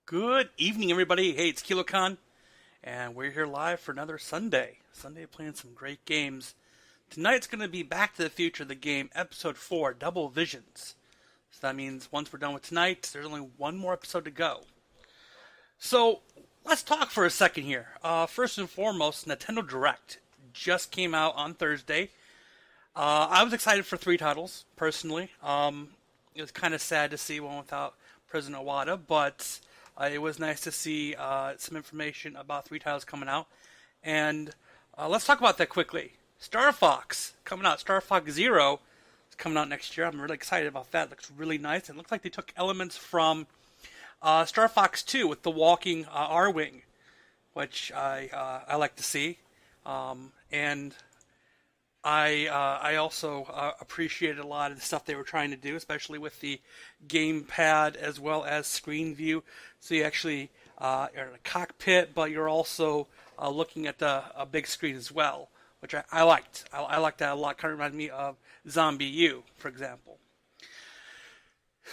Good evening, everybody. Hey, it's KiloCon, and we're here live for another Sunday. Sunday playing some great games. Tonight's going to be Back to the Future, the game, Episode 4, Double Visions. So that means once we're done with tonight, there's only one more episode to go. So, let's talk for a second here. First and foremost, Nintendo Direct just came out on Thursday. I was excited for 3 titles, personally. It was kind of sad to see one without President Iwata, but it was nice to see some information about 3 titles coming out. And let's talk about that quickly. Star Fox coming out. Star Fox Zero is coming out next year. I'm really excited about that. It looks really nice. It looks like they took elements from Star Fox 2 with the walking R-Wing, which I like to see. And I also appreciated a lot of the stuff they were trying to do, especially with the gamepad as well as screen view. So you actually are in a cockpit, but you're also looking at a big screen as well, which I liked. I liked that a lot. Kind of reminded me of Zombie U, for example.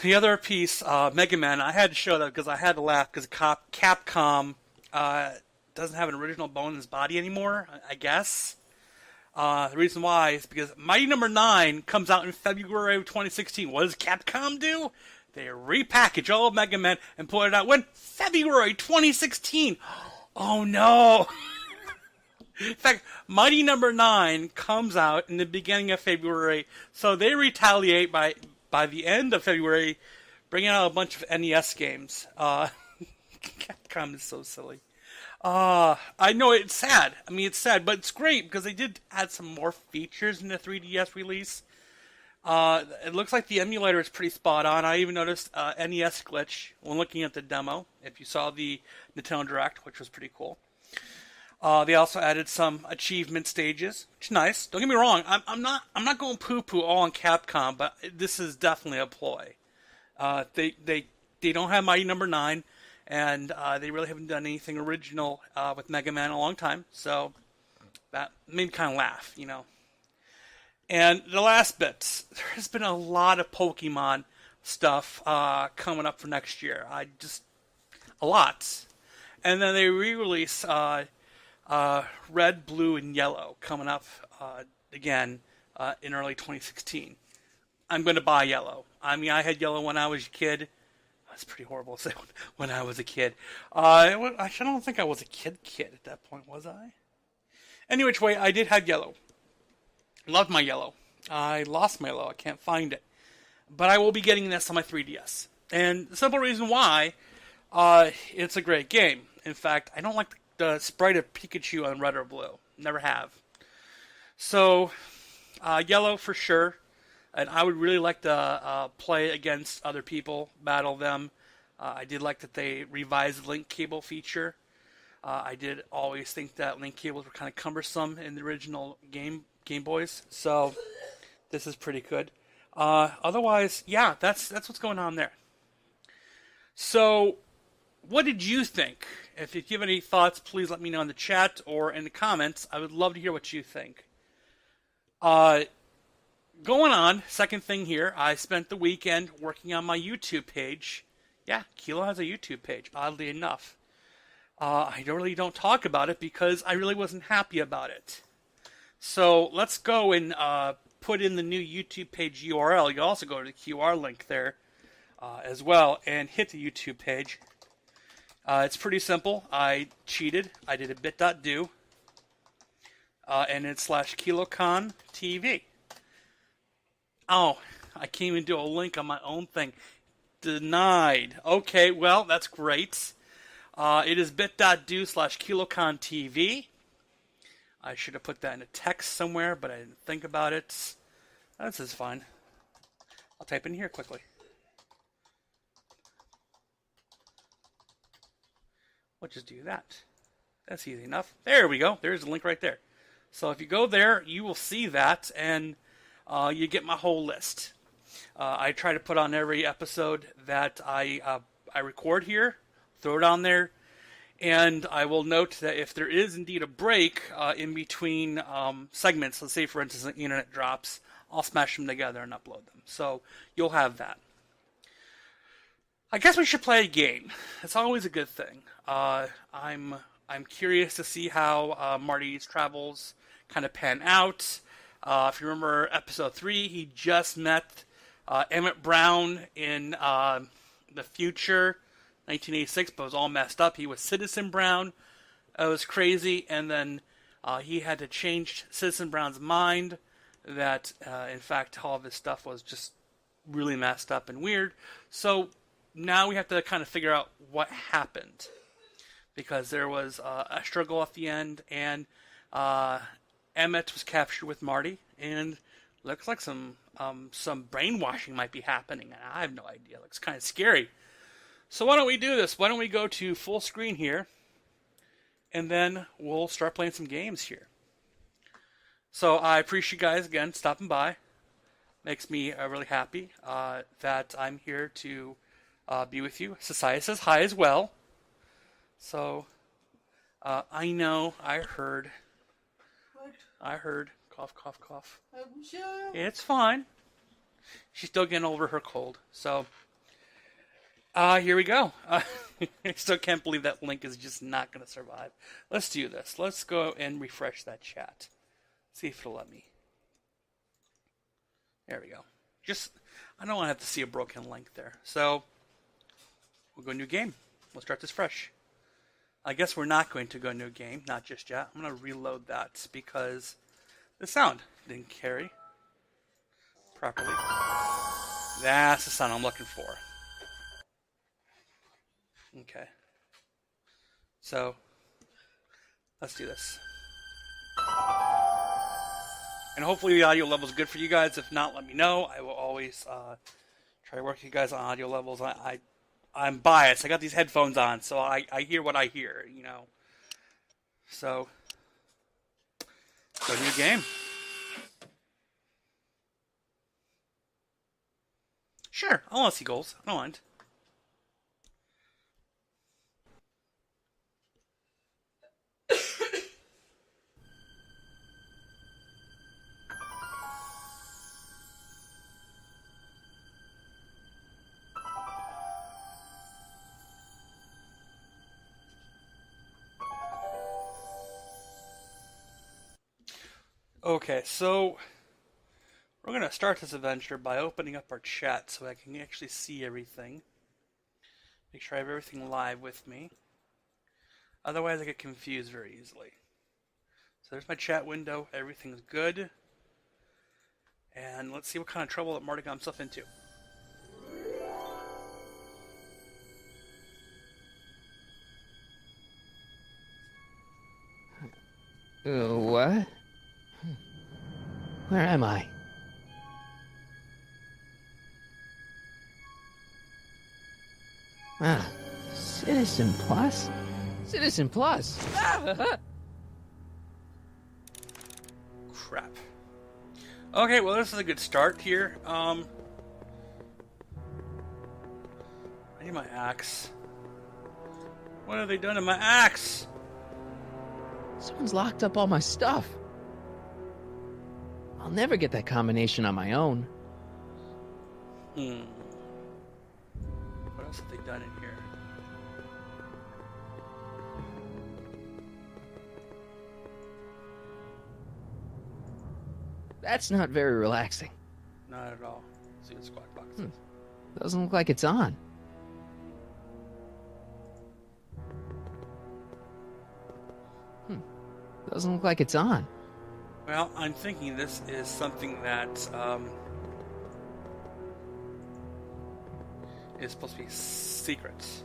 The other piece, Mega Man, I had to show that because I had to laugh because Capcom doesn't have an original bone in his body anymore, I guess. The reason why is because Mighty Number 9 comes out in February of 2016. What does Capcom do? They repackage all of Mega Man and put it out when? February 2016. Oh no! In fact, Mighty Number 9 comes out in the beginning of February, so they retaliate by the end of February, bringing out a bunch of NES games. Capcom is so silly. I know it's sad. I mean, it's sad, but it's great because they did add some more features in the 3DS release. It looks like the emulator is pretty spot on. I even noticed NES glitch when looking at the demo. If you saw the Nintendo Direct, which was pretty cool. They also added some achievement stages, which is nice. Don't get me wrong. I'm not going poo-poo all on Capcom, but this is definitely a ploy. They don't have Mighty Number 9. And they really haven't done anything original with Mega Man in a long time. So that made me kind of laugh, you know. And the last bits. There's been a lot of Pokemon stuff coming up for next year. A lot. And then they re-release Red, Blue, and Yellow coming up again in early 2016. I'm going to buy Yellow. I mean, I had Yellow when I was a kid. That's pretty horrible to say when I was a kid. I don't think I was a kid at that point, was I? Any which way, I did have Yellow. Loved my Yellow. I lost my Yellow. I can't find it. But I will be getting this on my 3DS. And the simple reason why, it's a great game. In fact, I don't like the sprite of Pikachu on Red or Blue. Never have. So, Yellow for sure. And I would really like to play against other people, battle them. I did like that they revised the link cable feature. I did always think that link cables were kind of cumbersome in the original Game Boys. So this is pretty good. Otherwise, yeah, that's what's going on there. So what did you think? If you have any thoughts, please let me know in the chat or in the comments. I would love to hear what you think. Going on, second thing here, I spent the weekend working on my YouTube page. Yeah, Kilo has a YouTube page, oddly enough. I really don't talk about it because I really wasn't happy about it. So let's go and put in the new YouTube page URL. You can also go to the QR link there as well and hit the YouTube page. It's pretty simple. I cheated. I did a bit.do and it's /KiloCon TV. Oh, I can't even do a link on my own thing. Denied. Okay, well, that's great. It is bit.do /KiloCon TV. I should have put that in a text somewhere, but I didn't think about it. This is fine. I'll type in here quickly. We'll just do that. That's easy enough. There we go. There's the link right there. So if you go there, you will see that, and you get my whole list. I try to put on every episode that I record here, throw it on there, and I will note that if there is indeed a break in between segments, let's say for instance the internet drops, I'll smash them together and upload them. So you'll have that. I guess we should play a game. It's always a good thing. I'm curious to see how Marty's travels kind of pan out. If you remember episode 3, he just met Emmett Brown in the future, 1986, but it was all messed up. He was Citizen Brown. It was crazy, and then he had to change Citizen Brown's mind that, in fact, all of his stuff was just really messed up and weird. So now we have to kind of figure out what happened, because there was a struggle at the end, and Emmett was captured with Marty, and looks like some brainwashing might be happening. I have no idea. It looks kind of scary. So why don't we do this? Why don't we go to full screen here, and then we'll start playing some games here. So I appreciate you guys again stopping by. Makes me really happy that I'm here to be with you. Society says hi as well. So I know I heard. Cough, cough, cough. I'm sure. It's fine. She's still getting over her cold. So here we go. I still can't believe that link is just not going to survive. Let's do this. Let's go and refresh that chat. See if it'll let me. There we go. I don't want to have to see a broken link there. So we'll go new game. We'll start this fresh. I guess we're not going to go new game. Not just yet. I'm going to reload that because the sound didn't carry properly. That's the sound I'm looking for. Okay. So let's do this. And hopefully the audio level is good for you guys. If not, let me know. I will always try to work with you guys on audio levels. I'm biased. I got these headphones on, so I hear what I hear, you know. So, go new game. Sure, I want to see goals. I don't mind. Okay, so we're going to start this adventure by opening up our chat so I can actually see everything. Make sure I have everything live with me. Otherwise I get confused very easily. So there's my chat window. Everything's good. And let's see what kind of trouble that Marty got himself into. What? Where am I? Ah, Citizen Plus? Citizen Plus! Crap. Okay, well this is a good start here. I need my axe. What have they done to my axe? Someone's locked up all my stuff. I'll never get that combination on my own. What else have they done in here? That's not very relaxing. Not at all. See the squad box. Doesn't look like it's on. Doesn't look like it's on. Well, I'm thinking this is something that is supposed to be secrets.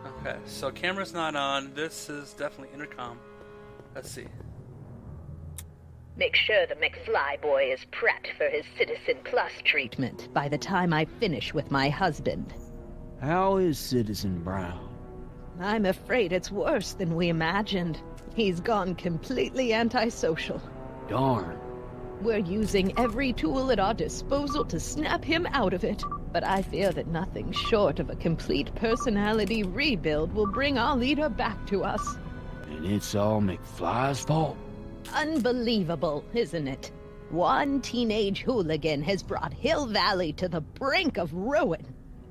Okay, so camera's not on. This is definitely intercom. Let's see. Make sure the McFly boy is prepped for his Citizen Plus treatment by the time I finish with my husband. How is Citizen Brown? I'm afraid it's worse than we imagined. He's gone completely antisocial. Darn. We're using every tool at our disposal to snap him out of it. But I fear that nothing short of a complete personality rebuild will bring our leader back to us. And it's all McFly's fault? Unbelievable, isn't it? One teenage hooligan has brought Hill Valley to the brink of ruin.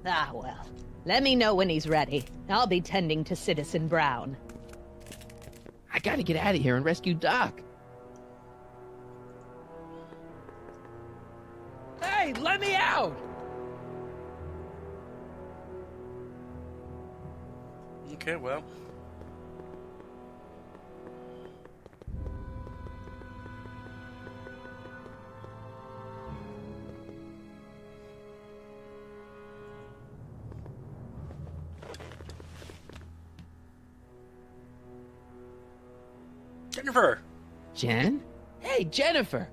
Ah, well. Let me know when he's ready. I'll be tending to Citizen Brown. I gotta get out of here and rescue Doc. Hey, let me out! Okay, well. Jennifer! Jen? Hey, Jennifer!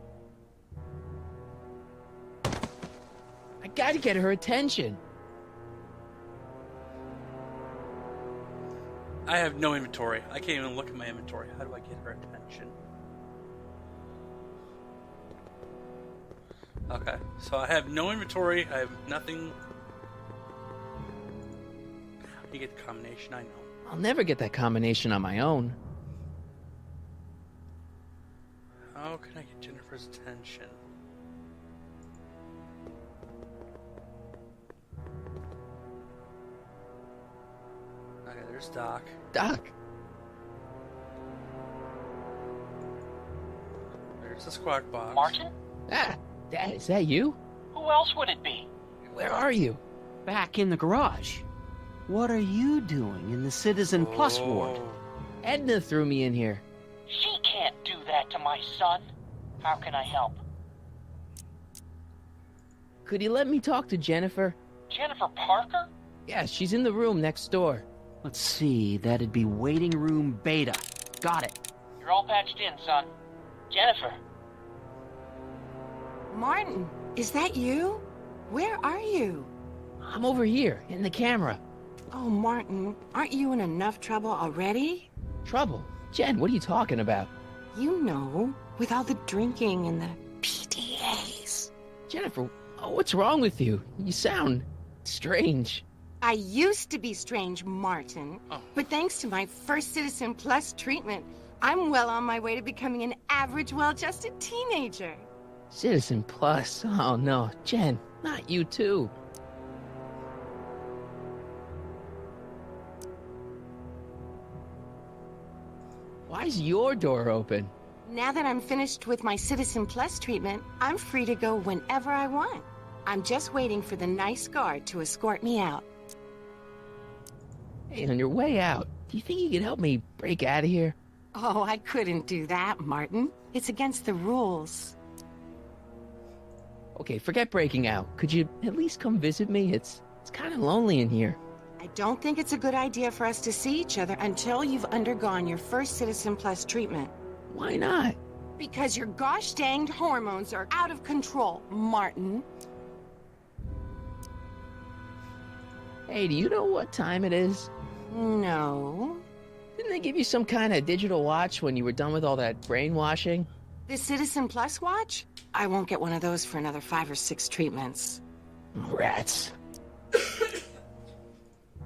I gotta get her attention. I have no inventory. I can't even look at my inventory. How do I get her attention? Okay, so I have no inventory. I have nothing. You get the combination, I know. I'll never get that combination on my own. How can I get Jennifer's attention? Okay, there's Doc. Doc, There's the squawk box. Martin? Dad, is that you? Who else would it be? Where are you? Back in the garage. What are you doing in the Citizen Plus ward? Oh. Edna threw me in here. She can't do that to my son. How can I help? Could you let me talk to Jennifer? Jennifer Parker? Yeah, she's in the room next door. Let's see, that'd be waiting room beta. Got it. You're all patched in, son. Jennifer. Martin, is that you? Where are you? I'm over here, in the camera. Oh, Martin, aren't you in enough trouble already? Trouble? Jen, what are you talking about? You know, with all the drinking and the PDAs. Jennifer, what's wrong with you? You sound strange. I used to be strange, Martin. Oh. But thanks to my first Citizen Plus treatment, I'm well on my way to becoming an average, well-adjusted teenager. Citizen Plus? Oh no, Jen, not you too. Why's your door open? Now that I'm finished with my Citizen Plus treatment, I'm free to go whenever I want. I'm just waiting for the nice guard to escort me out. Hey, on your way out, do you think you could help me break out of here? Oh, I couldn't do that, Martin. It's against the rules. Okay, forget breaking out. Could you at least come visit me? It's kind of lonely in here. I don't think it's a good idea for us to see each other until you've undergone your first Citizen Plus treatment. Why not? Because your gosh danged hormones are out of control, Martin. Hey, do you know what time it is? No. Didn't they give you some kind of digital watch when you were done with all that brainwashing? The Citizen Plus watch? I won't get one of those for another 5 or 6 treatments. Rats.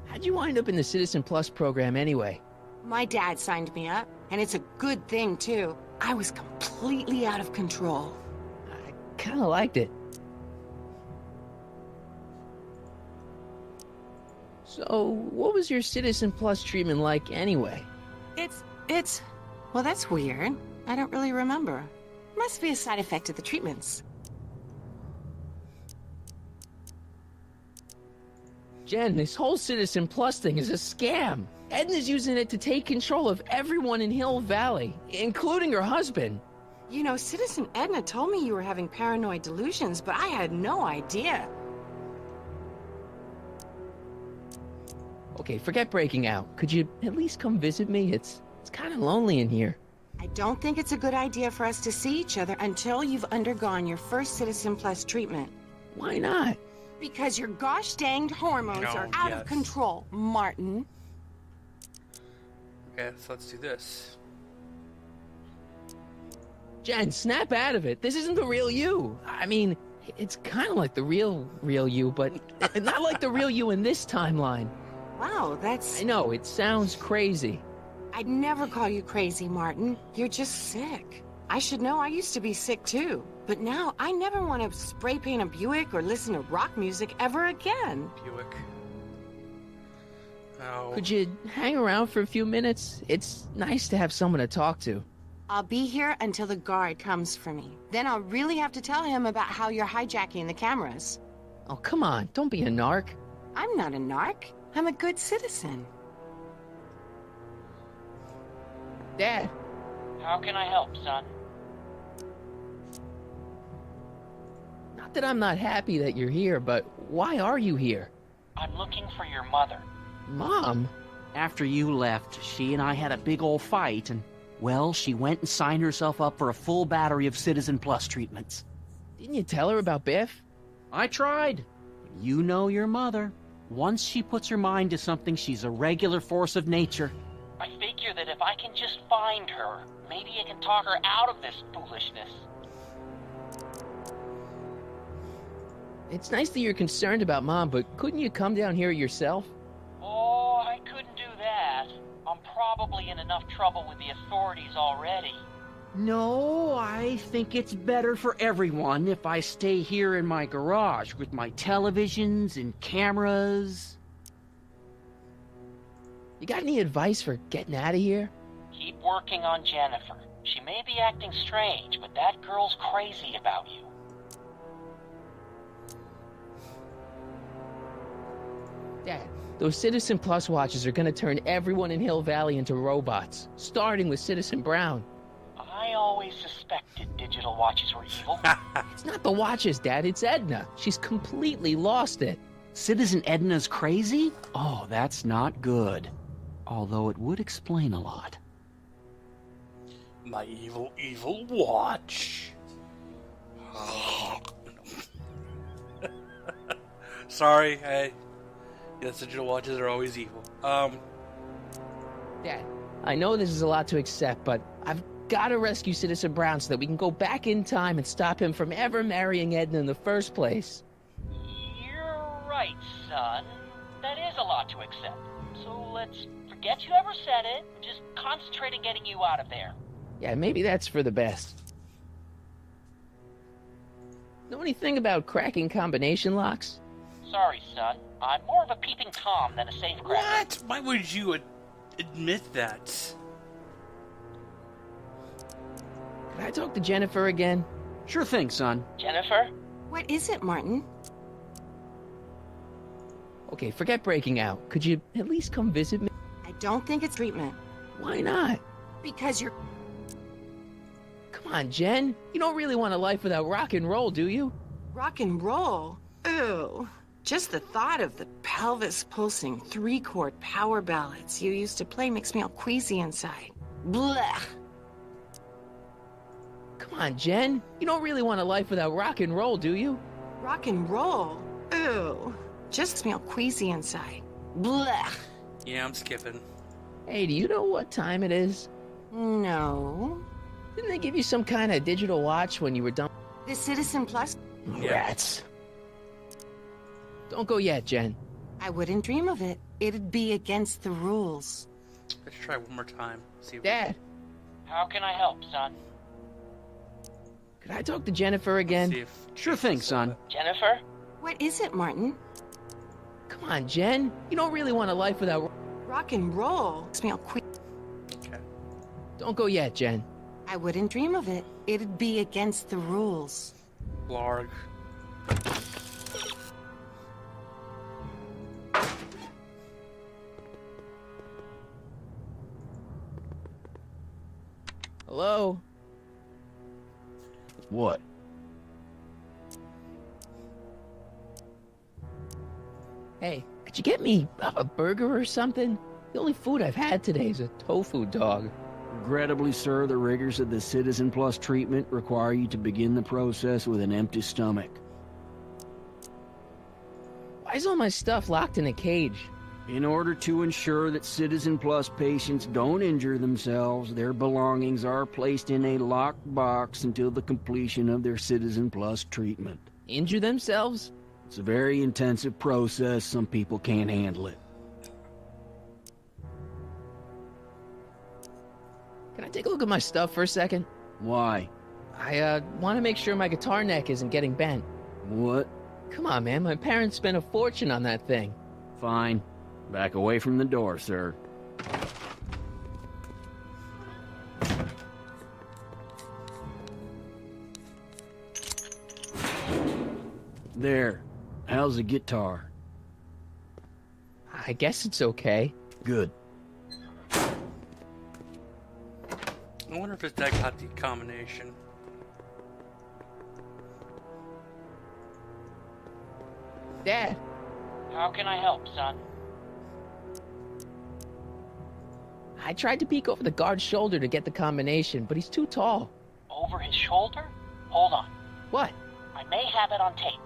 How'd you wind up in the Citizen Plus program anyway? My dad signed me up, and it's a good thing, too. I was completely out of control. I kind of liked it. So, what was your Citizen Plus treatment like anyway? Well, that's weird. I don't really remember. Must be a side effect of the treatments. Jen, this whole Citizen Plus thing is a scam. Edna's using it to take control of everyone in Hill Valley, including her husband. You know, Citizen Edna told me you were having paranoid delusions, but I had no idea. Okay, forget breaking out. Could you at least come visit me? It's kind of lonely in here. I don't think it's a good idea for us to see each other until you've undergone your first Citizen Plus treatment. Why not? Because your gosh danged hormones are out of control, Martin. Okay, so let's do this. Jen, snap out of it. This isn't the real you. I mean, it's kind of like the real you, but not like the real you in this timeline. Wow, I know, it sounds crazy. I'd never call you crazy, Martin. You're just sick. I should know, I used to be sick too. But now I never want to spray paint a Buick or listen to rock music ever again. Buick. Oh. Could you hang around for a few minutes? It's nice to have someone to talk to. I'll be here until the guard comes for me. Then I'll really have to tell him about how you're hijacking the cameras. Oh, come on. Don't be a narc. I'm not a narc. I'm a good citizen. Dad, How can I help, son? not that I'm not happy that you're here, but why are you here? I'm looking for your mother. Mom? After you left, she and I had a big old fight, and, well, she went and signed herself up for a full battery of Citizen Plus treatments. Didn't you tell her about Biff? I tried. But you know your mother. Once she puts her mind to something, she's a regular force of nature. I figure that if I can just find her, maybe I can talk her out of this foolishness. It's nice that you're concerned about Mom, but couldn't you come down here yourself? Oh, I couldn't do that. I'm probably in enough trouble with the authorities already. No, I think it's better for everyone if I stay here in my garage with my televisions and cameras. You got any advice for getting out of here? Keep working on Jennifer. She may be acting strange, but that girl's crazy about you. Dad, those Citizen Plus watches are gonna turn everyone in Hill Valley into robots, starting with Citizen Brown. I always suspected digital watches were evil. It's not the watches, Dad, it's Edna. She's completely lost it. Citizen Edna's crazy? Oh, that's not good. Although it would explain a lot. My evil, evil watch. Sorry, yes, digital watches are always evil. Dad, I know this is a lot to accept, but I've gotta rescue Citizen Brown so that we can go back in time and stop him from ever marrying Edna in the first place. You're right, son. That is a lot to accept. So let's forget you ever said it and just concentrate on getting you out of there. Yeah, maybe that's for the best. Know anything about cracking combination locks? Sorry, son. I'm more of a peeping Tom than a safecracker. What? Why would you admit that? Can I talk to Jennifer again? Sure thing, son. Jennifer? What is it, Martin? Okay, forget breaking out. Could you at least come visit me? I don't think it's treatment. Why not? Because you're... Come on, Jen. You don't really want a life without rock and roll, do you? rock and roll. Ew. Just the thought of the pelvis-pulsing three-chord power ballads you used to play makes me all queasy inside. Blech. Come on, Jen. You don't really want a life without rock and roll, do you? Rock and roll? Ew. Just makes me all queasy inside. Blech. Yeah, I'm skipping. Hey, do you know what time it is? No. Didn't they give you some kind of digital watch when you were done? The Citizen Plus? Rats. Don't go yet, Jen. I wouldn't dream of it. It'd be against the rules. Let's try one more time. See if Dad, How can I help, son? could I talk to Jennifer again? see if Sure thing, son. Jennifer? What is it, Martin? Come on, Jen. You don't really want a life without... Rock and roll makes me all Okay. Don't go yet, Jen. I wouldn't dream of it. It'd be against the rules. Blarg. Hello? What? Hey, could you get me a burger or something? The only food I've had today is a tofu dog. Regrettably, sir, the rigors of the Citizen Plus treatment require you to begin the process with an empty stomach. Why is all my stuff locked in a cage? In order to ensure that Citizen Plus patients don't injure themselves, their belongings are placed in a locked box until the completion of their Citizen Plus treatment. Injure themselves? It's a very intensive process. Some people can't handle it. Can I take a look at my stuff for a second? Why? I want to make sure my guitar neck isn't getting bent. What? Come on, man. My parents spent a fortune on that thing. Fine. Back away from the door, sir. There. How's the guitar? I guess it's okay. Good. I wonder if his dad got the combination. Dad, How can I help, son? I tried to peek over the guard's shoulder to get the combination, but he's too tall. Over his shoulder? Hold on. What? I may have it on tape.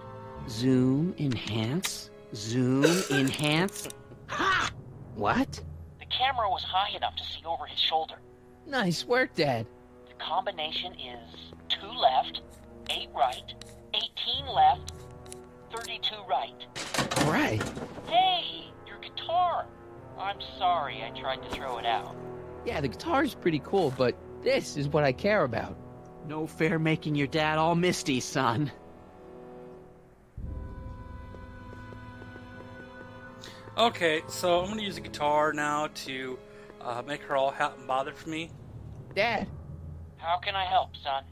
Zoom, enhance. Zoom, enhance. Ha! What? The camera was high enough to see over his shoulder. Nice work, Dad. The combination is 2 left, 8 right, 18 left, 32 right. All right. Hey, your guitar! I'm sorry I tried to throw it out. Yeah, the guitar's pretty cool, but this is what I care about. No fair making your dad all misty, son. Okay, so I'm gonna use the guitar now to make her all hot and bothered for me. Dad, How can I help, son?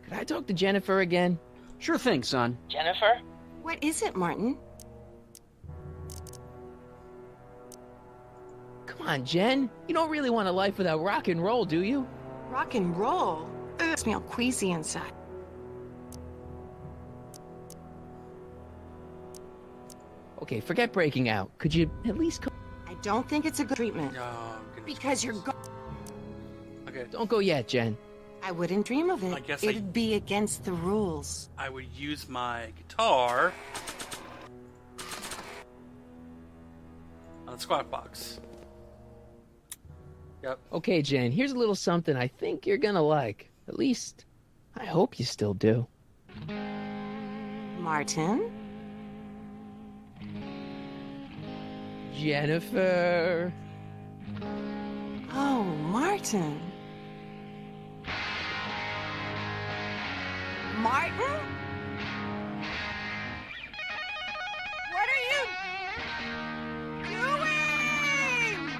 could I talk to Jennifer again? Sure thing, son. Jennifer? What is it, Martin? Come on, Jen. You don't really want a life without rock and roll, do you? Rock and roll? Ugh, makes me all queasy inside. Okay, forget breaking out. Could you at least come? I don't think it's a good treatment. Oh, goodness. Because you're Okay, Don't go yet, Jen. I wouldn't dream of it. I guess It'd be against the rules. I would use my guitar on the squawk box. Yep. Okay, Jen, here's a little something I think you're gonna like. At least, I hope you still do. Martin? Jennifer. Oh, Martin. Martin? What are you doing?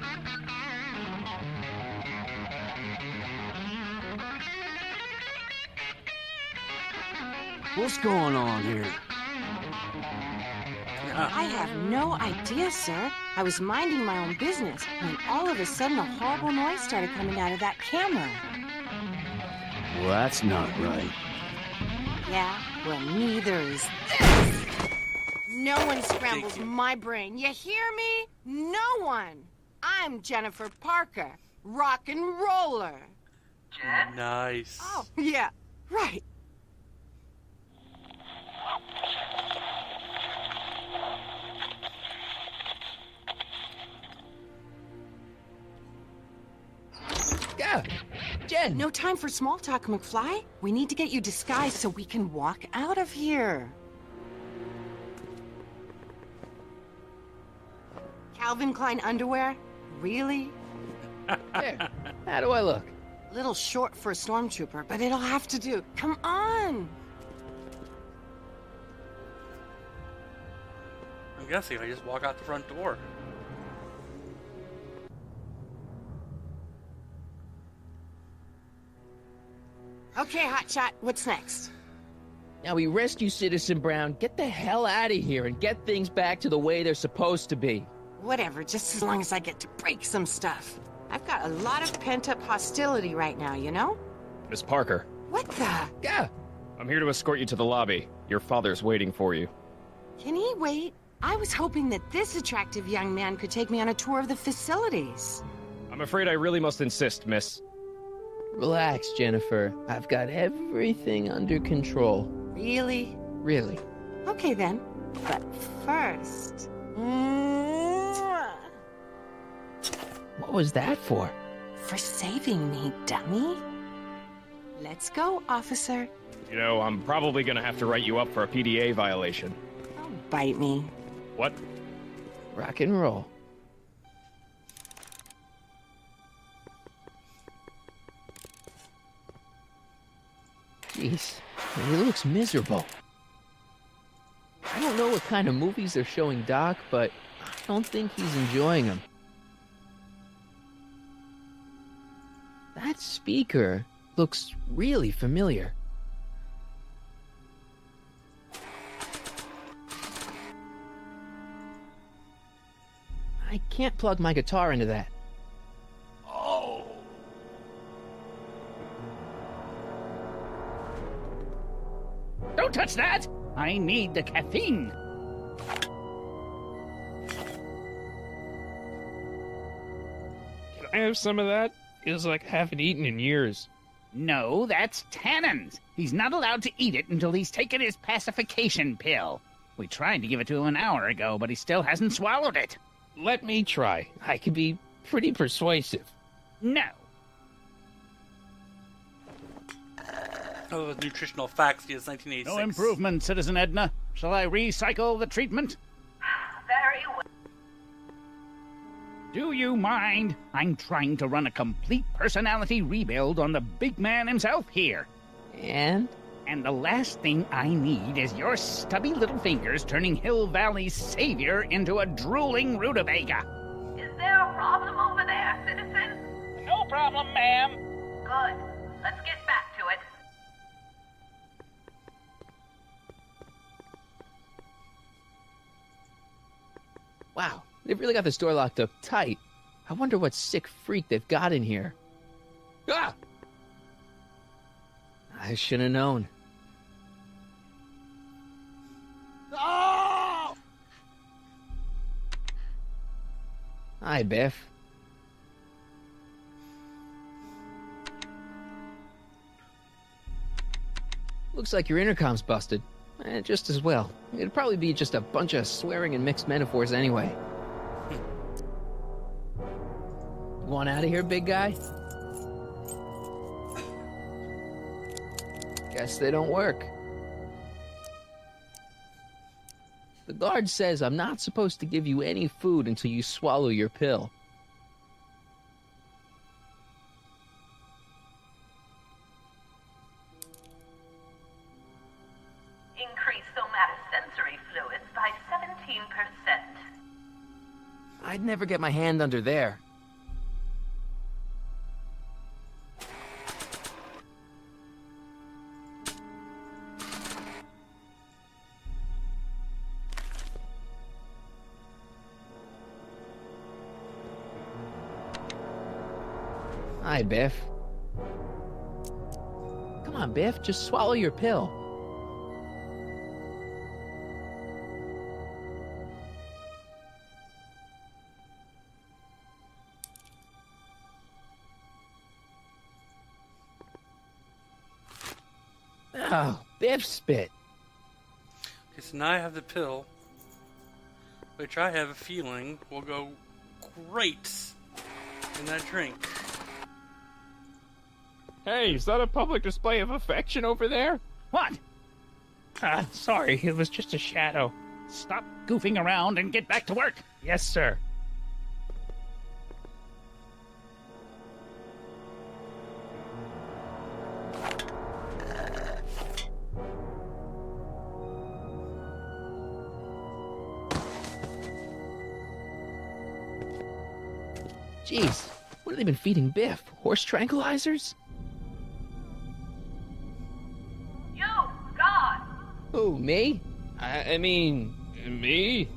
What's going on here? I have no idea, sir. I was minding my own business when all of a sudden a horrible noise started coming out of that camera. Well, that's not right. Yeah, well, neither is this. No one scrambles Thank you. my brain. You hear me? No one. I'm Jennifer Parker, rock and roller. Nice. Oh, yeah, right. Go! Jen! No time for small talk, McFly. We need to get you disguised so we can walk out of here. Calvin Klein underwear? Really? There. How do I look? Little short for a stormtrooper, but it'll have to do. Come on! I'm guessing I just walk out the front door. Okay, Hotshot, what's next? Now we rescue Citizen Brown, get the hell out of here, and get things back to the way they're supposed to be. Whatever, just as long as I get to break some stuff. I've got a lot of pent-up hostility right now, you know? Miss Parker, What the? Go! I'm here to escort you to the lobby. Your father's waiting for you. Can he wait? I was hoping that this attractive young man could take me on a tour of the facilities. I'm afraid I really must insist, miss. Relax, Jennifer. I've got everything under control. Really? Really. Okay then. But first... Mwah! What was that for? For saving me, dummy. Let's go, officer. You know, I'm probably gonna have to write you up for a PDA violation. Don't bite me. What? Rock and roll. Jeez, he looks miserable. I don't know what kind of movies they're showing Doc, but I don't think he's enjoying them. That speaker looks really familiar. I can't plug my guitar into that. Oh. Don't touch that! I need the caffeine. Can I have some of that? Feels like I haven't eaten in years. No, that's Tannen's. He's not allowed to eat it until he's taken his pacification pill. We tried to give it to him an hour ago, but he still hasn't swallowed it. Let me try. I can be pretty persuasive. No. Oh, the nutritional facts is 1986. No improvement, Citizen Edna. Shall I recycle the treatment? Very well. Do you mind? I'm trying to run a complete personality rebuild on the big man himself here. And? And the last thing I need is your stubby little fingers turning Hill Valley's savior into a drooling rutabaga. Is there a problem over there, citizen? No problem, ma'am. Good. Let's get back to it. Wow, they've really got this door locked up tight. I wonder what sick freak they've got in here. Ah! I should have known. Oh! Hi, Biff. Looks like your intercom's busted. Just as well. It'd probably be just a bunch of swearing and mixed metaphors anyway. You want out of here, big guy? Guess they don't work. The guard says I'm not supposed to give you any food until you swallow your pill. Increase somatosensory fluids by 17%. I'd never get my hand under there. Hi, Biff. Come on, Biff, just swallow your pill. Oh, Biff spit. Okay, so now I have the pill, which I have a feeling will go great in that drink. Hey, is that a public display of affection over there? What? Sorry, it was just a shadow. Stop goofing around and get back to work. Yes, sir. Jeez, what have they been feeding Biff? Horse tranquilizers? You, God! Who, me? I mean, me?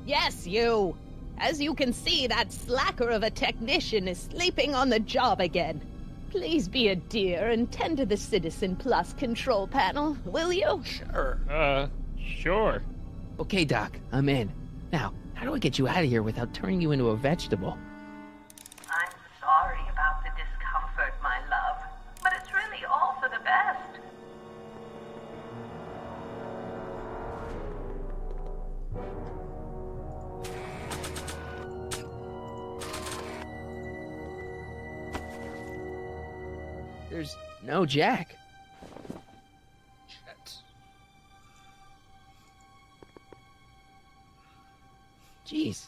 Yes, you. As you can see, that slacker of a technician is sleeping on the job again. Please be a dear and tend to the Citizen Plus control panel, will you? Sure. Sure. Okay, Doc, I'm in. Now, how do I get you out of here without turning you into a vegetable? I'm sorry about the discomfort, my love, but it's really all for the best. There's no jack. Shit. Jeez,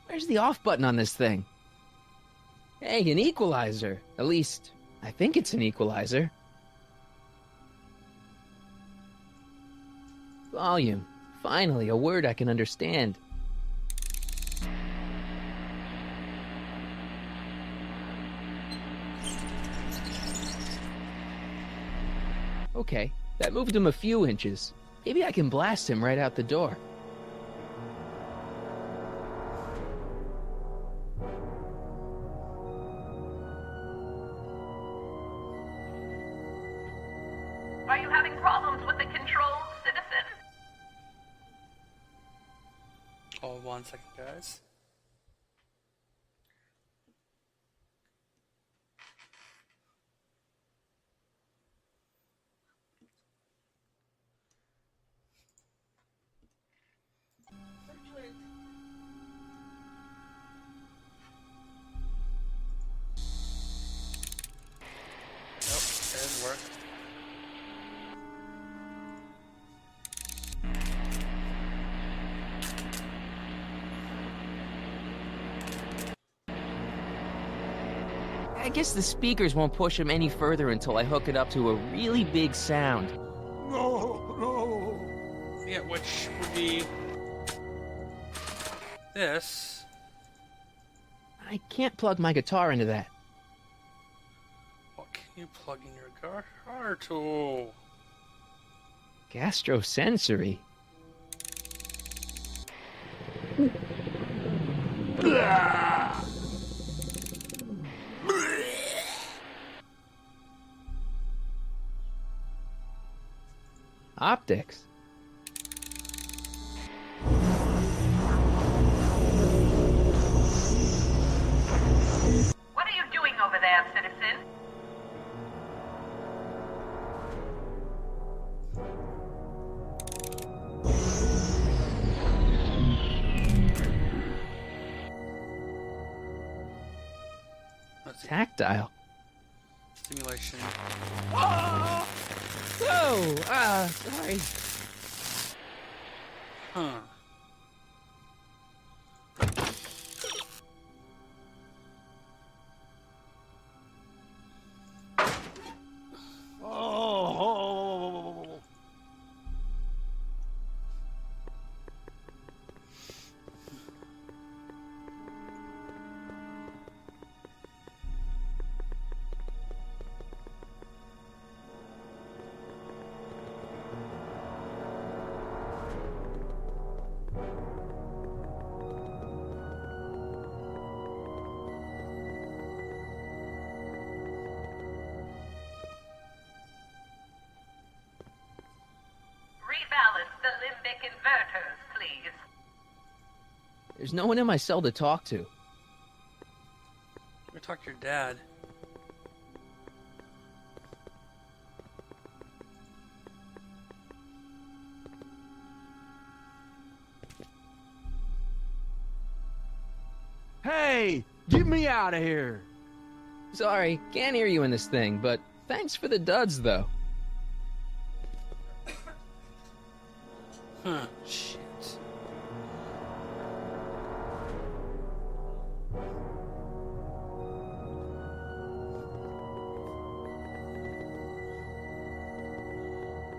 where's the off button on this thing? Hey, an equalizer. At least, I think it's an equalizer. Volume. Finally, a word I can understand. Okay, that moved him a few inches. Maybe I can blast him right out the door. Are you having problems with the controls, citizen? Hold 1 second, guys. Nope, didn't work. I guess the speakers won't push him any further until I hook it up to a really big sound. Yeah, which would be this. I can't plug my guitar into that. What can you plug in your guitar to? Gastrosensory. Optics. What are you doing over there, citizen? Let's see. Tactile. Stimulation. Oh, sorry. Huh. Oh. Rebalance the limbic inverters, please. There's no one in my cell to talk to. Go talk to your dad. Hey, get me out of here. Sorry, can't hear you in this thing, but thanks for the duds, though. Huh. Shit.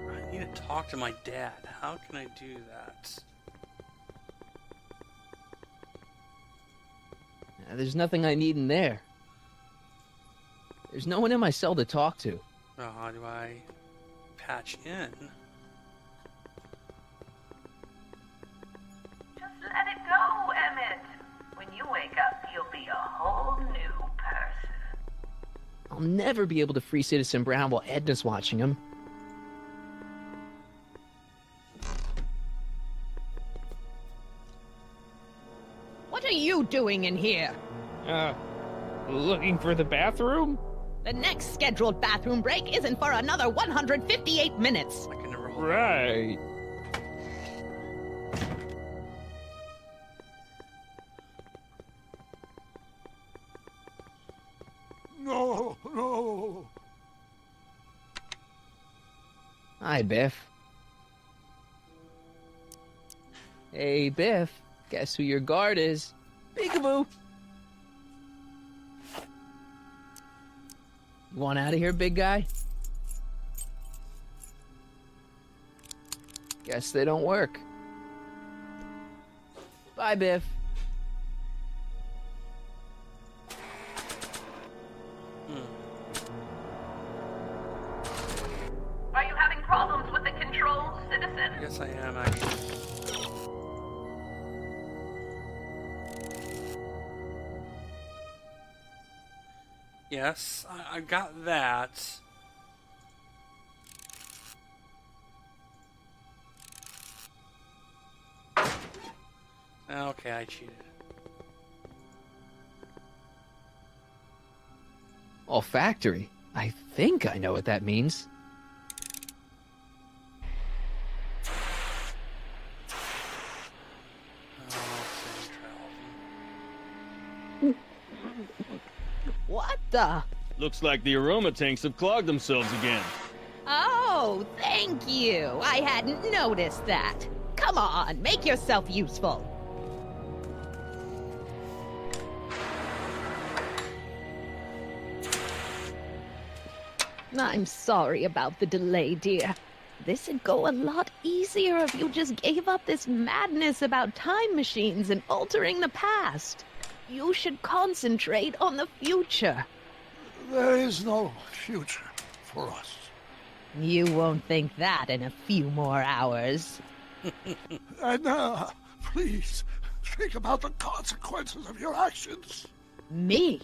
I need to talk to my dad. How can I do that? There's nothing I need in there. There's no one in my cell to talk to. Oh, how do I patch in? Just let it go, Emmett. When you wake up, you'll be a whole new person. I'll never be able to free Citizen Brown while Edna's watching him. What are you doing in here? Looking for the bathroom? The next scheduled bathroom break isn't for another 158 minutes. I can never hold Right. No. Hi, Biff. Hey, Biff. Guess who your guard is? Peekaboo. You want out of here, big guy? Guess they don't work. Bye, Biff. Are you having problems with the controls, citizen? Yes, I am, actually. Yes, I got that. Okay, I cheated. Olfactory? I think I know what that means. What the? Looks like the aroma tanks have clogged themselves again. Oh, thank you. I hadn't noticed that. Come on, make yourself useful. I'm sorry about the delay, dear. This'd go a lot easier if you just gave up this madness about time machines and altering the past. You should concentrate on the future. There is no future for us. You won't think that in a few more hours. And, please, think about the consequences of your actions. Me?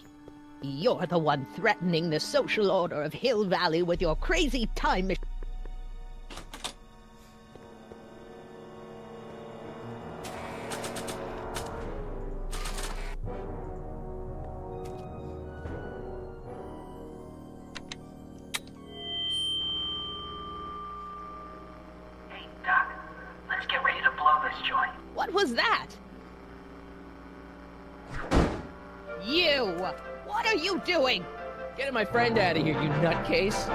You're the one threatening the social order of Hill Valley with your crazy time machine. Hey, Doc, let's get ready to blow this joint. What was that? You! What are you doing? Getting my friend out of here, you nutcase.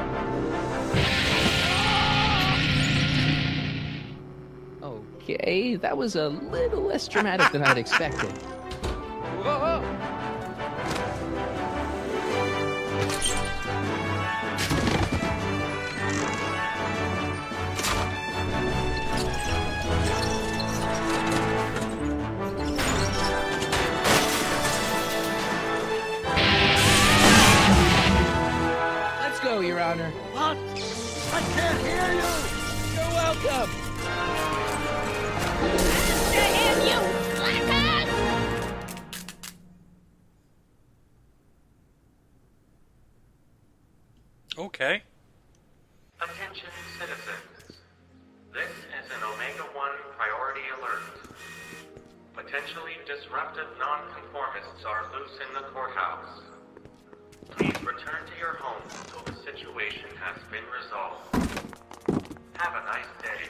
Okay, that was a little less dramatic than I'd expected. Whoa! Let's go, Your Honor. What? I can't hear you! You're welcome! Damn you, slackers! Okay. Attention citizens. This is an Omega-1 priority alert. Potentially disruptive nonconformists are loose in the courthouse. Please return to your homes until the situation has been resolved. Have a nice day.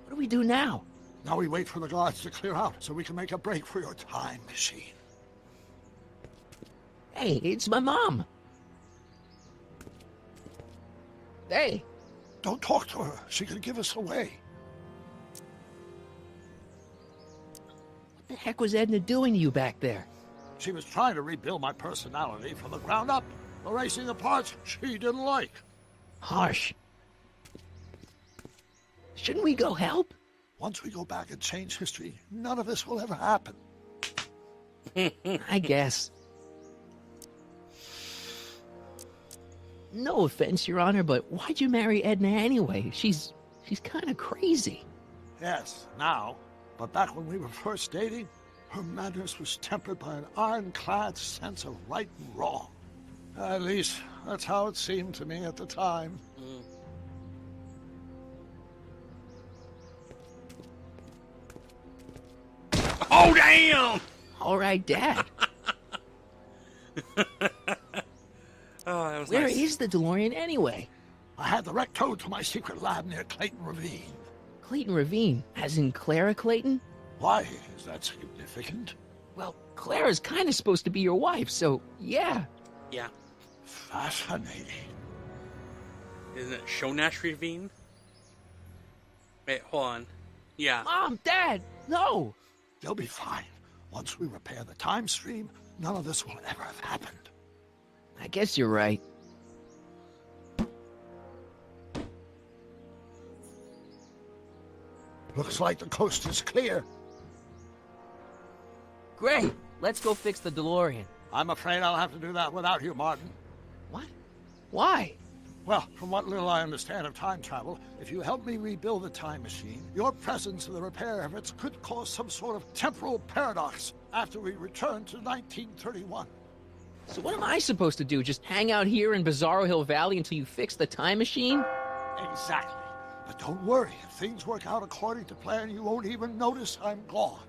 What do we do now? Now we wait for the guards to clear out so we can make a break for your time machine. Hey, it's my mom. Hey. Don't talk to her. She could give us away. What the heck was Edna doing to you back there? She was trying to rebuild my personality from the ground up, erasing the parts she didn't like. Harsh. Shouldn't we go help? Once we go back and change history, none of this will ever happen. I guess. No offense, Your Honor, but why'd you marry Edna anyway? She's kind of crazy. Yes, now. But back when we were first dating, her madness was tempered by an ironclad sense of right and wrong. At least, that's how it seemed to me at the time. Oh, damn! All right, Dad. Oh, that was Where nice. is the DeLorean anyway? I had the wreck towed to my secret lab near Clayton Ravine. Clayton Ravine, as in Clara Clayton? Why is that significant? Well, Clara's kind of supposed to be your wife, so yeah. Yeah. Fascinating. Isn't it Shonash Ravine? Wait, hold on. Yeah. Mom, Dad, no! You'll be fine. Once we repair the time stream, none of this will ever have happened. I guess you're right. Looks like the coast is clear. Great! Let's go fix the DeLorean. I'm afraid I'll have to do that without you, Martin. What? Why? Well, from what little I understand of time travel, if you help me rebuild the time machine, your presence in the repair efforts could cause some sort of temporal paradox after we return to 1931. So what am I supposed to do? Just hang out here in Bizarro Hill Valley until you fix the time machine? Exactly. But don't worry, if things work out according to plan, you won't even notice I'm gone.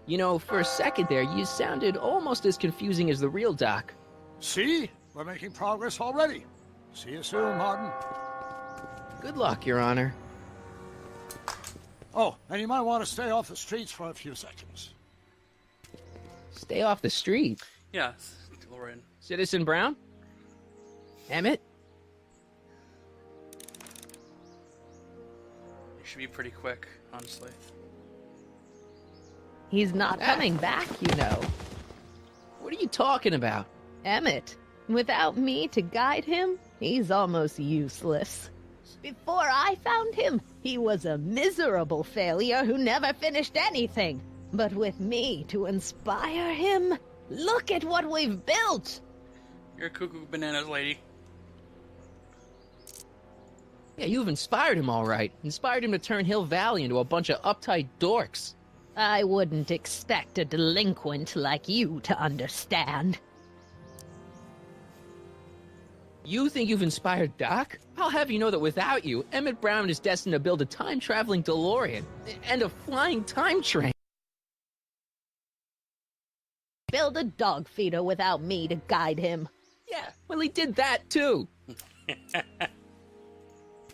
You know, for a second there, you sounded almost as confusing as the real Doc. See? We're making progress already. See you soon, Martin. Good luck, Your Honor. Oh, and you might want to stay off the streets for a few seconds. Stay off the street. Yes, DeLorean. Citizen Brown? Emmett? It should be pretty quick, honestly. He's not coming back, you know. What are you talking about? Emmett. Without me to guide him, he's almost useless. Before I found him, he was a miserable failure who never finished anything. But with me to inspire him, look at what we've built! You're a cuckoo bananas lady. Yeah, you've inspired him all right. Inspired him to turn Hill Valley into a bunch of uptight dorks. I wouldn't expect a delinquent like you to understand. You think you've inspired Doc? I'll have you know that without you, Emmett Brown is destined to build a time-traveling DeLorean and a flying time train. Build a dog feeder without me to guide him. Yeah, well, he did that too.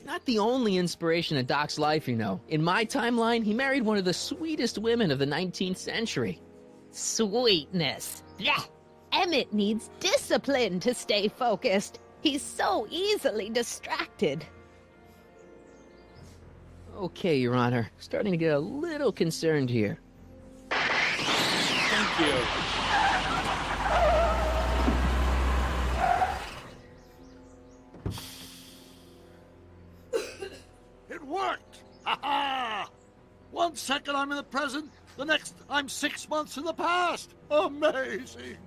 Not the only inspiration in Doc's life, you know. In my timeline, he married one of the sweetest women of the 19th century. Sweetness. Blech. Emmett needs discipline to stay focused. He's so easily distracted. Okay, Your Honor. Starting to get a little concerned here. Thank you. It worked! Ha-ha! 1 second I'm in the present, the next I'm 6 months in the past. Amazing!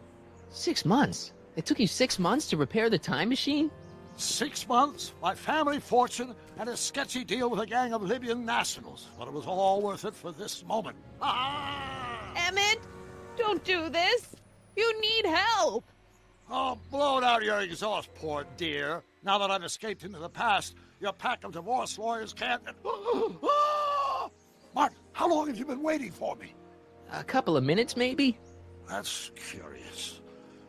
6 months? It took you 6 months to repair the time machine? 6 months, my family fortune, and a sketchy deal with a gang of Libyan nationals. But it was all worth it for this moment. Ah! Emmett, don't do this. You need help. Oh, blow out your exhaust, poor dear. Now that I've escaped into the past, your pack of divorce lawyers can't... Martin, how long have you been waiting for me? A couple of minutes, maybe? That's curious.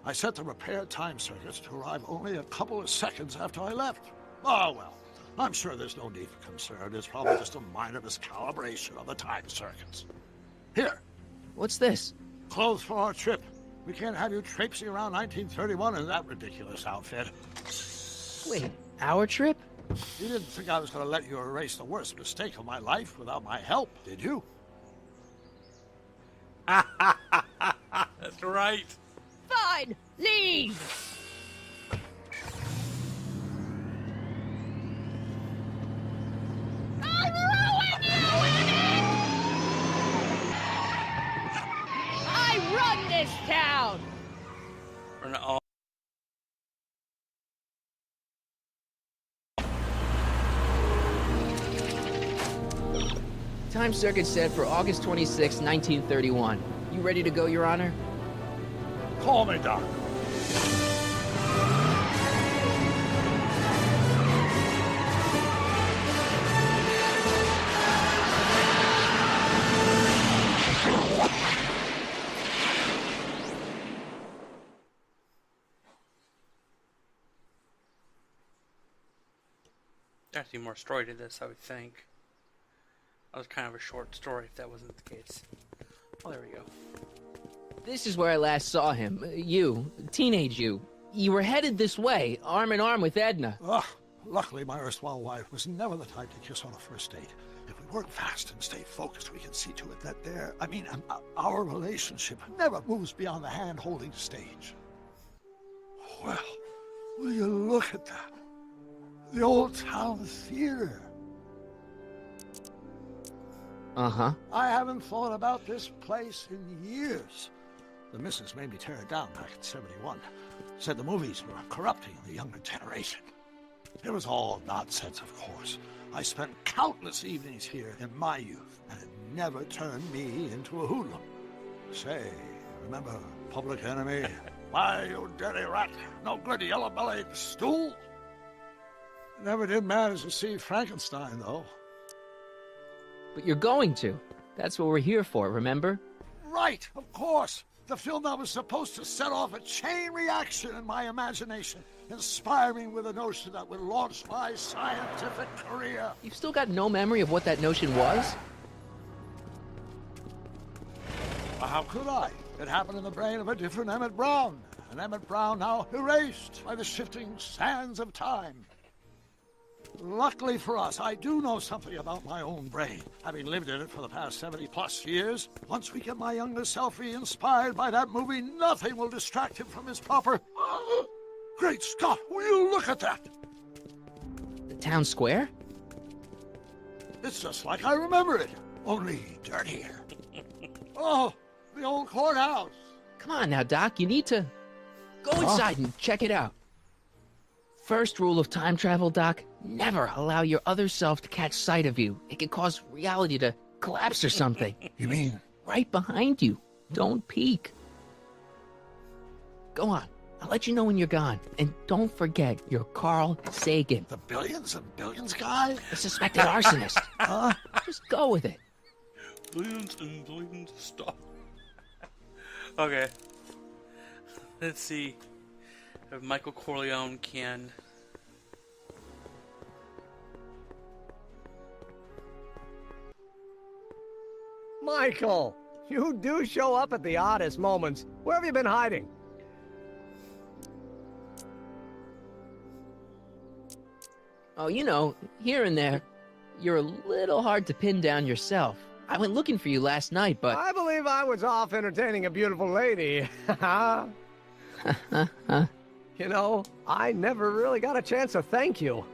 I set the repair time circuits to arrive only a couple of seconds after I left. Oh, well, I'm sure there's no need for concern. It's probably just a minor miscalibration of the time circuits. Here. What's this? Clothes for our trip. We can't have you traipsing around 1931 in that ridiculous outfit. Wait, our trip? You didn't think I was going to let you erase the worst mistake of my life without my help, did you? That's right. Fine, leave. I'll ruin you, Emmett! I run this town. We're not all. Time circuit set for August 26, 1931. You ready to go, Your Honor? Call me, Doc. There's actually more story to this, I would think. That was kind of a short story if that wasn't the case. Oh, there we go. This is where I last saw him. You, teenage you. You were headed this way, arm in arm with Edna. Luckily, my erstwhile wife was never the type to kiss on a first date. If we work fast and stay focused, we can see to it that our relationship never moves beyond the hand-holding stage. Well, will you look at that? The old town theater. Uh-huh. I haven't thought about this place in years. The missus made me tear it down back in '71. Said the movies were corrupting the younger generation. It was all nonsense, of course. I spent countless evenings here in my youth, and it never turned me into a hoodlum. Say, remember Public Enemy? Why, you dirty rat, no good yellow-bellied stool? Never did manage to see Frankenstein, though. But you're going to. That's what we're here for, remember? Right, of course. The film that was supposed to set off a chain reaction in my imagination, inspire me with a notion that would launch my scientific career. You've still got no memory of what that notion was? Well, how could I? It happened in the brain of a different Emmett Brown. An Emmett Brown now erased by the shifting sands of time. Luckily for us, I do know something about my own brain, having lived in it for the past 70-plus years. Once we get my younger self re-inspired by that movie, nothing will distract him from his proper... Great Scott, will you look at that? The town square? It's just like I remember it, only dirtier. Oh, the old courthouse. Come on now, Doc, you need to... Go inside and check it out. First rule of time travel, Doc, never allow your other self to catch sight of you. It can cause reality to collapse or something. You mean? Right behind you. Don't peek. Go on. I'll let you know when you're gone. And don't forget, you're Carl Sagan. The billions and billions guy? The suspected arsonist. Just go with it. Billions and billions of stuff. Okay. Let's see if Michael Corleone can... Michael, you do show up at the oddest moments. Where have you been hiding? Oh, you know, here and there, you're a little hard to pin down yourself. I went looking for you last night, but... I believe I was off entertaining a beautiful lady. You know, I never really got a chance to thank you.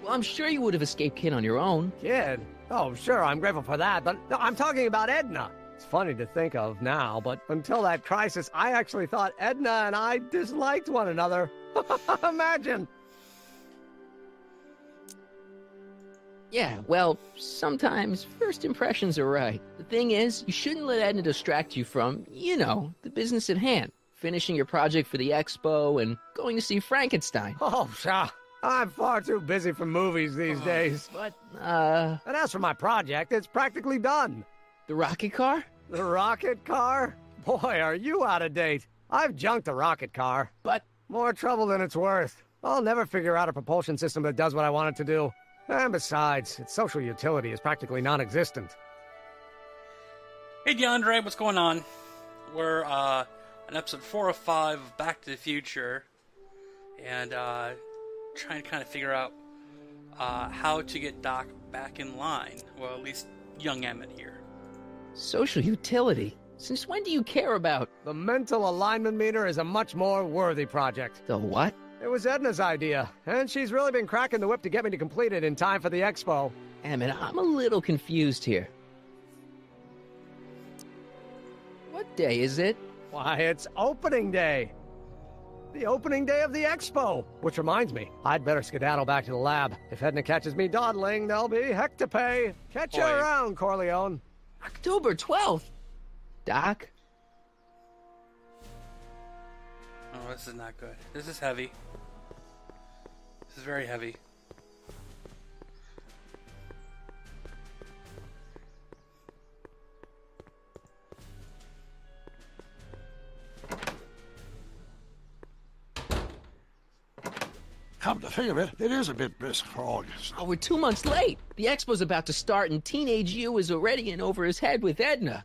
Well, I'm sure you would have escaped Kid on your own. Kid? Oh, sure, I'm grateful for that, but no, I'm talking about Edna. It's funny to think of now, but until that crisis, I actually thought Edna and I disliked one another. Imagine! Yeah, well, sometimes first impressions are right. The thing is, you shouldn't let Edna distract you from, you know, the business at hand. Finishing your project for the expo and going to see Frankenstein. Oh, sure. I'm far too busy for movies these days. But, And as for my project, it's practically done. The rocket car? The rocket car? Boy, are you out of date. I've junked the rocket car. But... More trouble than it's worth. I'll never figure out a propulsion system that does what I want it to do. And besides, its social utility is practically non-existent. Hey DeAndre, what's going on? We're on episode 4 of 5 of Back to the Future, and trying to kind of figure out how to get Doc back in line. Well, at least young Emmett here. Social utility? Since when do you care about... The mental alignment meter is a much more worthy project. The what? It was Edna's idea, and she's really been cracking the whip to get me to complete it in time for the expo. Emmett, I'm a little confused here. What day is it? Why, it's opening day. The opening day of the expo. Which reminds me, I'd better skedaddle back to the lab. If Edna catches me dawdling, there'll be heck to pay. Catch you around, Corleone. October 12th? Doc? Oh, this is not good. This is heavy. This is very heavy. Come to think of it, it is a bit brisk for August. Oh, we're 2 months late. The expo's about to start, and teenage you is already in over his head with Edna.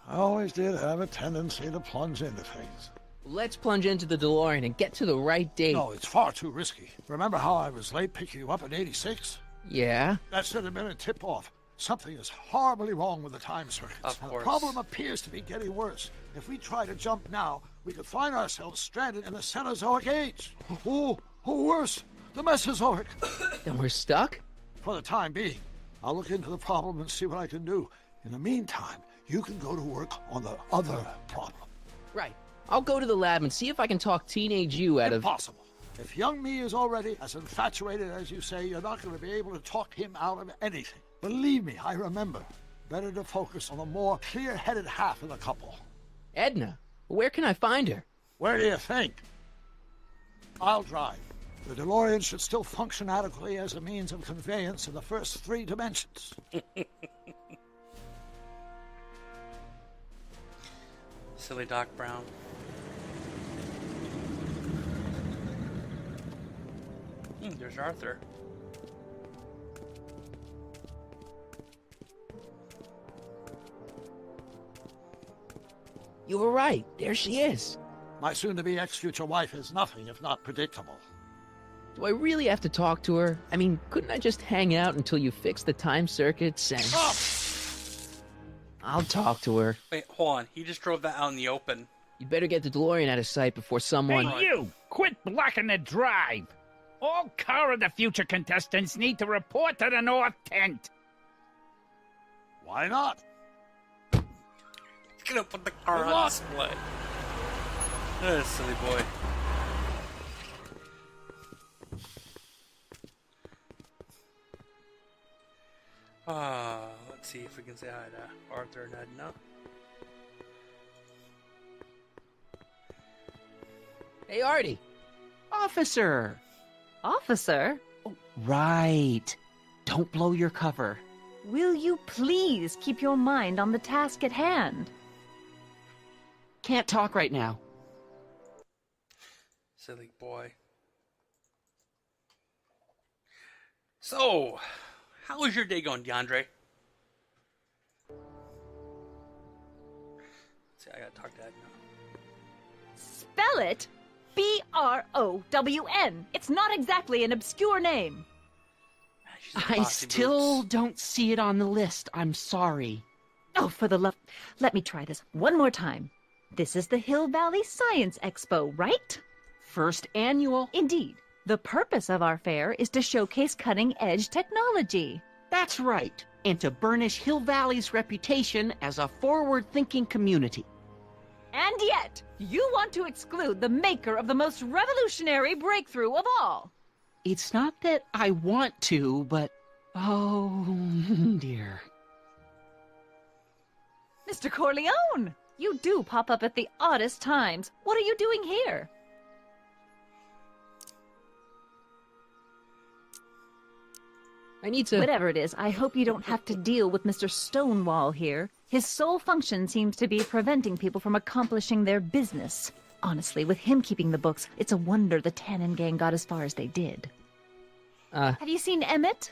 I always did have a tendency to plunge into things. Let's plunge into the DeLorean and get to the right date. No, it's far too risky. Remember how I was late picking you up in '86? Yeah? That should have been a tip-off. Something is horribly wrong with the time circuits. Of The course. problem appears to be getting worse. If we try to jump now, we could find ourselves stranded in the Cenozoic Age. Or worse, the Mesozoic. Then we're stuck? For the time being. I'll look into the problem and see what I can do. In the meantime, you can go to work on the other problem. Right. I'll go to the lab and see if I can talk teenage you out of... Impossible. If young me is already as infatuated as you say, you're not going to be able to talk him out of anything. Believe me, I remember. Better to focus on the more clear-headed half of the couple. Edna? Where can I find her? Where do you think? I'll drive. The DeLorean should still function adequately as a means of conveyance in the first 3 dimensions. Silly Doc Brown. There's Arthur. You were right. There she is. My soon-to-be ex-future wife is nothing if not predictable. Do I really have to talk to her? I mean, couldn't I just hang out until you fix the time circuits and... Stop! I'll talk to her. Wait, hold on. He just drove that out in the open. You'd better get the DeLorean out of sight before someone... Hey, you! Quit blocking the drive! All Car of the Future contestants need to report to the North Tent. Why not? He's gonna put the car on display. Silly boy. Let's see if we can say hi to Arthur and Edna. Hey, Artie. Officer! Officer? Right. Don't blow your cover. Will you please keep your mind on the task at hand? Can't talk right now. Silly boy. So, how was your day going, DeAndre? Let's see, I gotta talk to Edna. Spell it B-R-O-W-N. It's not exactly an obscure name. I still don't see it on the list. I'm sorry. Oh, for the love... Let me try this one more time. This is the Hill Valley Science Expo, right? First annual. Indeed. The purpose of our fair is to showcase cutting-edge technology. That's right. And to burnish Hill Valley's reputation as a forward-thinking community. And yet, you want to exclude the maker of the most revolutionary breakthrough of all. It's not that I want to, but... oh, dear. Mr. Corleone! You do pop up at the oddest times. What are you doing here? I need to... Whatever it is, I hope you don't have to deal with Mr. Stonewall here. His sole function seems to be preventing people from accomplishing their business. Honestly, with him keeping the books, it's a wonder the Tannen gang got as far as they did. Have you seen Emmett?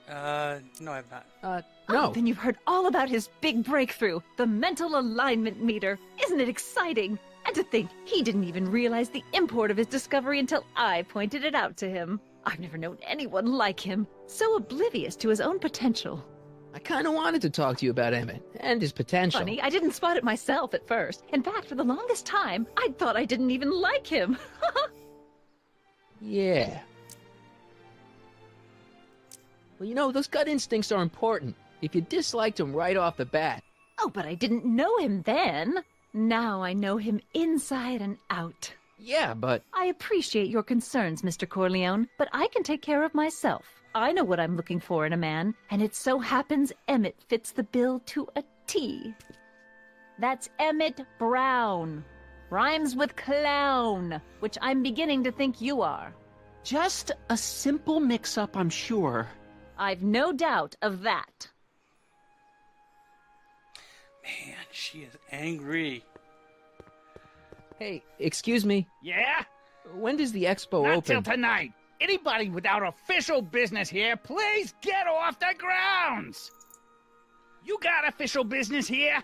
No, I've not. No. Oh, then you've heard all about his big breakthrough, the mental alignment meter. Isn't it exciting? And to think, he didn't even realize the import of his discovery until I pointed it out to him. I've never known anyone like him, so oblivious to his own potential. I kind of wanted to talk to you about Emmett and his potential. Funny, I didn't spot it myself at first. In fact, for the longest time, I thought I didn't even like him. Yeah. Well, you know, those gut instincts are important. If you disliked him right off the bat. Oh, but I didn't know him then. Now I know him inside and out. Yeah, but... I appreciate your concerns, Mr. Corleone, but I can take care of myself. I know what I'm looking for in a man, and it so happens Emmett fits the bill to a T. That's Emmett Brown. Rhymes with clown, which I'm beginning to think you are. Just a simple mix-up, I'm sure. I've no doubt of that. Man, she is angry. Hey, excuse me. Yeah? When does the expo Not open? till tonight. Anybody without official business here, please get off the grounds! You got official business here?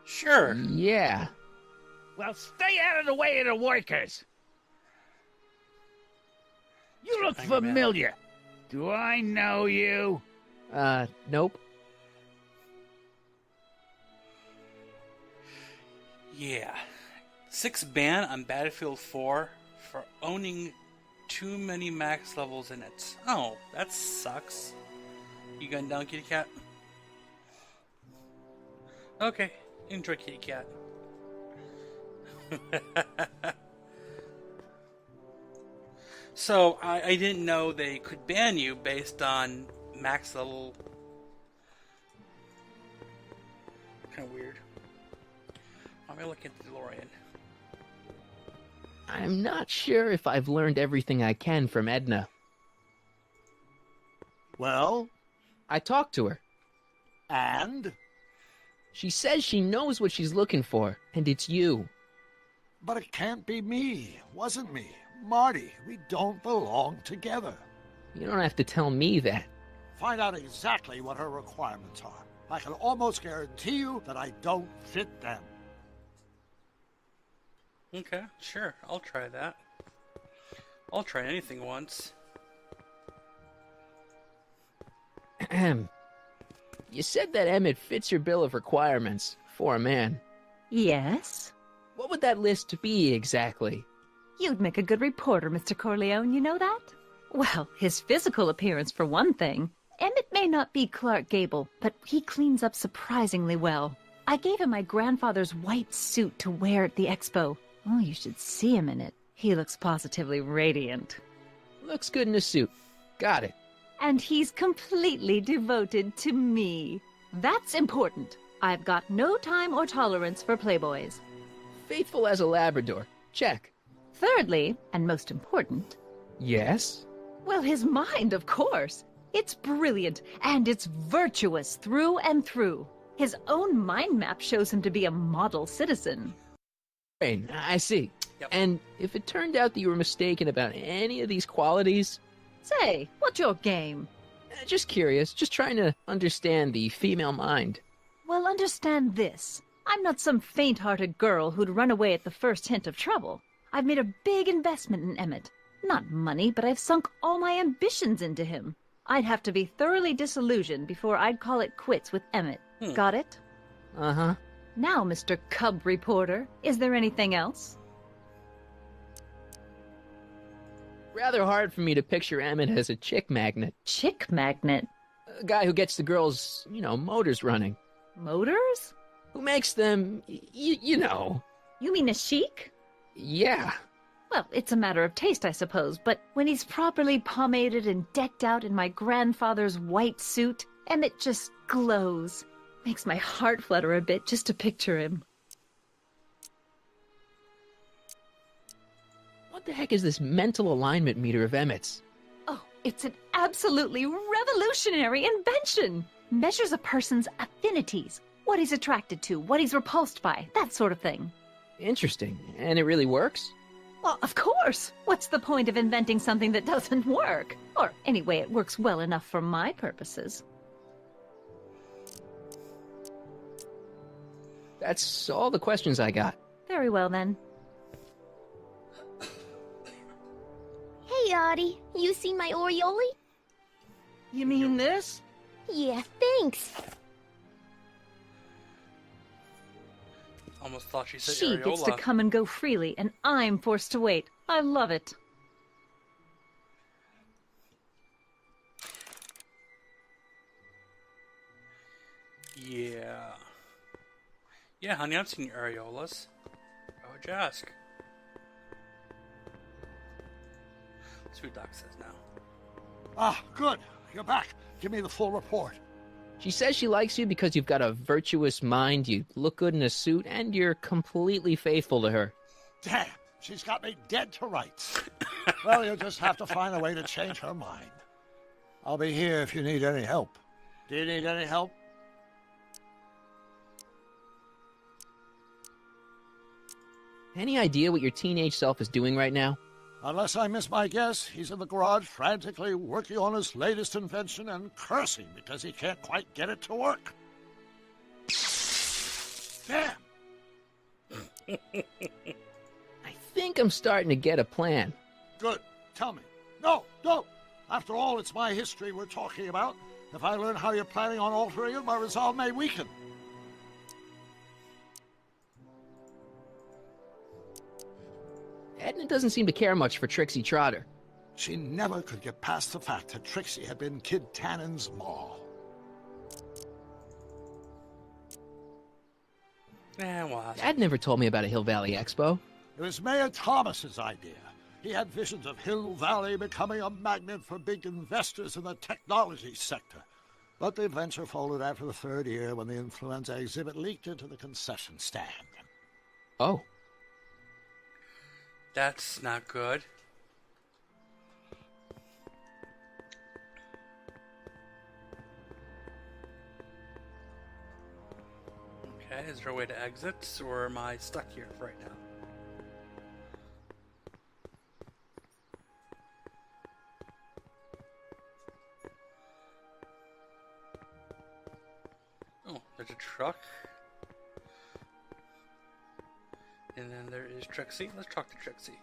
Sure. Yeah. Well, stay out of the way of the workers. You look familiar. Do I know you? Nope. Yeah. 6 ban on Battlefield 4 for owning too many max levels in it. Oh, that sucks. You going down, kitty cat? Okay, enjoy, kitty cat. So, I didn't know they could ban you based on max level. Kind of weird. Let me look at the DeLorean. I'm not sure if I've learned everything I can from Edna. Well? I talked to her. And? She says she knows what she's looking for, and it's you. But it can't be me. Wasn't me. Marty, we don't belong together. You don't have to tell me that. Find out exactly what her requirements are. I can almost guarantee you that I don't fit them. Okay, sure. I'll try that. I'll try anything once. Ahem. You said that Emmett fits your bill of requirements for a man. Yes? What would that list be exactly? You'd make a good reporter, Mr. Corleone, you know that? Well, his physical appearance for one thing. Emmett may not be Clark Gable, but he cleans up surprisingly well. I gave him my grandfather's white suit to wear at the expo. Oh, you should see him in it. He looks positively radiant. Looks good in a suit. Got it. And he's completely devoted to me. That's important. I've got no time or tolerance for playboys. Faithful as a Labrador. Check. Thirdly, and most important... Yes? Well, his mind, of course. It's brilliant, and it's virtuous through and through. His own mind map shows him to be a model citizen. I see. Yep. And if it turned out that you were mistaken about any of these qualities... Say, what's your game? Just curious, just trying to understand the female mind. Well, understand this. I'm not some faint-hearted girl who'd run away at the first hint of trouble. I've made a big investment in Emmett. Not money, but I've sunk all my ambitions into him. I'd have to be thoroughly disillusioned before I'd call it quits with Emmett. Got it? Uh-huh. Now, Mr. Cub Reporter, is there anything else? Rather hard for me to picture Emmett as a chick magnet. Chick magnet? A guy who gets the girls, motors running. Motors? Who makes them, you know. You mean a chic? Yeah. Well, it's a matter of taste, I suppose, but when he's properly pomaded and decked out in my grandfather's white suit, Emmett just glows. Makes my heart flutter a bit just to picture him. What the heck is this mental alignment meter of Emmett's? Oh, it's an absolutely revolutionary invention! Measures a person's affinities, what he's attracted to, what he's repulsed by, that sort of thing. Interesting. And it really works? Well, of course! What's the point of inventing something that doesn't work? Or, anyway, it works well enough for my purposes. That's all the questions I got. Very well, then. Hey, Audie. You seen my Oriole? You mean this? Yeah, thanks. Almost thought she said She areola. gets to come and go freely, and I'm forced to wait. I love it. Yeah. Yeah, honey, I've seen your areolas. Why would you ask? That's what Doc says now. Ah, good. You're back. Give me the full report. She says she likes you because you've got a virtuous mind, you look good in a suit, and you're completely faithful to her. Damn, she's got me dead to rights. Well, you'll just have to find a way to change her mind. I'll be here if you need any help. Do you need any help? Any idea what your teenage self is doing right now? Unless I miss my guess, he's in the garage frantically working on his latest invention and cursing because he can't quite get it to work. Damn! I think I'm starting to get a plan. Good. Tell me. No, don't. After all, it's my history we're talking about. If I learn how you're planning on altering it, my resolve may weaken. Edna doesn't seem to care much for Trixie Trotter. She never could get past the fact that Trixie had been Kid Tannen's maw. Dad never told me about a Hill Valley Expo. It was Mayor Thomas's idea. He had visions of Hill Valley becoming a magnet for big investors in the technology sector. But the venture folded after the third year when the influenza exhibit leaked into the concession stand. Oh. That's not good. Okay, is there a way to exit, or am I stuck here right now? Oh, there's a truck. And then there is Trixie. Let's talk to Trixie.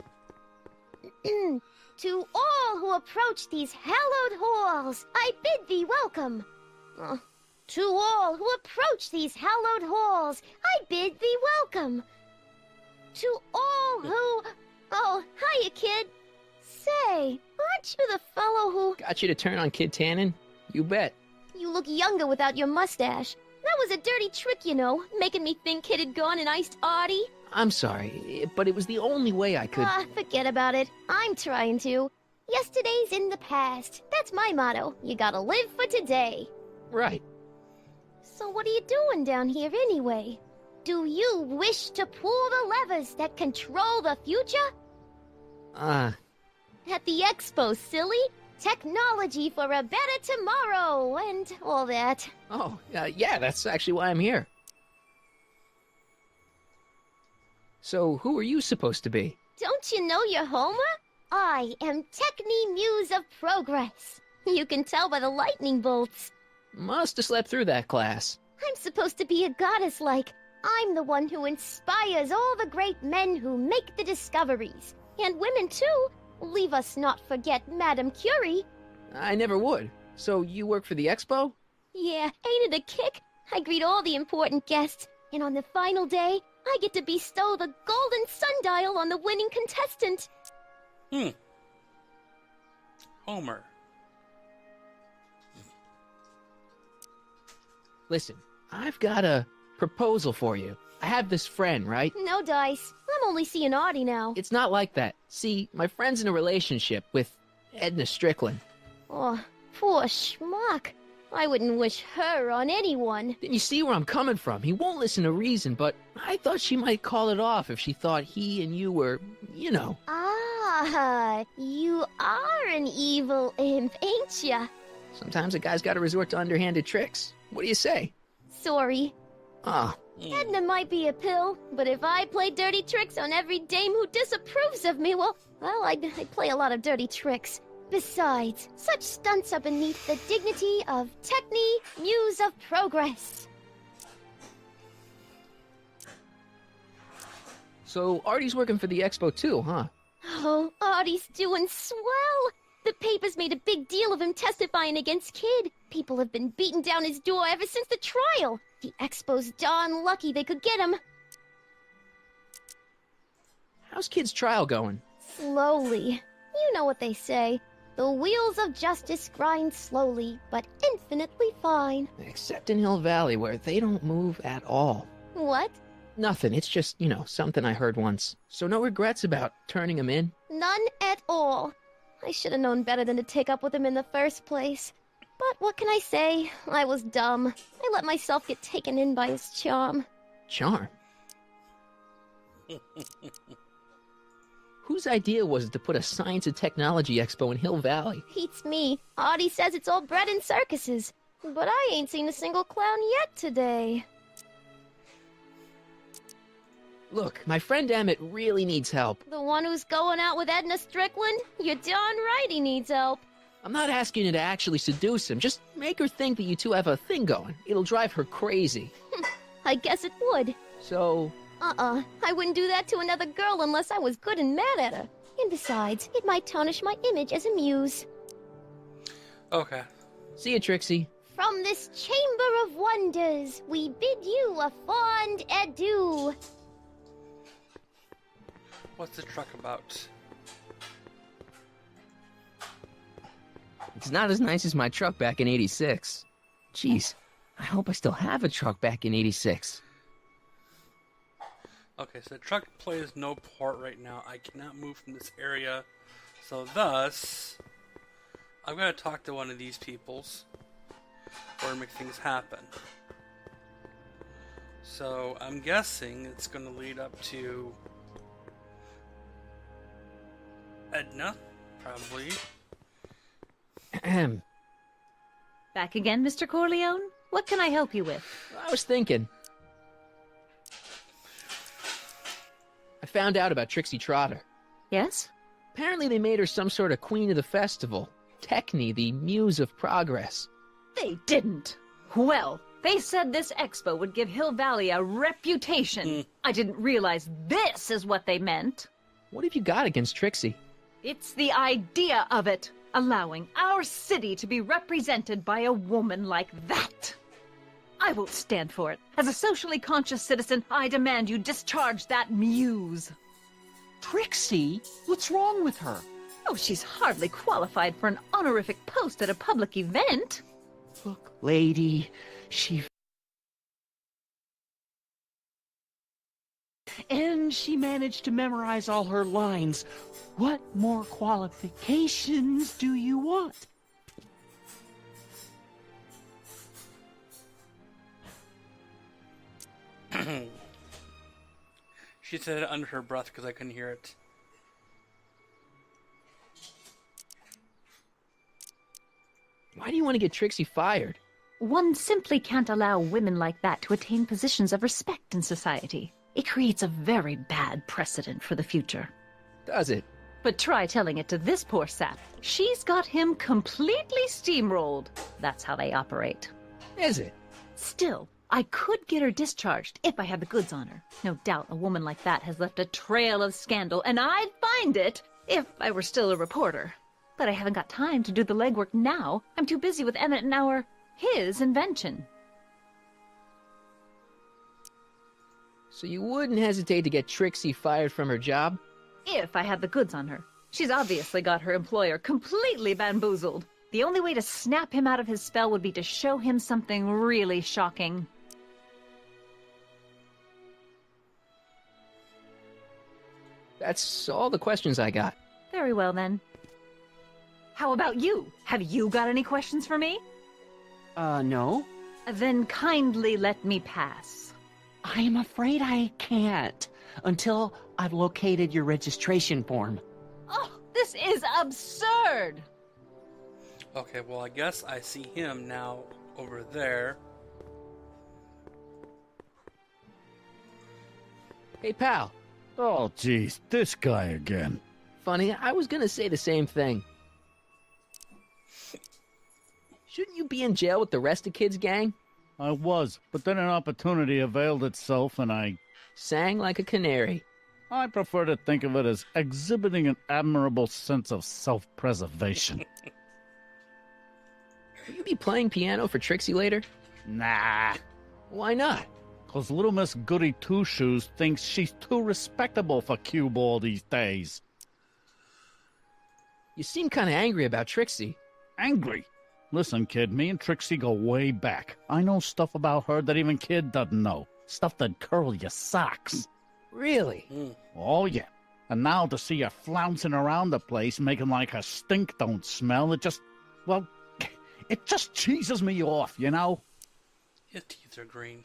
To all who approach these hallowed halls, I bid thee welcome. To all who approach these hallowed halls, I bid thee welcome. To all who... Oh, hiya, kid. Say, aren't you the fellow who... Got you to turn on Kid Tannen? You bet. You look younger without your mustache. That was a dirty trick, you know, making me think Kid had gone and iced Artie. I'm sorry, but it was the only way I could... Forget about it. I'm trying to. Yesterday's in the past. That's my motto. You gotta live for today. Right. So what are you doing down here anyway? Do you wish to pull the levers that control the future? At the expo, silly. Technology for a better tomorrow, and all that. Oh, yeah, that's actually why I'm here. So, who are you supposed to be? Don't you know your Homer? I am Techni Muse of Progress. You can tell by the lightning bolts. Must have slept through that class. I'm supposed to be a goddess-like. I'm the one who inspires all the great men who make the discoveries. And women, too. Leave us not forget Madame Curie. I never would. So, you work for the expo? Yeah, ain't it a kick? I greet all the important guests, and on the final day, I get to bestow the golden sundial on the winning contestant. Homer. Listen, I've got a proposal for you. I have this friend, right? No dice. I'm only seeing Artie now. It's not like that. See, my friend's in a relationship with Edna Strickland. Oh, poor schmuck. I wouldn't wish her on anyone. Then you see where I'm coming from. He won't listen to reason, but I thought she might call it off if she thought he and you were, you know. Ah, you are an evil imp, ain't ya? Sometimes a guy's got to resort to underhanded tricks. What do you say? Sorry. Ah. Edna might be a pill, but if I play dirty tricks on every dame who disapproves of me, well, I'd play a lot of dirty tricks. Besides, such stunts are beneath the dignity of Techni, Muse of Progress. So Artie's working for the expo too, huh? Oh, Artie's doing swell. The papers made a big deal of him testifying against Kid. People have been beating down his door ever since the trial. The expo's darn lucky they could get him. How's Kid's trial going? Slowly. You know what they say. The wheels of justice grind slowly, but infinitely fine. Except in Hill Valley, where they don't move at all. What? Nothing. It's just, you know, something I heard once. So no regrets about turning him in? None at all. I should have known better than to take up with him in the first place. But what can I say? I was dumb. I let myself get taken in by his charm. Charm? Whose idea was it to put a science and technology expo in Hill Valley? Beats me. Artie says it's all bred in circuses. But I ain't seen a single clown yet today. Look, my friend Emmett really needs help. The one who's going out with Edna Strickland? You're darn right he needs help. I'm not asking you to actually seduce him. Just make her think that you two have a thing going. It'll drive her crazy. I guess it would. So... I wouldn't do that to another girl unless I was good and mad at her. And besides, it might tarnish my image as a muse. Okay. See you, Trixie. From this chamber of wonders, we bid you a fond adieu. What's the truck about? It's not as nice as my truck back in '86. Jeez, I hope I still have a truck back in '86. Okay, so the truck plays no part right now. I cannot move from this area. So thus, I'm going to talk to one of these peoples or make things happen. So I'm guessing it's going to lead up to Edna, probably. Back again, Mr. Corleone? What can I help you with? I was thinking. I found out about Trixie Trotter. Yes? Apparently they made her some sort of queen of the festival. Techne, the muse of progress. They didn't. Well, they said this expo would give Hill Valley a reputation. I didn't realize this is what they meant. What have you got against Trixie? It's the idea of it. Allowing our city to be represented by a woman like that. I won't stand for it. As a socially conscious citizen, I demand you discharge that muse. Trixie? What's wrong with her? Oh, she's hardly qualified for an honorific post at a public event. Look, lady, and she managed to memorize all her lines. What more qualifications do you want? She said it under her breath because I couldn't hear it. Why do you want to get Trixie fired? One simply can't allow women like that to attain positions of respect in society. It creates a very bad precedent for the future. Does it? But try telling it to this poor sap. She's got him completely steamrolled. That's how they operate. Is it? Still, I could get her discharged if I had the goods on her. No doubt a woman like that has left a trail of scandal, and I'd find it if I were still a reporter. But I haven't got time to do the legwork now. I'm too busy with Emmett and his invention. So you wouldn't hesitate to get Trixie fired from her job? If I had the goods on her. She's obviously got her employer completely bamboozled. The only way to snap him out of his spell would be to show him something really shocking. That's all the questions I got. Very well, then. How about you? Have you got any questions for me? No. Then kindly let me pass. I'm afraid I can't until I've located your registration form. Oh, this is absurd! Okay, well, I guess I see him now over there. Hey, pal. Oh, geez, this guy again. Funny, I was gonna say the same thing. Shouldn't you be in jail with the rest of Kid's gang? I was, but then an opportunity availed itself and I sang like a canary. I prefer to think of it as exhibiting an admirable sense of self-preservation. Will you be playing piano for Trixie later? Nah. Why not? 'Cause little Miss Goody Two-Shoes thinks she's too respectable for cue ball these days. You seem kind of angry about Trixie. Angry? Listen, kid, me and Trixie go way back. I know stuff about her that even Kid doesn't know. Stuff that'd curl your socks. Really? Oh, yeah. And now to see her flouncing around the place, making like her stink don't smell, it just cheeses me off, you know? His teeth are green.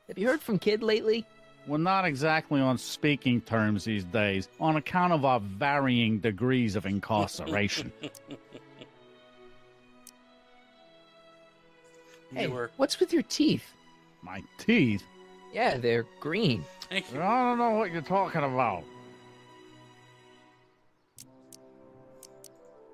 Have you heard from Kid lately? We're not exactly on speaking terms these days, on account of our varying degrees of incarceration. Hey, what's with your teeth? My teeth? Yeah, they're green. Thank you. I don't know what you're talking about.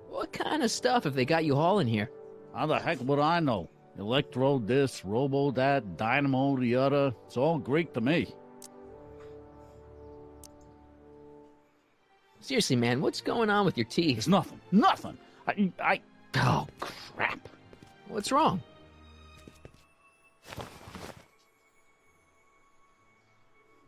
What kind of stuff have they got you hauling here? How the heck would I know? Electro this, robo that, dynamo the other. It's all Greek to me. Seriously, man, what's going on with your teeth? It's nothing. Nothing. Oh, crap. What's wrong?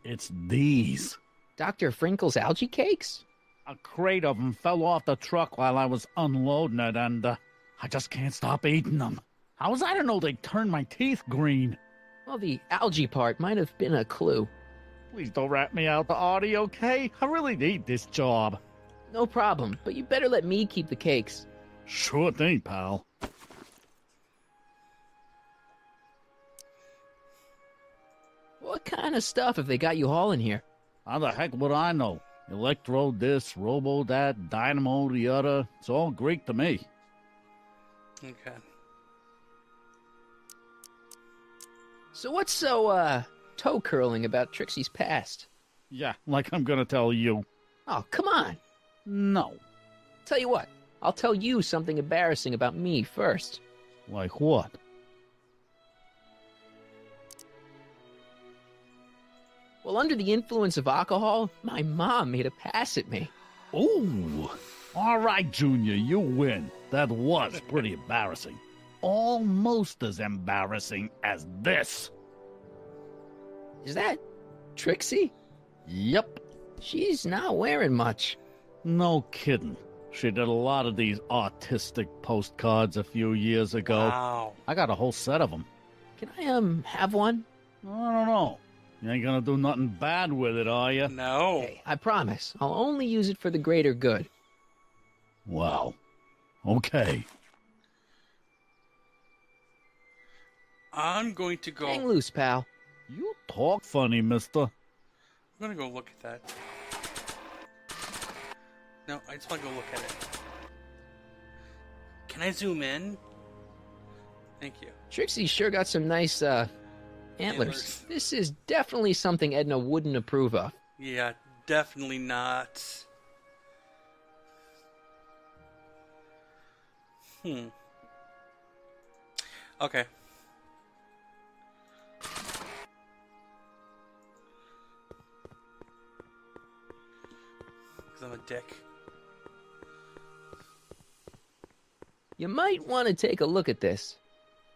It's these. Dr. Frinkle's algae cakes? A crate of them fell off the truck while I was unloading it, and I just can't stop eating them. How was I to know they'd turn my teeth green? Well, the algae part might have been a clue. Please don't rat me out, Artie, okay? I really need this job. No problem, but you better let me keep the cakes. Sure thing, pal. What kind of stuff have they got you hauling here? How the heck would I know? Electro this, robo that, dynamo the other. It's all Greek to me. Okay. So what's so, toe curling about Trixie's past? Yeah, like I'm gonna tell you. Oh, come on. No. Tell you what, I'll tell you something embarrassing about me first. Like what? Well, under the influence of alcohol, my mom made a pass at me. Ooh. All right, Junior, you win. That was pretty embarrassing. Almost as embarrassing as this. Is that Trixie? Yep. She's not wearing much. No kidding. She did a lot of these artistic postcards a few years ago. Wow. I got a whole set of them. Can I, have one? I don't know. You ain't gonna do nothing bad with it, are you? No. Hey, I promise. I'll only use it for the greater good. Wow. Okay. I'm going to go... Hang loose, pal. You talk funny, mister. I'm going to go look at that. No, I just want to go look at it. Can I zoom in? Thank you. Trixie sure got some nice, antlers. This is definitely something Edna wouldn't approve of. Yeah, definitely not. Okay. Because I'm a dick. You might want to take a look at this.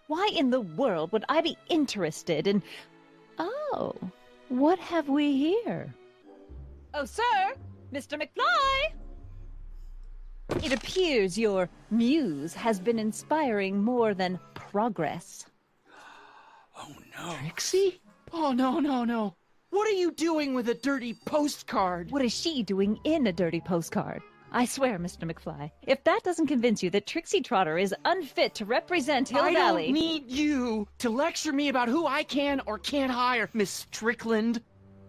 Why in the world would I be interested in... Oh, what have we here? Oh, sir! Mr. McFly! It appears your muse has been inspiring more than progress. Oh, no. Trixie? Oh, no. What are you doing with a dirty postcard? What is she doing in a dirty postcard? I swear, Mr. McFly, if that doesn't convince you that Trixie Trotter is unfit to represent Hill I Valley... don't need you to lecture me about who I can or can't hire, Miss Strickland.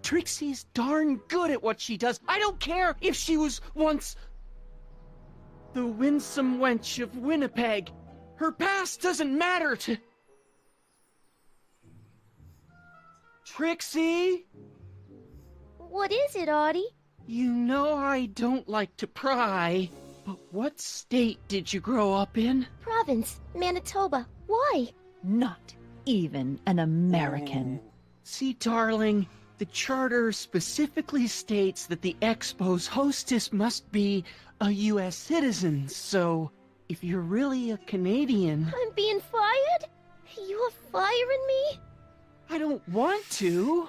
Trixie's darn good at what she does. I don't care if she was once the winsome wench of Winnipeg. Her past doesn't matter to... Trixie? What is it, Artie? You know I don't like to pry, but what state did you grow up in? Province, Manitoba. Why? Not even an American. See, darling, the charter specifically states that the Expo's hostess must be a U.S. citizen, so if you're really a Canadian... I'm being fired? You're firing me? I don't want to.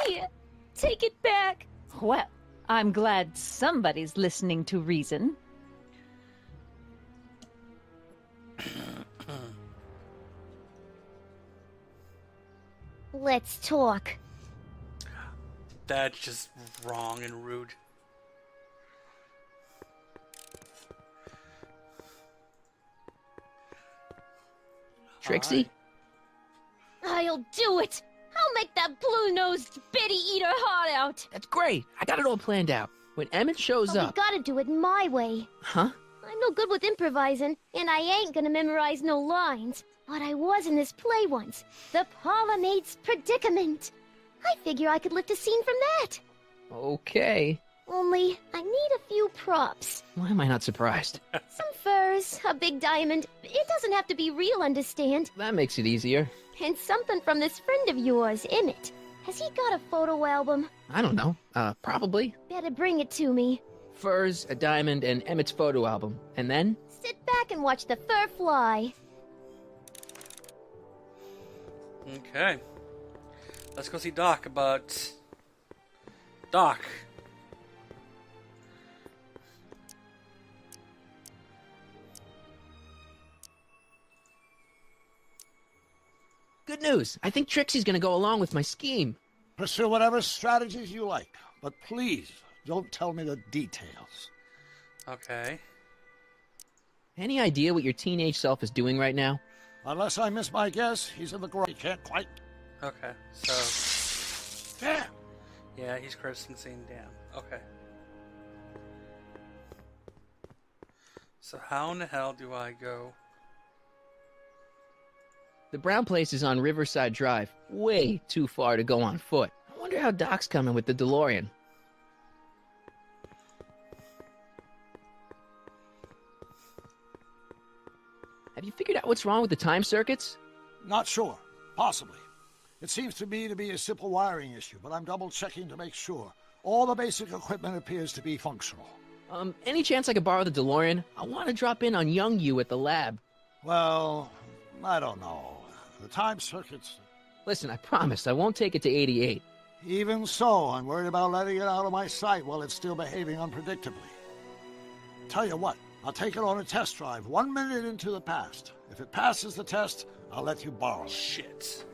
Here, take it back. Well, I'm glad somebody's listening to reason. Let's talk. That's just wrong and rude. Trixie? I'll do it. I'll make that blue-nosed bitty eat her heart out. That's great. I got it all planned out. When Emmett shows But up... we gotta do it my way. Huh? I'm no good with improvising, and I ain't gonna memorize no lines. But I was in this play once. The Parlourmaid's Predicament. I figure I could lift a scene from that. Okay. Only, I need a few props. Why am I not surprised? Some furs, a big diamond. It doesn't have to be real, understand? That makes it easier. And something from this friend of yours, Emmett. Has he got a photo album? I don't know. Probably. Better bring it to me. Furs, a diamond, and Emmett's photo album. And then? sit back and watch the fur fly. Okay. Let's go see Doc about... Doc. Good news. I think Trixie's gonna go along with my scheme. Pursue whatever strategies you like, but please don't tell me the details. Okay. Any idea what your teenage self is doing right now? Unless I miss my guess, he's in the garage. He can't quite. Okay, so... Damn! Yeah, he's cursing, saying damn. Okay. So how in the hell do I go? The brown place is on Riverside Drive. Way too far to go on foot. I wonder how Doc's coming with the DeLorean. Have you figured out what's wrong with the time circuits? Not sure. Possibly. It seems to me to be a simple wiring issue, but I'm double-checking to make sure. All the basic equipment appears to be functional. Any chance I could borrow the DeLorean? I want to drop in on young you at the lab. Well, I don't know. The time circuits... Listen, I promise I won't take it to 88. Even so, I'm worried about letting it out of my sight while it's still behaving unpredictably. Tell you what, I'll take it on a test drive 1 minute into the past. If it passes the test, I'll let you borrow it. Shit.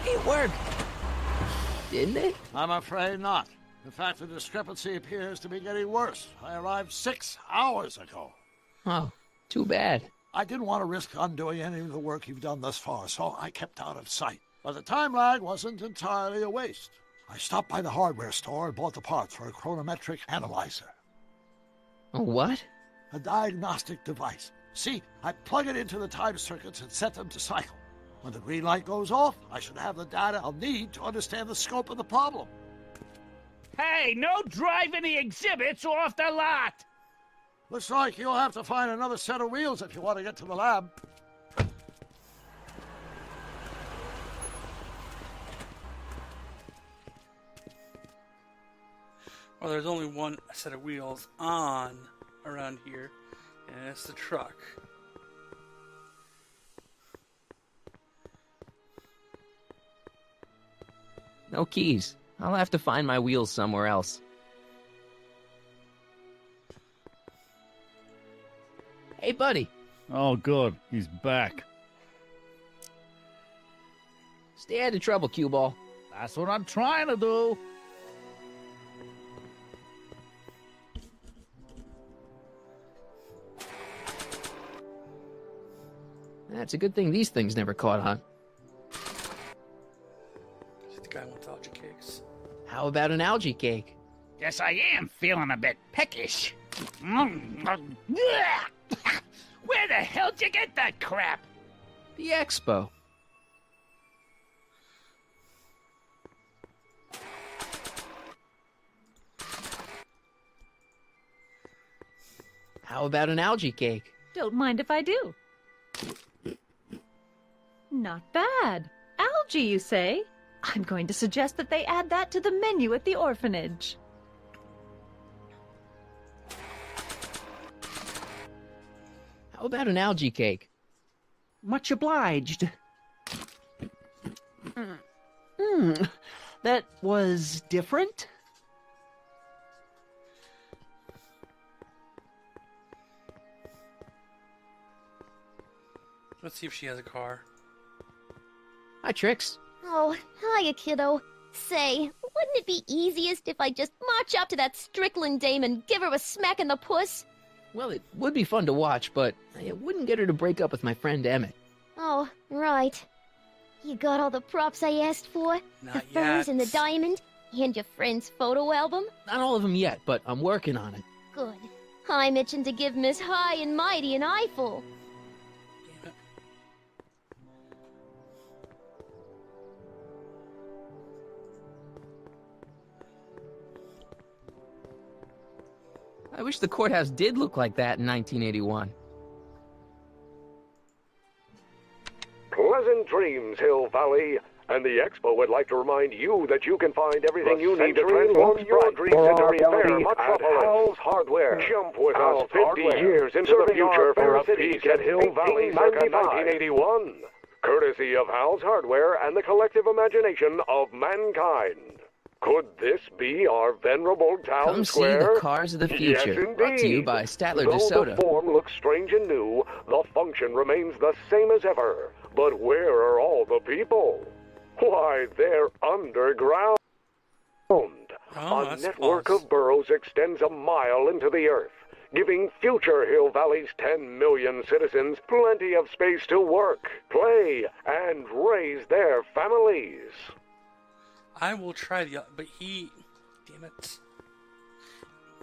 It worked. Didn't it? I'm afraid not. In fact, the discrepancy appears to be getting worse. I arrived 6 hours ago. Oh, too bad. I didn't want to risk undoing any of the work you've done thus far, so I kept out of sight. But the time lag wasn't entirely a waste. I stopped by the hardware store and bought the parts for a chronometric analyzer. A what? A diagnostic device. See, I plug it into the time circuits and set them to cycle. When the green light goes off, I should have the data I'll need to understand the scope of the problem. Hey, no driving the exhibits off the lot! Looks like you'll have to find another set of wheels if you want to get to the lab. Well, there's only one set of wheels on around here, and it's the truck. No keys. I'll have to find my wheels somewhere else. Hey, buddy. Oh, good. He's back. Stay out of trouble, cue ball. That's what I'm trying to do. That's a good thing these things never caught on. The guy wants algae cakes. How about an algae cake? Guess I am feeling a bit peckish. Where the hell'd you get that crap? The expo. How about an algae cake? Don't mind if I do. Not bad. Algae, you say? I'm going to suggest that they add that to the menu at the orphanage. How about an algae cake? Much obliged. That was different? Let's see if she has a car. Hi, Trix. Oh, hiya, kiddo. Say, wouldn't it be easiest if I just march up to that Strickland dame and give her a smack in the puss? Well, it would be fun to watch, but it wouldn't get her to break up with my friend Emmett. Oh, right. You got all the props I asked for? Not the furs yet. and the diamond? And your friend's photo album? Not all of them yet, but I'm working on it. Good. I'm itching to give Miss High and Mighty an eyeful. I wish the courthouse did look like that in 1981. Pleasant dreams, Hill Valley, And the Expo would like to remind you that you can find everything you need to transform your dreams into reality at Hal's Hardware. Jump with us 50 years into the future for a peek at Hill Valley circa 1981. Courtesy of Hal's Hardware and the collective imagination of mankind. Could this be our venerable town Come square? see the cars of the future. Yes, indeed. Brought to you by Statler Though DeSoto. the form looks strange and new, the function remains the same as ever. But where are all the people? Why, they're underground. A network of burrows extends a mile into the earth, giving future Hill Valley's 10 million citizens plenty of space to work, play, and raise their families. I will try but he... Damn it.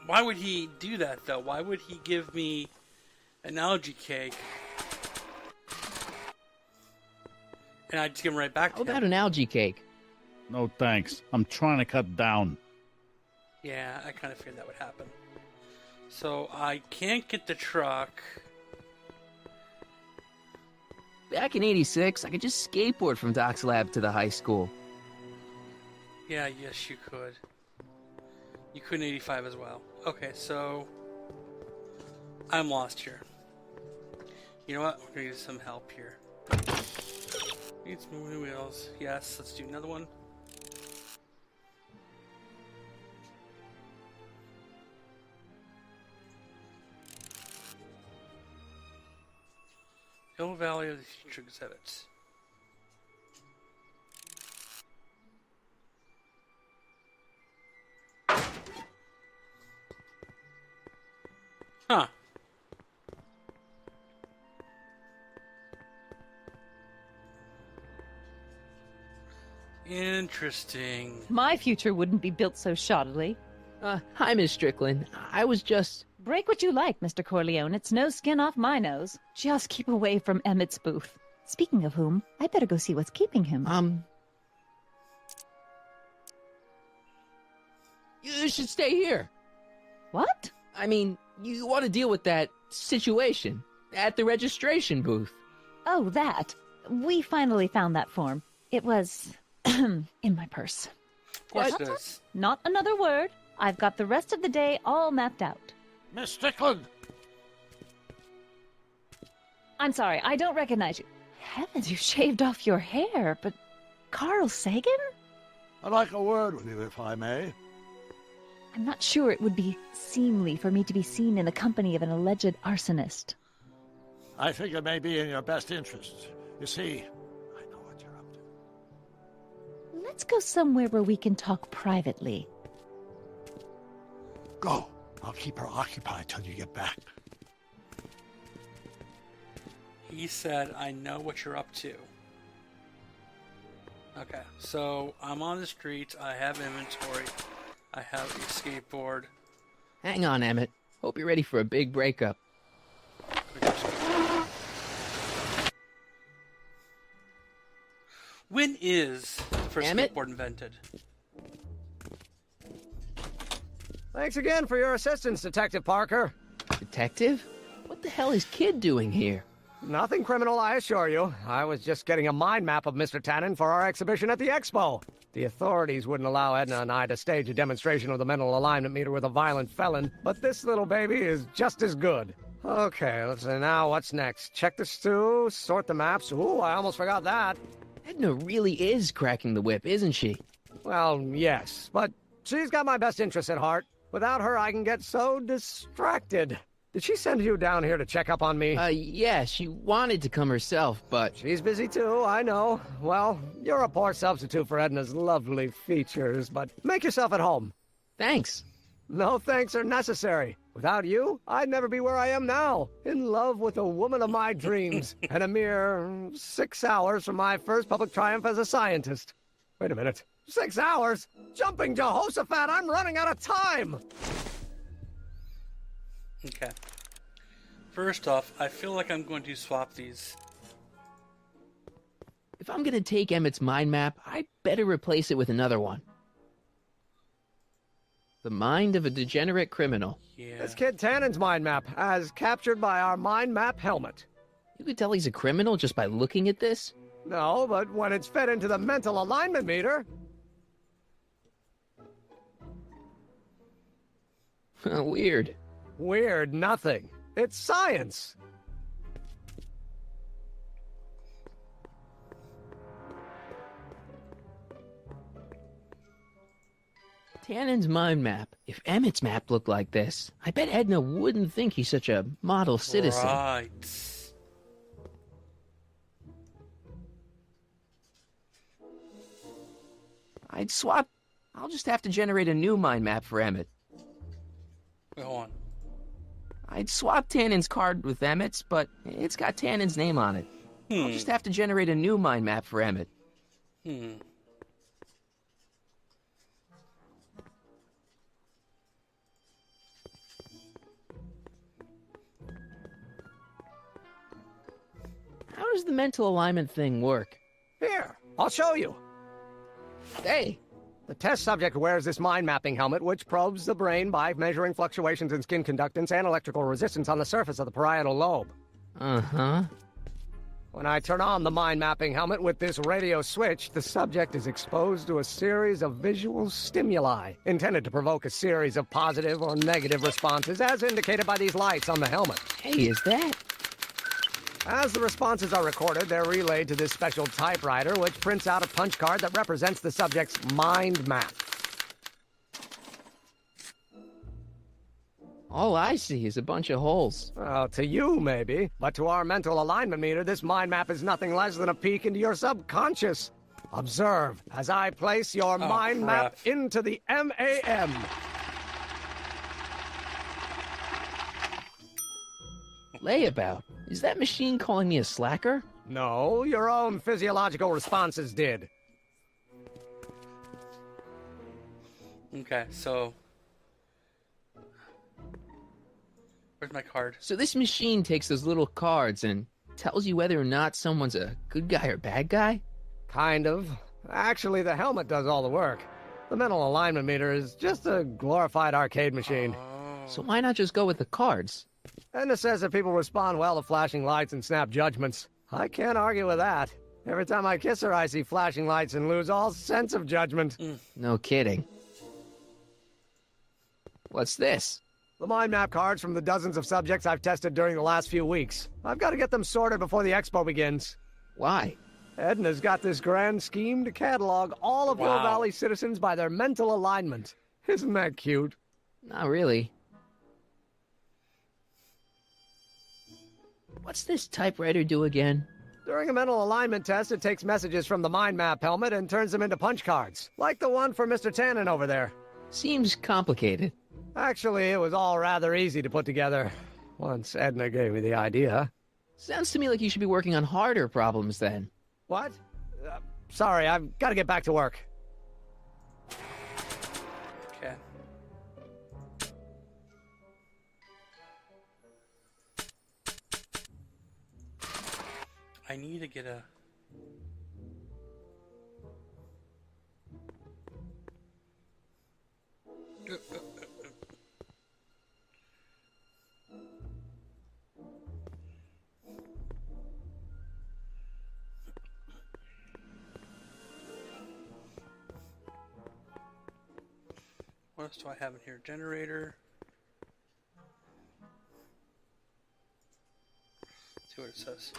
Why would he do that, though? Why would he give me an algae cake? And I just give him right back to him. How about an algae cake? No thanks. I'm trying to cut down. Yeah, I kind of figured that would happen. So I can't get the truck. Back in '86, I could just skateboard from Doc's lab to the high school. Yeah, yes, you could. You could in '85 as well. Okay, so I'm lost here. You know what? We're gonna get some help here. Need some new wheels. Yes, let's do another one. Hill Valley of the Future exhibits. Huh. Interesting. My future wouldn't be built so shoddily. Hi, Miss Strickland. I was just... Break what you like, Mr. Corleone. It's no skin off my nose. Just keep away from Emmett's booth. Speaking of whom, I better go see what's keeping him. You should stay here. What? I mean, you want to deal with that situation at the registration booth. Oh, that. We finally found that form. It was... in my purse. Of course it is. Not another word. I've got the rest of the day all mapped out. Miss Strickland! I'm sorry, I don't recognize you. Heavens, you shaved off your hair, but... Carl Sagan? I'd like a word with you, if I may. I'm not sure it would be seemly for me to be seen in the company of an alleged arsonist. I think it may be in your best interests. You see, Let's go somewhere where we can talk privately. go. I'll keep her occupied till you get back. He said, I know what you're up to. Okay, so I'm on the streets. I have inventory. I have a skateboard. Hang on, Emmett. Hope you're ready for a big breakup. When is the first skateboard invented? Thanks again for your assistance, Detective Parker. Detective? What the hell is Kid doing here? Nothing criminal, I assure you. I was just getting a mind map of Mr. Tannen for our exhibition at the Expo. The authorities wouldn't allow Edna and I to stage a demonstration of the mental alignment meter with a violent felon, but this little baby is just as good. Okay, let's see now what's next. Check the stew, sort the maps. Ooh, I almost forgot that. Edna really is cracking the whip, isn't she? Well, yes, but she's got my best interests at heart. Without her, I can get so distracted. Did she send you down here to check up on me? Yeah, she wanted to come herself, but... She's busy too, I know. Well, you're a poor substitute for Edna's lovely features, but make yourself at home. Thanks. No thanks are necessary. Without you, I'd never be where I am now, in love with the woman of my dreams, and a mere 6 hours from my first public triumph as a scientist. Wait a minute. 6 hours? Jumping Jehoshaphat, I'm running out of time! Okay. First off, I feel like I'm going to swap these. If I'm gonna take Emmett's mind map, I'd better replace it with another one. The mind of a degenerate criminal. Yeah. It's Kid Tannen's mind map, as captured by our mind map helmet. You could tell he's a criminal just by looking at this? No, but when it's fed into the mental alignment meter... Weird. Weird nothing. It's science. Tannen's mind map. If Emmett's map looked like this, I bet Edna wouldn't think he's such a model citizen. Right. I'd swap. I'll just have to generate a new mind map for Emmett. Go on. I'd swap Tannen's card with Emmett's, but it's got Tannen's name on it. I'll just have to generate a new mind map for Emmett. How does the mental alignment thing work? Here, I'll show you. Hey! The test subject wears this mind mapping helmet, which probes the brain by measuring fluctuations in skin conductance and electrical resistance on the surface of the parietal lobe. Uh-huh. When I turn on the mind mapping helmet with this radio switch, the subject is exposed to a series of visual stimuli intended to provoke a series of positive or negative responses, as indicated by these lights on the helmet. Hey, is that? As the responses are recorded, they're relayed to this special typewriter, which prints out a punch card that represents the subject's mind map. All I see is a bunch of holes. Well, to you, maybe. But to our mental alignment meter, this mind map is nothing less than a peek into your subconscious. Observe as I place your mind map into the MAM. Layabout. Is that machine calling me a slacker? No, your own physiological responses did. Okay, so... Where's my card? So this machine takes those little cards and tells you whether or not someone's a good guy or bad guy? Kind of. Actually, the helmet does all the work. The mental alignment meter is just a glorified arcade machine. So why not just go with the cards? Edna says that people respond well to flashing lights and snap judgments. I can't argue with that. Every time I kiss her, I see flashing lights and lose all sense of judgment. No kidding. What's this? The mind map cards from the dozens of subjects I've tested during the last few weeks. I've got to get them sorted before the expo begins. Why? Edna's got this grand scheme to catalog all of Hill Valley citizens by their mental alignment. Isn't that cute? Not really. What's this typewriter do again? During a mental alignment test, it takes messages from the mind map helmet and turns them into punch cards, like the one for Mr. Tannen over there. Seems complicated. Actually, it was all rather easy to put together, once Edna gave me the idea. Sounds to me like you should be working on harder problems then. What? Sorry, I've got to get back to work. Okay. I need to get a... What else do I have in here? Generator. Let's see what it says.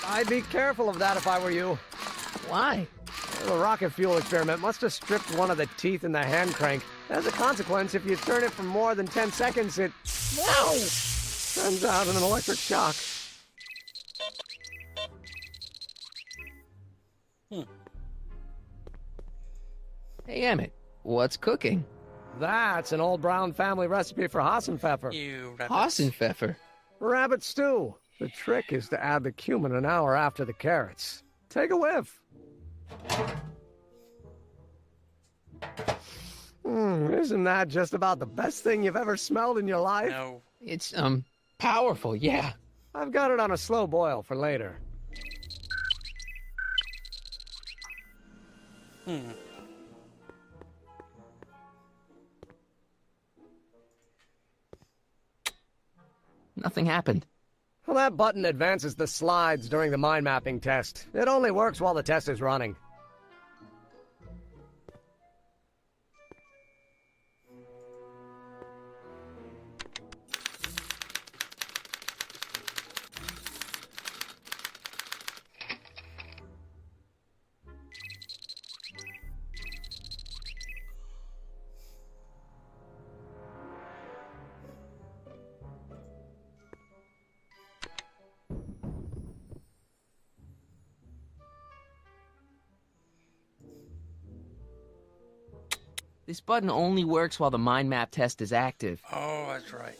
I'd be careful of that if I were you. Why? The rocket fuel experiment must have stripped one of the teeth in the hand crank. As a consequence, if you turn it for more than 10 seconds, it... Wow! Sends out an electric shock. Hey, Emmett, what's cooking? That's an old Brown family recipe for Hassenpfeffer. Hassenpfeffer? Rabbit stew. The trick is to add the cumin an hour after the carrots. Take a whiff. Isn't that just about the best thing you've ever smelled in your life? No. It's, powerful, yeah. I've got it on a slow boil for later. Nothing happened. Well, that button advances the slides during the mind mapping test. It only works while the test is running. This button only works while the mind map test is active. Oh, that's right.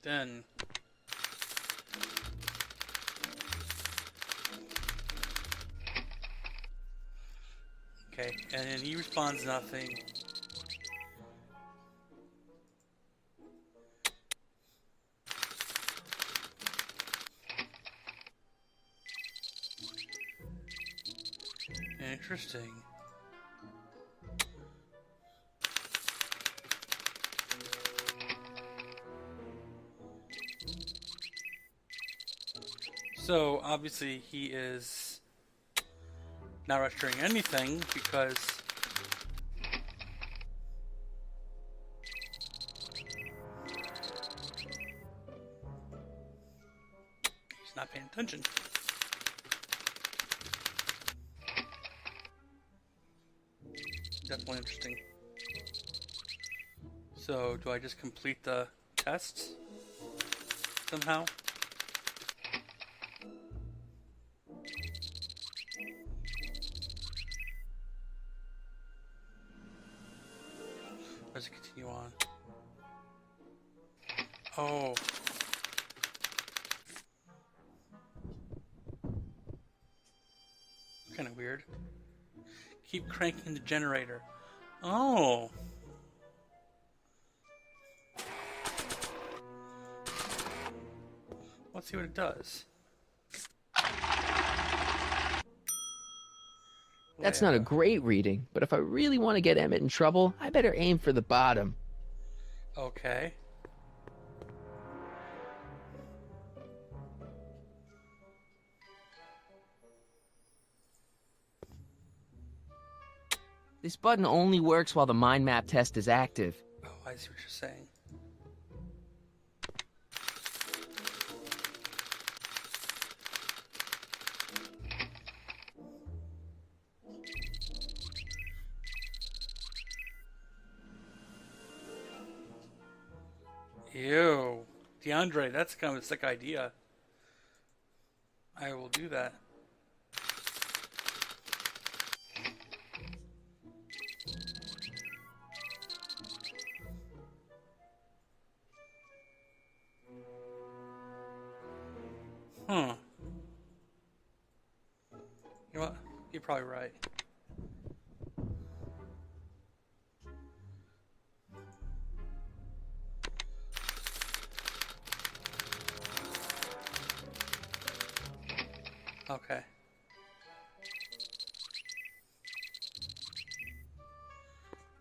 Then... Okay, and then he responds nothing. Interesting. So, obviously, he is not registering anything because he's not paying attention. Definitely interesting. So, do I just complete the tests somehow? Or does it continue on? Oh. Kind of weird. Keep cranking the generator. Oh. Let's see what it does. That's not a great reading, but if I really want to get Emmett in trouble, I better aim for the bottom. Okay. This button only works while the mind map test is active. Oh, I see what you're saying. Ew. DeAndre, that's kind of a sick idea. I will do that. Huh. You know what? You're probably right. Okay.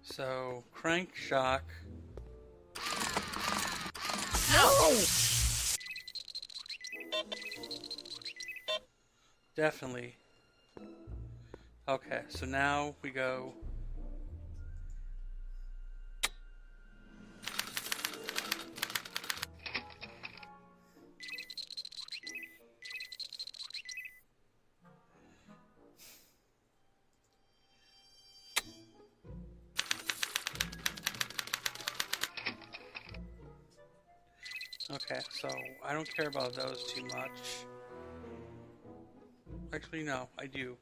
So, crank shock. No! Definitely. Okay, so now we go. Okay, so I don't care about those too much. Actually, no, I do.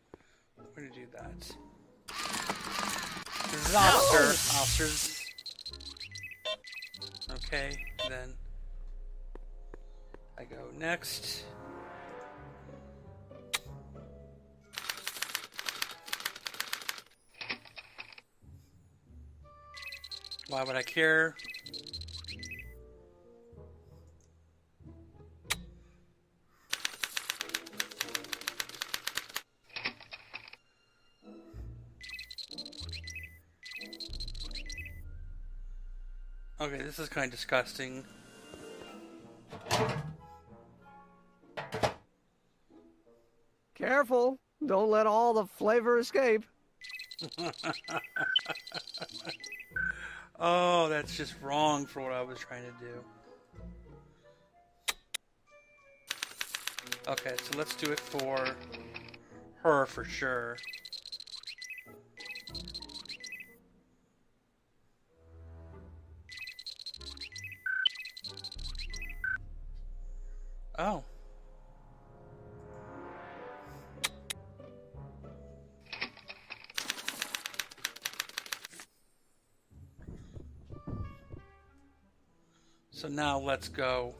I'm going to do that. This is officer. Officers. Okay, then I go next. Why would I care? Okay, this is kind of disgusting. Careful. Don't let all the flavor escape. Oh, that's just wrong for what I was trying to do. Okay, so let's do it for her for sure. Oh. So now let's go.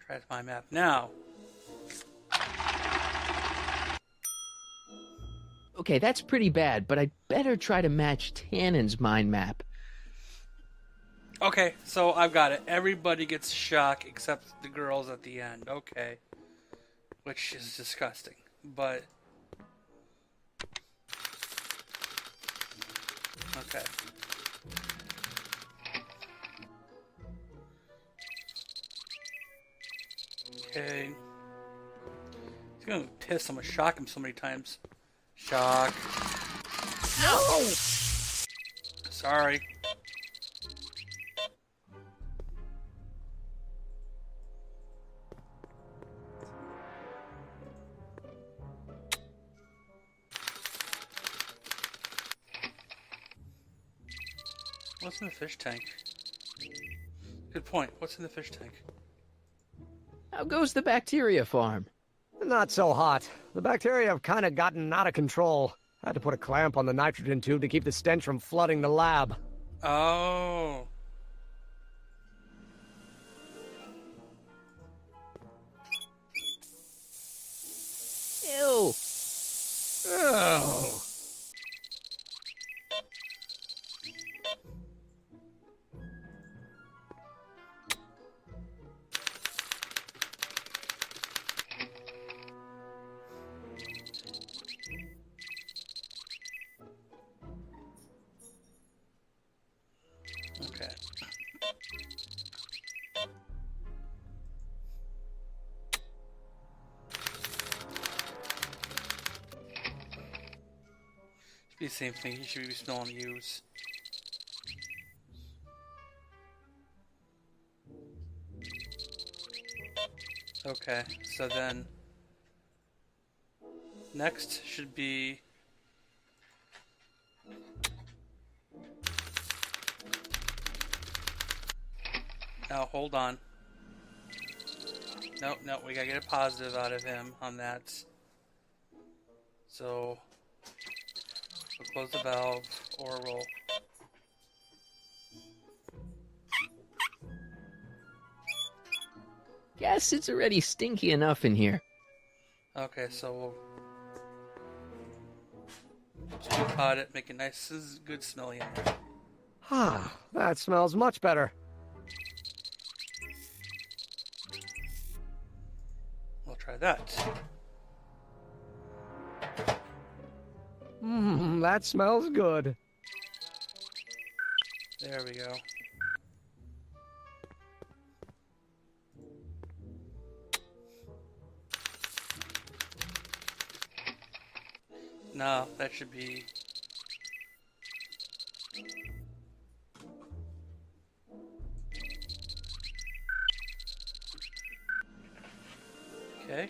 Try my map now. Okay, that's pretty bad, but I'd better try to match Tannen's mind map. Okay, so I've got it. Everybody gets shock except the girls at the end. Okay. Which is disgusting. But... okay. Okay. He's gonna piss. I'm gonna shock him so many times. Shock. No! Sorry. What's in the fish tank? Good point. What's in the fish tank? How goes the bacteria farm? Not so hot. The bacteria have kind of gotten out of control. Had to put a clamp on the nitrogen tube to keep the stench from flooding the lab. Oh. Ew. Oh. Okay. Should be the same thing. He should be smelling use. Okay, so then next should be now hold on. No, we gotta get a positive out of him on that. So we'll close the valve or we'll Guess it's already stinky enough in here. okay, so we'll stew pot it, make it nice, good smelling in there. Ah, that smells much better. We'll try that. That smells good. There we go. No, that should be... okay.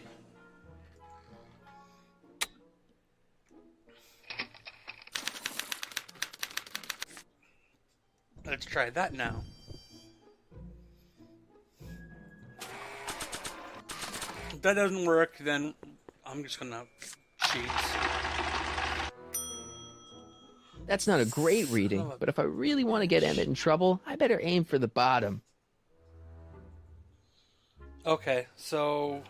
Let's try that now. If that doesn't work, then I'm just gonna cheese. That's not a great reading, but if I really want to get Emmett in trouble, I better aim for the bottom. Okay, so...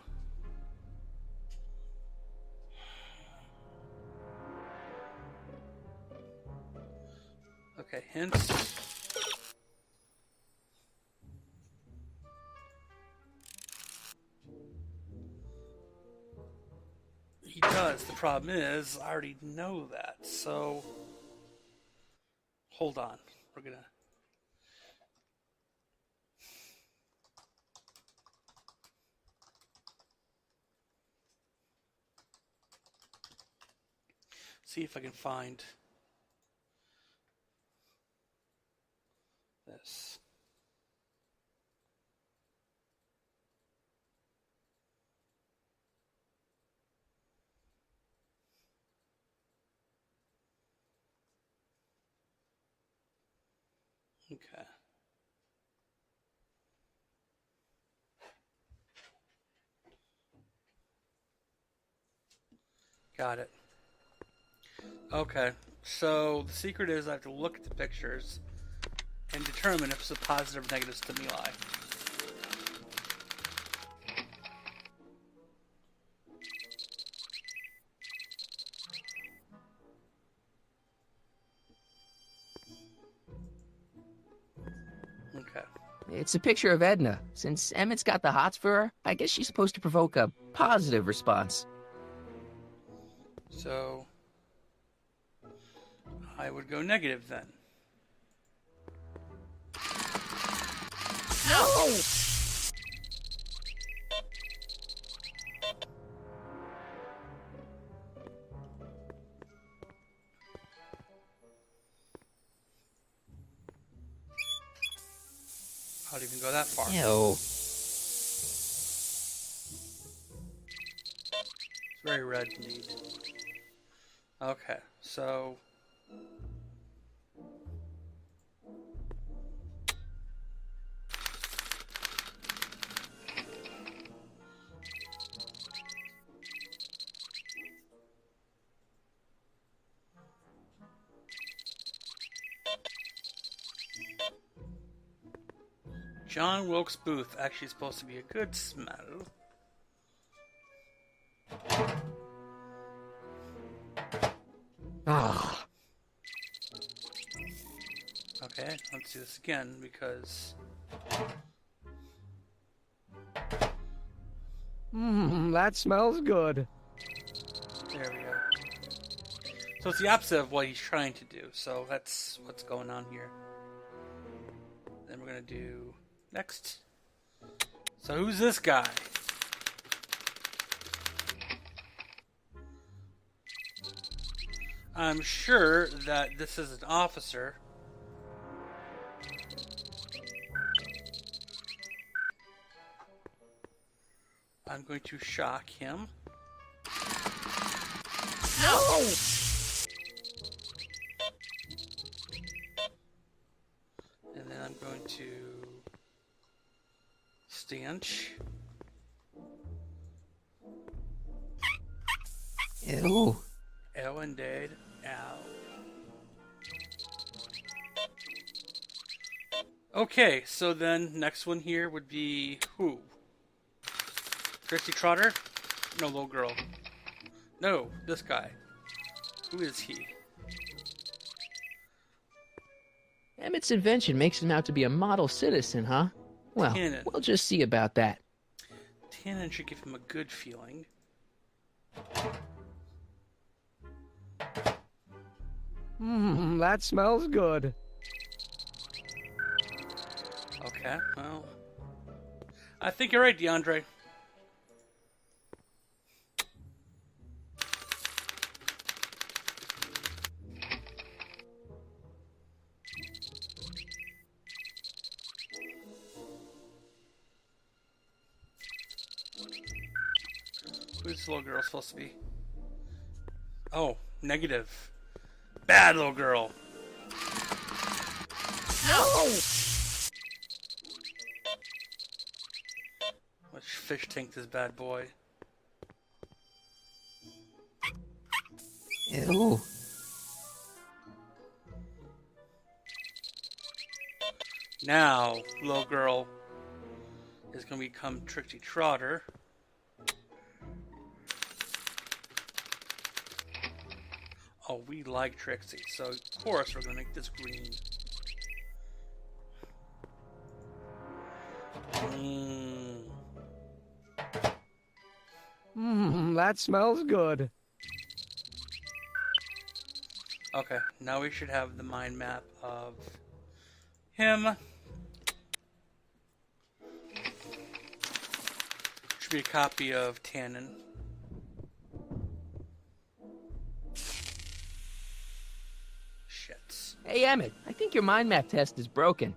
okay, hints. He does. The problem is, I already know that, so... hold on. We're gonna... see if I can find this. Okay. Got it. Okay, so the secret is I have to look at the pictures and determine if it's a positive or negative stimuli. Okay. It's a picture of Edna. Since Emmett's got the hots for her, I guess she's supposed to provoke a positive response. So I would go negative then. No! I don't even go that far. Ew. It's very red indeed. Okay, so John Wilkes Booth actually supposed to be a good smell. Ah. Okay, let's do this again because That smells good. there we go. So it's the opposite of what he's trying to do. So that's what's going on here. Then we're gonna do next. So who's this guy? I'm sure that this is an officer. I'm going to shock him. No! And then I'm going to stanch. Ew. Ew, indeed. Ow. Okay, so then next one here would be who? Trixie Trotter? No, little girl. No, this guy. Who is he? Emmett's invention makes him out to be a model citizen, huh? Well, Tannen. we'll just see about that. Tannen should give him a good feeling. That smells good. Okay, well. I think you're right, DeAndre. Who's this little girl supposed to be? Oh, negative. Bad little girl. No! Let's fish tank this bad boy. Ew. Now, little girl is going to become Trixie Trotter. Oh, we like Trixie, so of course we're going to make this green. That smells good. Okay, now we should have the mind map of him. Should be a copy of Tannen. Hey, Emmett, I think your mind map test is broken.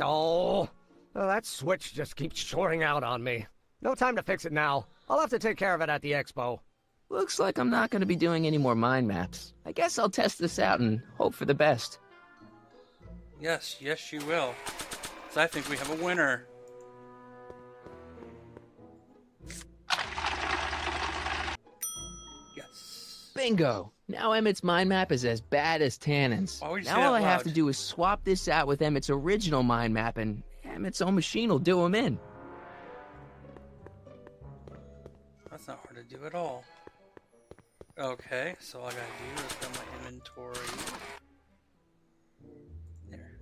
Oh, that switch just keeps shorting out on me. No time to fix it now. I'll have to take care of it at the expo. Looks like I'm not going to be doing any more mind maps. I guess I'll test this out and hope for the best. Yes, you will. So I think we have a winner. Yes. Bingo! Now Emmett's mind map is as bad as Tannen's. Why would you say Now all that I have loud? to do is swap this out with Emmett's original mind map, and Emmett's own machine will do him in. That's not hard to do at all. Okay, so all I gotta do is go to my inventory. There.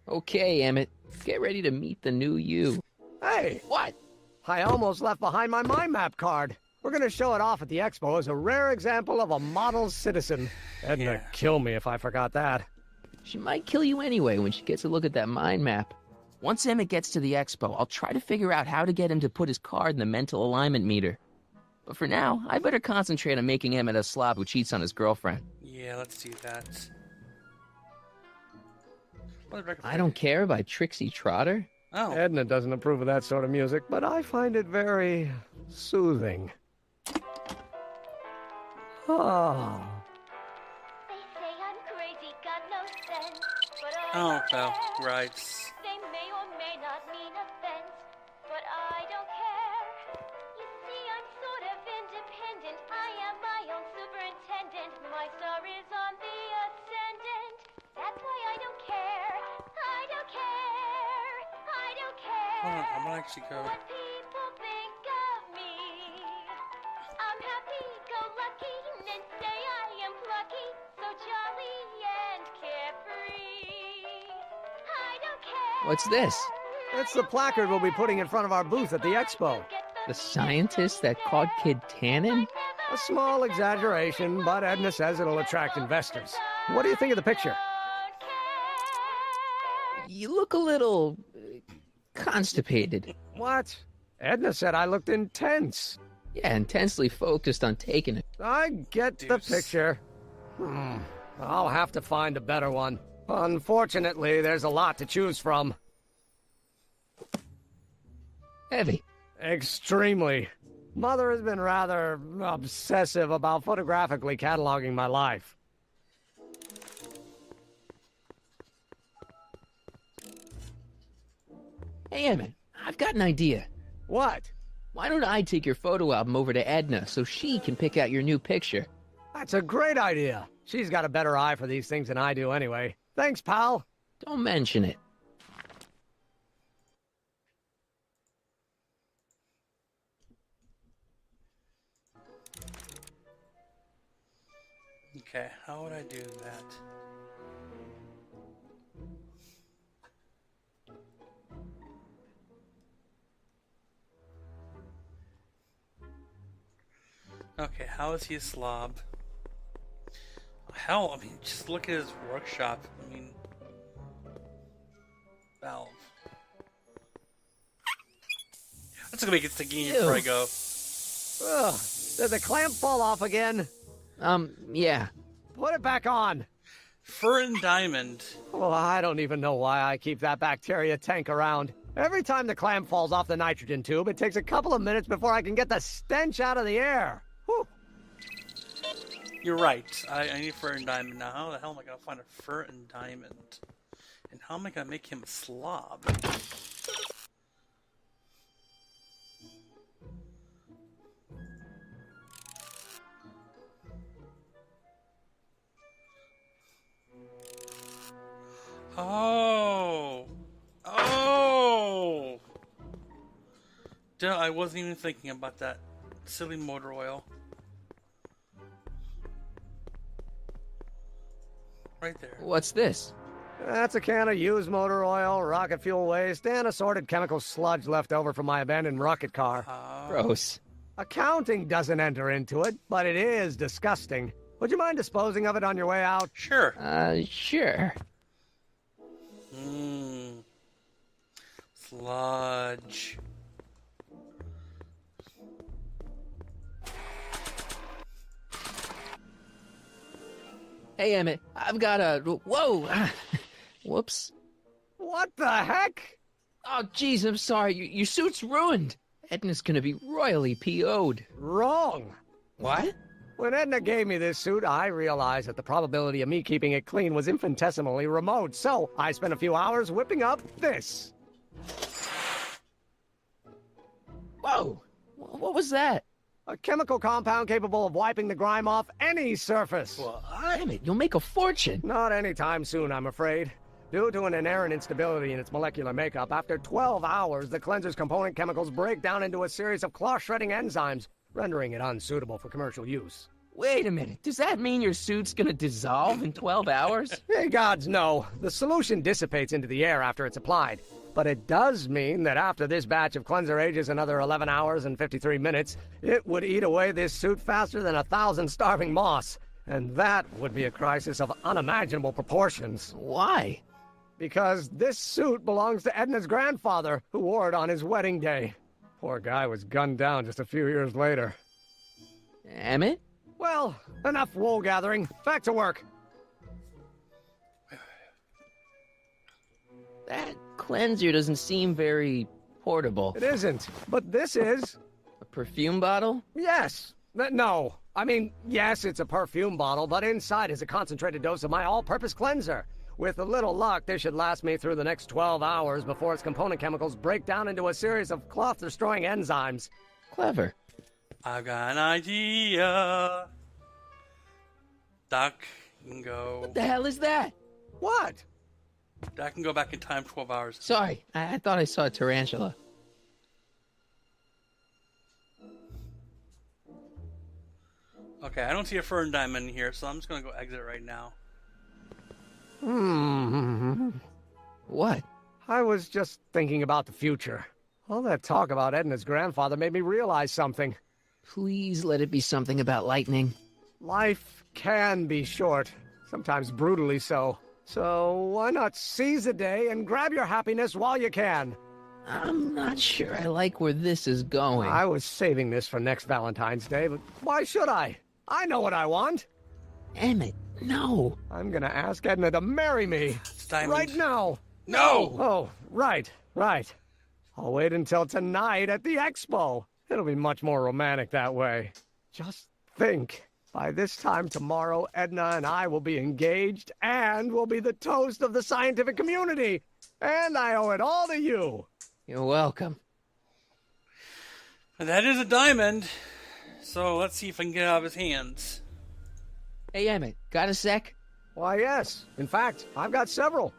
Okay, Emmett, get ready to meet the new you. Hey! What? I almost left behind my mind map card. We're gonna show it off at the expo as a rare example of a model citizen. Edna kill me if I forgot that. She might kill you anyway when she gets a look at that mind map. Once Emmett gets to the expo, I'll try to figure out how to get him to put his card in the mental alignment meter. But for now, I better concentrate on making Emmett a slob who cheats on his girlfriend. Yeah, let's do that. I Don't Care by Trixie Trotter? Oh. Edna doesn't approve of that sort of music, but I find it very soothing. Oh. Oh, well, right. They may or may not mean offense, but I don't care. You see, I'm sort of independent. I am my own superintendent. My star is on the ascendant. That's why I don't care. I don't care. I don't care. Hold on, I'm gonna actually go. What people think of me. I'm happy, go lucky, and say I am plucky, so jolly and carefree. I don't care. What's this? It's the placard we'll be putting in front of our booth at the expo. The scientist that caught Kid Tannen? A small exaggeration, but Edna says it'll attract investors. What do you think of the picture? You look a little constipated. What? Edna said I looked intense. Yeah, intensely focused on taking it. I get the picture. I'll have to find a better one. Unfortunately, there's a lot to choose from. Heavy. Extremely. Mother has been rather obsessive about photographically cataloging my life. Hey, Emmett, I've got an idea. What? Why don't I take your photo album over to Edna so she can pick out your new picture? That's a great idea. She's got a better eye for these things than I do anyway. Thanks, pal. Don't mention it. Okay, how would I do that? Okay, how is he a slob? Hell, I mean, just look at his workshop. I mean, Valve. That's gonna make it sticky before I go. Ugh, did the clamp fall off again? Yeah. Put it back on. Fur and diamond. Well, I don't even know why I keep that bacteria tank around. Every time the clamp falls off the nitrogen tube, it takes a couple of minutes before I can get the stench out of the air. Whew. You're right. I need fur and diamond now. How the hell am I gonna find a fur and diamond? And how am I gonna make him a slob? Oh! Oh! Duh, I wasn't even thinking about that. Silly motor oil. Right there. What's this? That's a can of used motor oil, rocket fuel waste, and assorted chemical sludge left over from my abandoned rocket car. Gross. Accounting doesn't enter into it, but it is disgusting. Would you mind disposing of it on your way out? Sure. Sure. Sludge. Hey, Emmett, I've got a... Whoa! Whoops. What the heck? Oh, jeez, I'm sorry. Your suit's ruined. Edna's gonna be royally PO'd. Wrong. What? When Edna gave me this suit, I realized that the probability of me keeping it clean was infinitesimally remote, so I spent a few hours whipping up this. Whoa! What was that? A chemical compound capable of wiping the grime off any surface. What? Emmett, you'll make a fortune. Not anytime soon, I'm afraid. Due to an inherent instability in its molecular makeup, after 12 hours, the cleanser's component chemicals break down into a series of cloth-shredding enzymes, rendering it unsuitable for commercial use. Wait a minute. Does that mean your suit's gonna dissolve in 12 hours? Hey, gods, no. The solution dissipates into the air after it's applied. But it does mean that after this batch of cleanser ages another 11 hours and 53 minutes, it would eat away this suit faster than 1,000 starving moths. And that would be a crisis of unimaginable proportions. Why? Because this suit belongs to Edna's grandfather, who wore it on his wedding day. Poor guy was gunned down just a few years later. Emmett? Well, enough wool gathering. Back to work. That cleanser doesn't seem very portable. It isn't, but this is. A perfume bottle? Yes. No. I mean, yes, it's a perfume bottle, but inside is a concentrated dose of my all-purpose cleanser. With a little luck, this should last me through the next 12 hours before its component chemicals break down into a series of cloth-destroying enzymes. Clever. I've got an idea. Doc can go. What the hell is that? What? Doc can go back in time 12 hours. Sorry, I thought I saw a tarantula. Okay, I don't see a fern diamond in here, so I'm just gonna go exit right now. What? I was just thinking about the future. All that talk about Edna's grandfather made me realize something. Please let it be something about lightning. Life can be short, sometimes brutally so. So why not seize the day and grab your happiness while you can? I'm not sure I like where this is going. I was saving this for next Valentine's Day, but why should I? I know what I want. Emmett, no. I'm gonna ask Edna to marry me. Right now. No! Oh, right. I'll wait until tonight at the expo. It'll be much more romantic that way. Just think. By this time tomorrow, Edna and I will be engaged and will be the toast of the scientific community. And I owe it all to you. You're welcome. That is a diamond. So let's see if I can get it out of his hands. Hey, Emmett, got a sec? Why, yes. In fact, I've got several.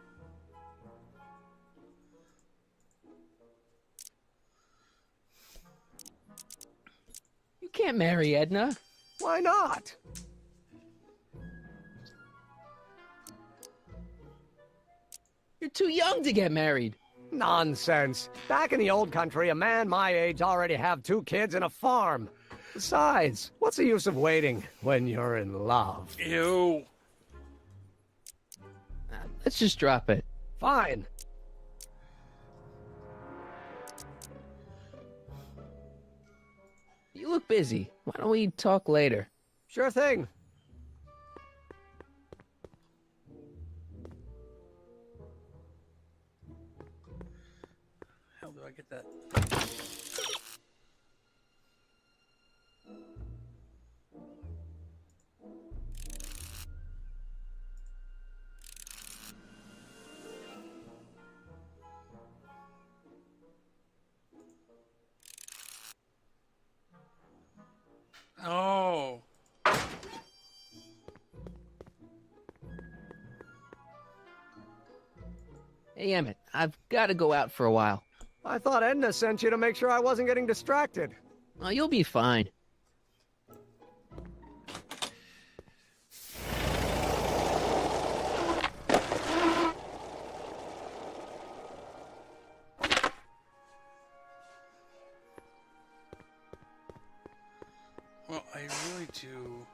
You can't marry Edna. Why not? You're too young to get married. Nonsense. Back in the old country, a man my age already have 2 kids and a farm. Besides, what's the use of waiting when you're in love? Ew. Let's just drop it. Fine. You look busy. Why don't we talk later? Sure thing. How do I get that? Oh. Hey, Emmett, I've got to go out for a while. I thought Edna sent you to make sure I wasn't getting distracted. Oh, you'll be fine. Well, I really do.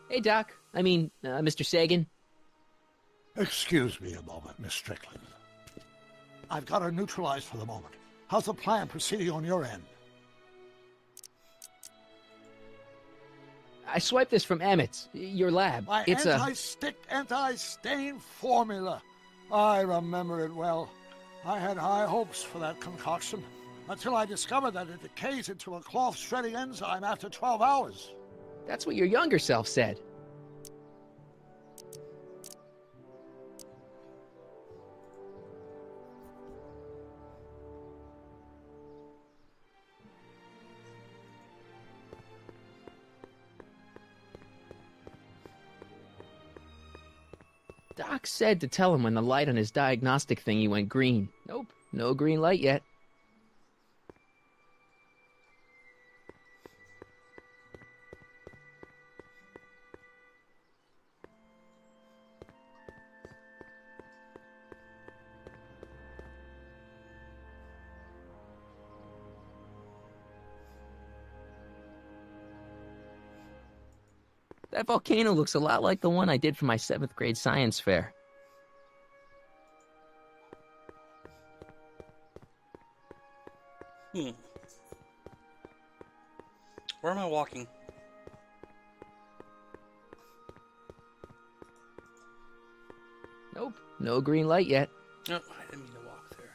Hey, Doc. I mean, Mr. Sagan. Excuse me a moment, Miss Strickland. I've got her neutralized for the moment. How's the plan proceeding on your end? I swiped this from Emmett's, your lab. My It's anti-stick, anti-stain formula. I remember it well. I had high hopes for that concoction, until I discovered that it decays into a cloth-shredding enzyme after 12 hours. That's what your younger self said. Doc said to tell him when the light on his diagnostic thingy went green. Nope, no green light yet. That volcano looks a lot like the one I did for my 7th grade science fair. Where am I walking? Nope, no green light yet. Nope, I didn't mean to walk there.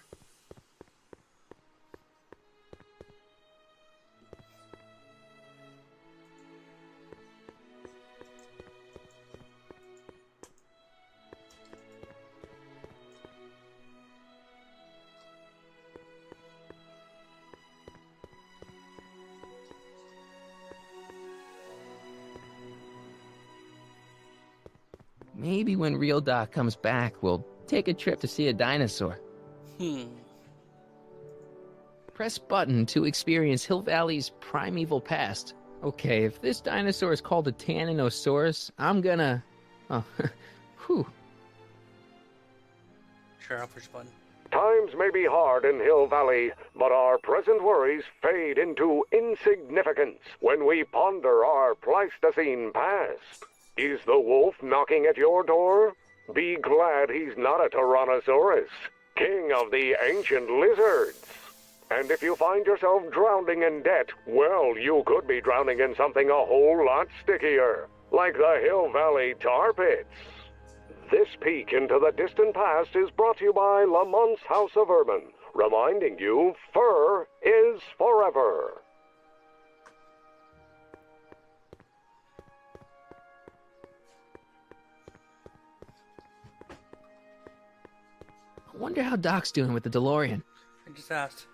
Maybe when real Doc comes back, we'll take a trip to see a dinosaur. Press button to experience Hill Valley's primeval past. Okay, if this dinosaur is called a Tanninosaurus, I'm gonna... Oh, whew. Sure, I'll push the button. Times may be hard in Hill Valley, but our present worries fade into insignificance when we ponder our Pleistocene past. Is the wolf knocking at your door? Be glad he's not a Tyrannosaurus, king of the ancient lizards. And if you find yourself drowning in debt, well, you could be drowning in something a whole lot stickier, like the Hill Valley tar pits. This peek into the distant past is brought to you by Lamont's House of Urban, reminding you fur is forever. I wonder how Doc's doing with the DeLorean. I just asked.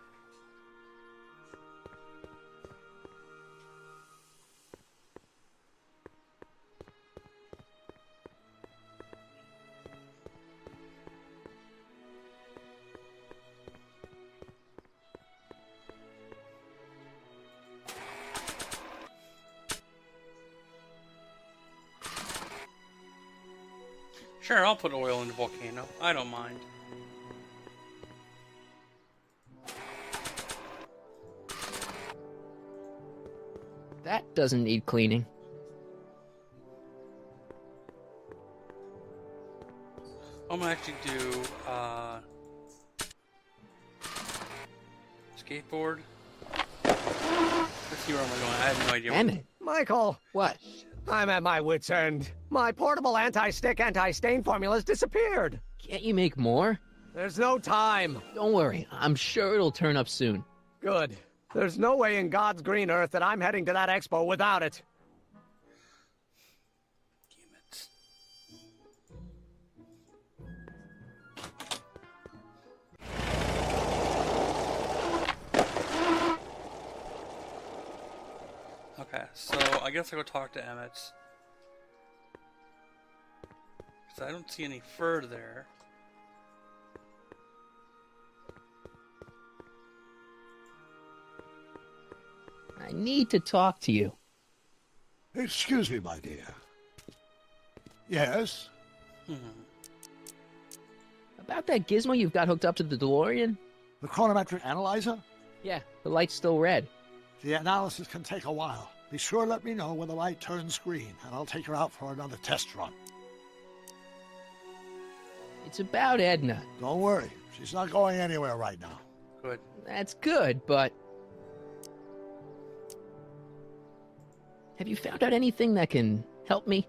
Sure, I'll put oil in the volcano. I don't mind. That doesn't need cleaning. I'm gonna actually do skateboard. Let's see where I'm going. I have no idea. Damn it. Michael! What? I'm at my wit's end. My portable anti-stick, anti-stain formula's disappeared. Can't you make more? There's no time. Don't worry, I'm sure it'll turn up soon. Good. There's no way in God's green earth that I'm heading to that expo without it. Okay, so I guess I'll go talk to Emmett. Because I don't see any fur there. I need to talk to you. Excuse me, my dear. Yes? About that gizmo you've got hooked up to the DeLorean? The chronometric analyzer? Yeah, the light's still red. The analysis can take a while. Be sure to let me know when the light turns green, and I'll take her out for another test run. It's about Edna. Don't worry. She's not going anywhere right now. Good. That's good, but... Have you found out anything that can help me?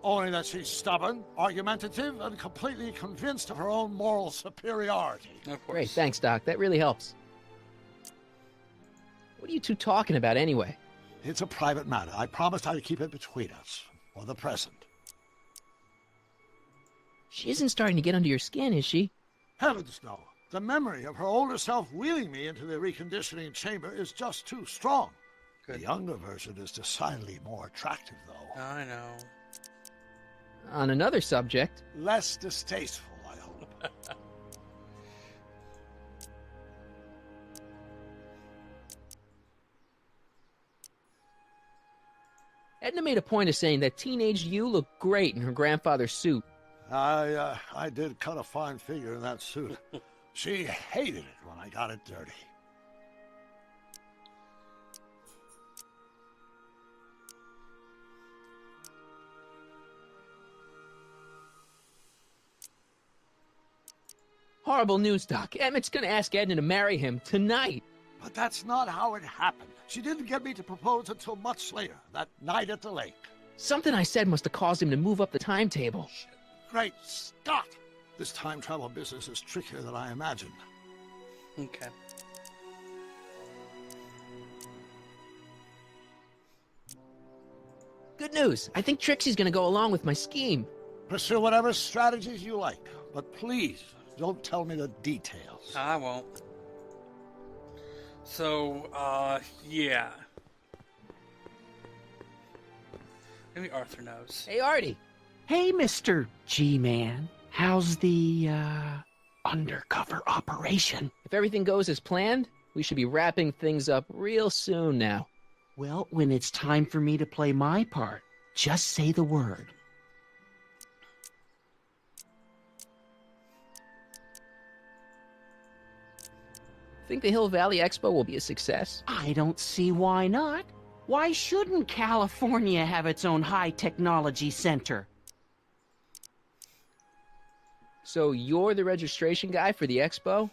Only that she's stubborn, argumentative, and completely convinced of her own moral superiority. Of course. Great, thanks, Doc. That really helps. What are you two talking about anyway? It's a private matter. I promised I'd keep it between us, for the present. She isn't starting to get under your skin, is she? Heavens, no. The memory of her older self wheeling me into the reconditioning chamber is just too strong. Good. The younger version is decidedly more attractive, though. I know. On another subject. Less distasteful, I hope. Edna made a point of saying that teenage you looked great in her grandfather's suit. I did cut a fine figure in that suit. She hated it when I got it dirty. Horrible news, Doc. Emmett's gonna ask Edna to marry him tonight. But that's not how it happened. She didn't get me to propose until much later, that night at the lake. Something I said must have caused him to move up the timetable. Great Scott! This time travel business is trickier than I imagined. Okay. Good news. I think Trixie's gonna go along with my scheme. Pursue whatever strategies you like, but please don't tell me the details. I won't. So, yeah. Maybe Arthur knows. Hey, Artie. Hey, Mr. G-Man. How's the, undercover operation? If everything goes as planned, we should be wrapping things up real soon now. Well, when it's time for me to play my part, just say the word. Think the Hill Valley Expo will be a success? I don't see why not. Why shouldn't California have its own high-technology center? So you're the registration guy for the expo?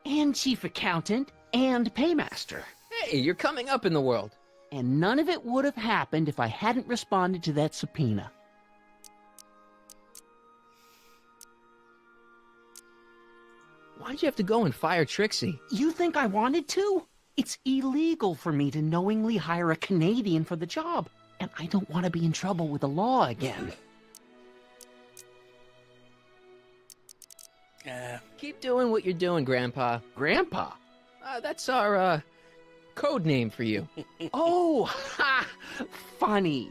And chief accountant and paymaster. Hey, you're coming up in the world. And none of it would have happened if I hadn't responded to that subpoena. Why'd you have to go and fire Trixie? You think I wanted to? It's illegal for me to knowingly hire a Canadian for the job, and I don't want to be in trouble with the law again. Yeah. Keep doing what you're doing, Grandpa. Grandpa? That's our, code name for you. Oh, ha! Funny.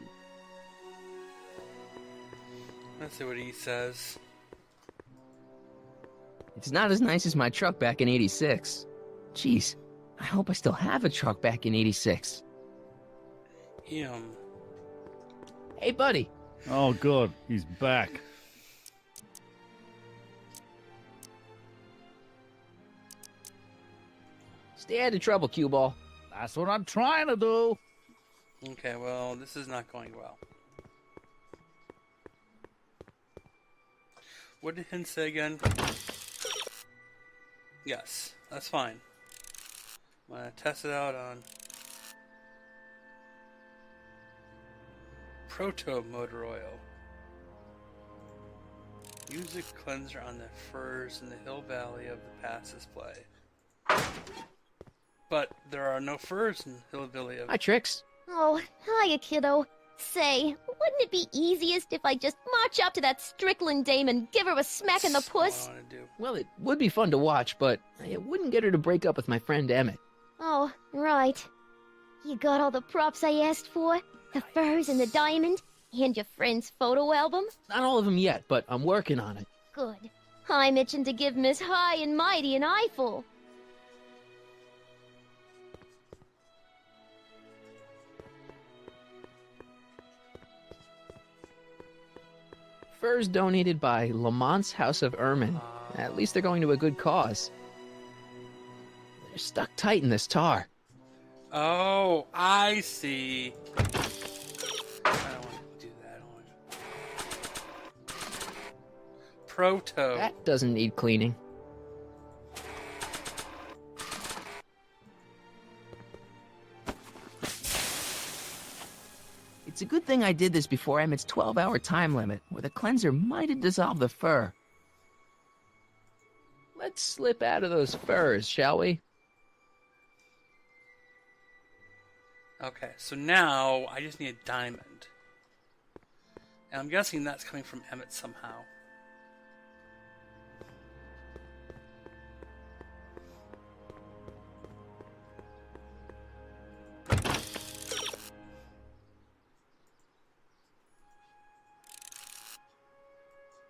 Let's see what he says. It's not as nice as my truck back in '86. Jeez, I hope I still have a truck back in '86. Him. Hey, buddy. Oh, good. He's back. Stay out of trouble, cue ball. That's what I'm trying to do. Okay, well, this is not going well. What did Hint say again? Yes, that's fine. I'm gonna test it out on Proto Motor Oil. Use a cleanser on the furs in the Hill Valley of the past display. But there are no furs in Hill Valley of... Hi, Trix. Oh, hiya, kiddo. Say, wouldn't it be easiest if I just march up to that Strickland dame and give her a smack in the puss? Well, it would be fun to watch, but it wouldn't get her to break up with my friend Emmett. Oh, right. You got all the props I asked for? The furs and the diamond? And your friend's photo album? Not all of them yet, but I'm working on it. Good. I'm itching to give Miss High and Mighty an eyeful. Furs donated by Lamont's House of Ermine. At least they're going to a good cause. They're stuck tight in this tar. Oh, I see. I don't want to do that. I don't want to... Proto. That doesn't need cleaning. It's a good thing I did this before Emmett's 12-hour time limit, or the cleanser might have dissolved the fur. Let's slip out of those furs, shall we? Okay, so now I just need a diamond. And I'm guessing that's coming from Emmett somehow.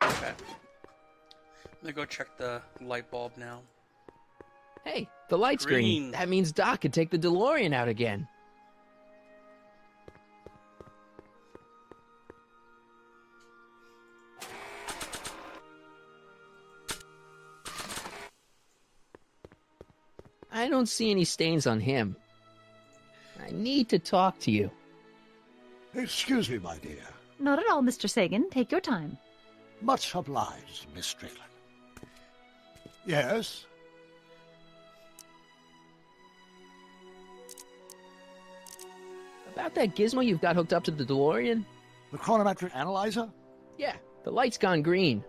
Okay. I'm gonna go check the light bulb now. Hey, the light's green. That means Doc could take the DeLorean out again. I don't see any stains on him. I need to talk to you. Excuse me, my dear. Not at all, Mr. Sagan. Take your time. Much obliged, Miss Strickland. Yes? About that gizmo you've got hooked up to the DeLorean? The chronometric analyzer? Yeah, the light's gone green.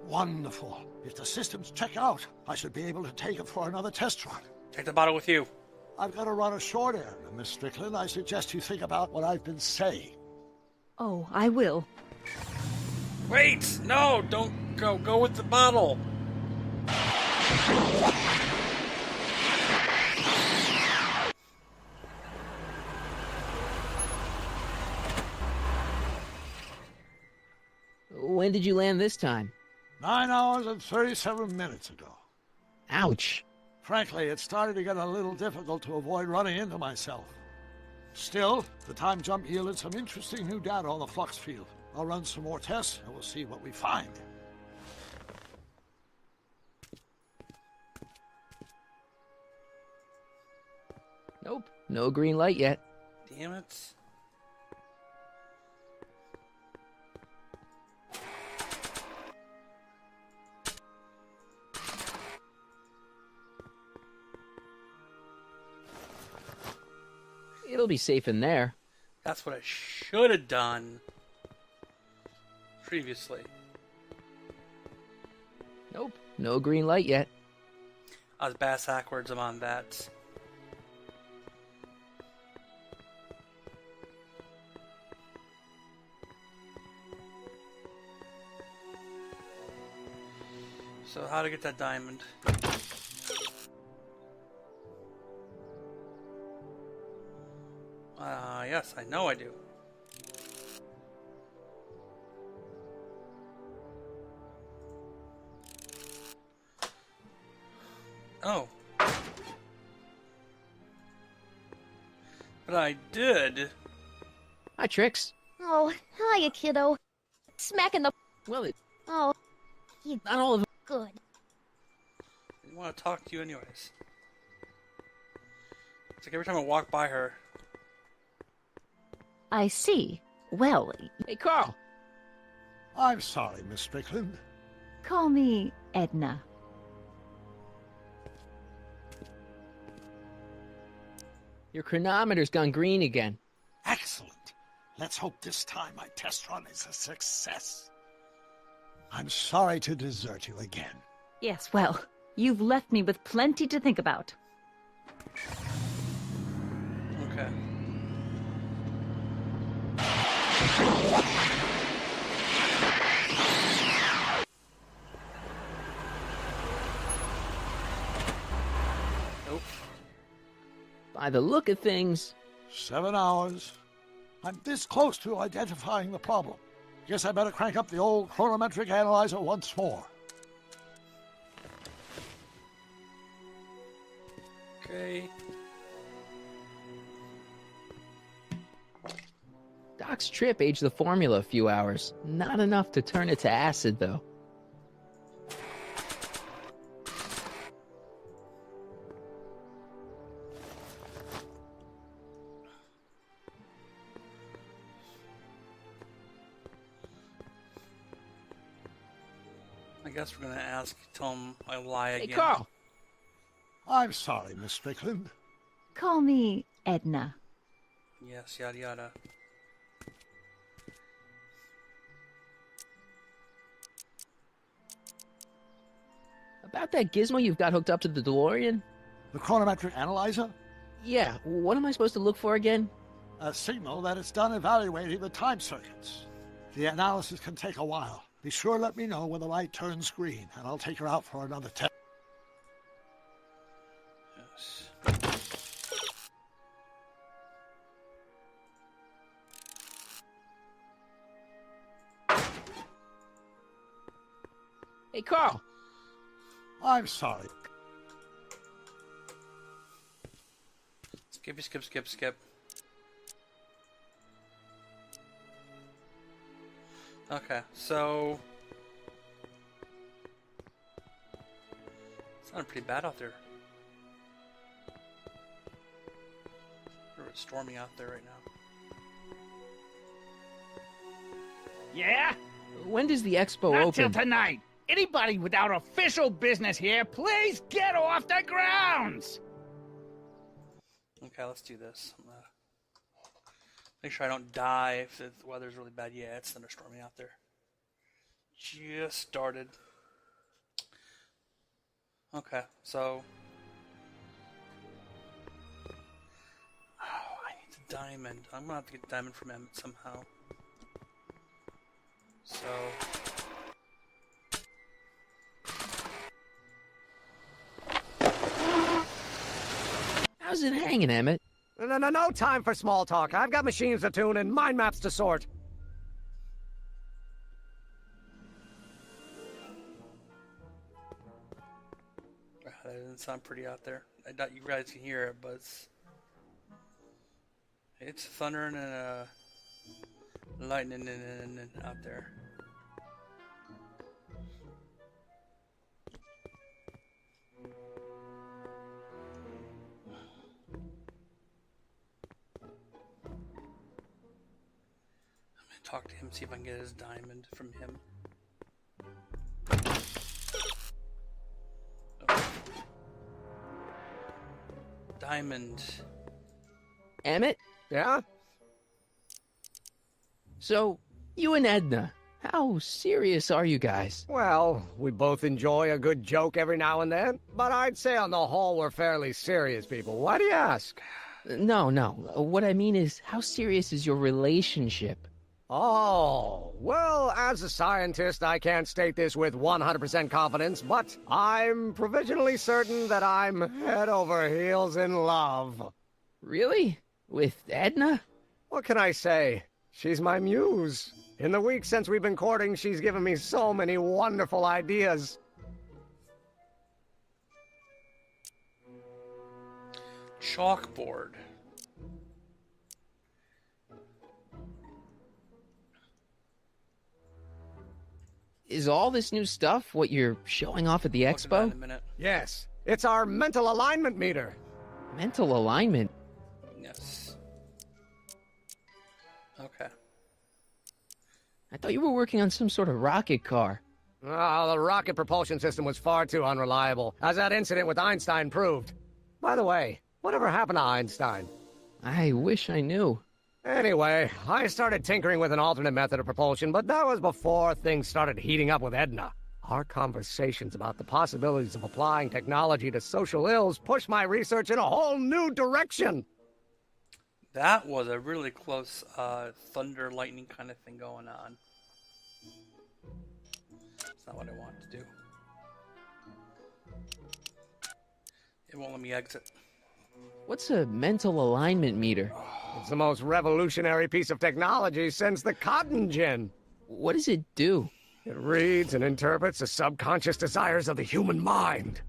Wonderful. If the systems check out, I should be able to take it for another test run. Take the bottle with you. I've got to run a short errand, Miss Strickland. I suggest you think about what I've been saying. Oh, I will. Wait! No, don't go. Go with the bottle. When did you land this time? 9 hours and 37 minutes ago. Ouch. Frankly, it started to get a little difficult to avoid running into myself. Still, the time jump yielded some interesting new data on the flux field. I'll run some more tests, and we'll see what we find. Nope, no green light yet. Damn it. It'll be safe in there. That's what I should have done previously. Nope, no green light yet. I was bass backwards. I'm on that. So how to get that diamond? Yes, I know I do. Oh. But I did. Hi, Trix. Oh, hiya, kiddo. Smacking the... Well, Oh, you... not all of them. Good. I want to talk to you anyways. It's like every time I walk by her. I see. Well, hey, Carl. I'm sorry, Miss Strickland. Call me Edna. Your chronometer's gone green again. Excellent. Let's hope this time my test run is a success. I'm sorry to desert you again. Yes, well, you've left me with plenty to think about. Okay. Nope. By the look of things... 7 hours. I'm this close to identifying the problem. Guess I better crank up the old chronometric analyzer once more. Okay. Doc's trip aged the formula a few hours. Not enough to turn it to acid, though. I guess we're gonna ask, tell him I lie again. Hey, Carl! I'm sorry, Miss Strickland. Call me Edna. Yes, yada yada. About that gizmo you've got hooked up to the DeLorean? The chronometric analyzer? Yeah, what am I supposed to look for again? A signal that it's done evaluating the time circuits. The analysis can take a while. Be sure to let me know when the light turns green, and I'll take her out for another test. Hey, Carl! I'm sorry. Skip. Okay, so... It's not pretty bad out there. It's storming out there right now. Yeah? When does the expo Not open? till tonight. Anybody without official business here, please get off the grounds! Okay, let's do this. I'm gonna make sure I don't die if the weather's really bad. Yeah, it's thunderstorming out there. Just started. Okay, so... Oh, I need the diamond. I'm gonna have to get the diamond from Emmett somehow. So... How's it hanging, Emmett? No time for small talk. I've got machines to tune and mind maps to sort. That doesn't sound pretty out there. I doubt you guys can hear it, but it's thundering and lightning and out there. Talk to him, see if I can get his diamond from him. Oh. Diamond. Emmett? Yeah? So, you and Edna, how serious are you guys? Well, we both enjoy a good joke every now and then, but I'd say on the whole we're fairly serious people. Why do you ask? No. What I mean is, how serious is your relationship? Oh, well, as a scientist, I can't state this with 100% confidence, but I'm provisionally certain that I'm head over heels in love. Really? With Edna? What can I say? She's my muse. In the weeks since we've been courting, she's given me so many wonderful ideas. Chalkboard. Is all this new stuff what you're showing off at the expo? Yes, it's our mental alignment meter. Mental alignment? Yes. Okay. I thought you were working on some sort of rocket car. Oh, the rocket propulsion system was far too unreliable, as that incident with Einstein proved. By the way, whatever happened to Einstein? I wish I knew. Anyway, I started tinkering with an alternate method of propulsion, but that was before things started heating up with Edna. Our conversations about the possibilities of applying technology to social ills pushed my research in a whole new direction. That was a really close thunder, lightning kind of thing going on. That's not what I wanted to do. It won't let me exit. What's a mental alignment meter? It's the most revolutionary piece of technology since the cotton gin. What does it do? It reads and interprets the subconscious desires of the human mind.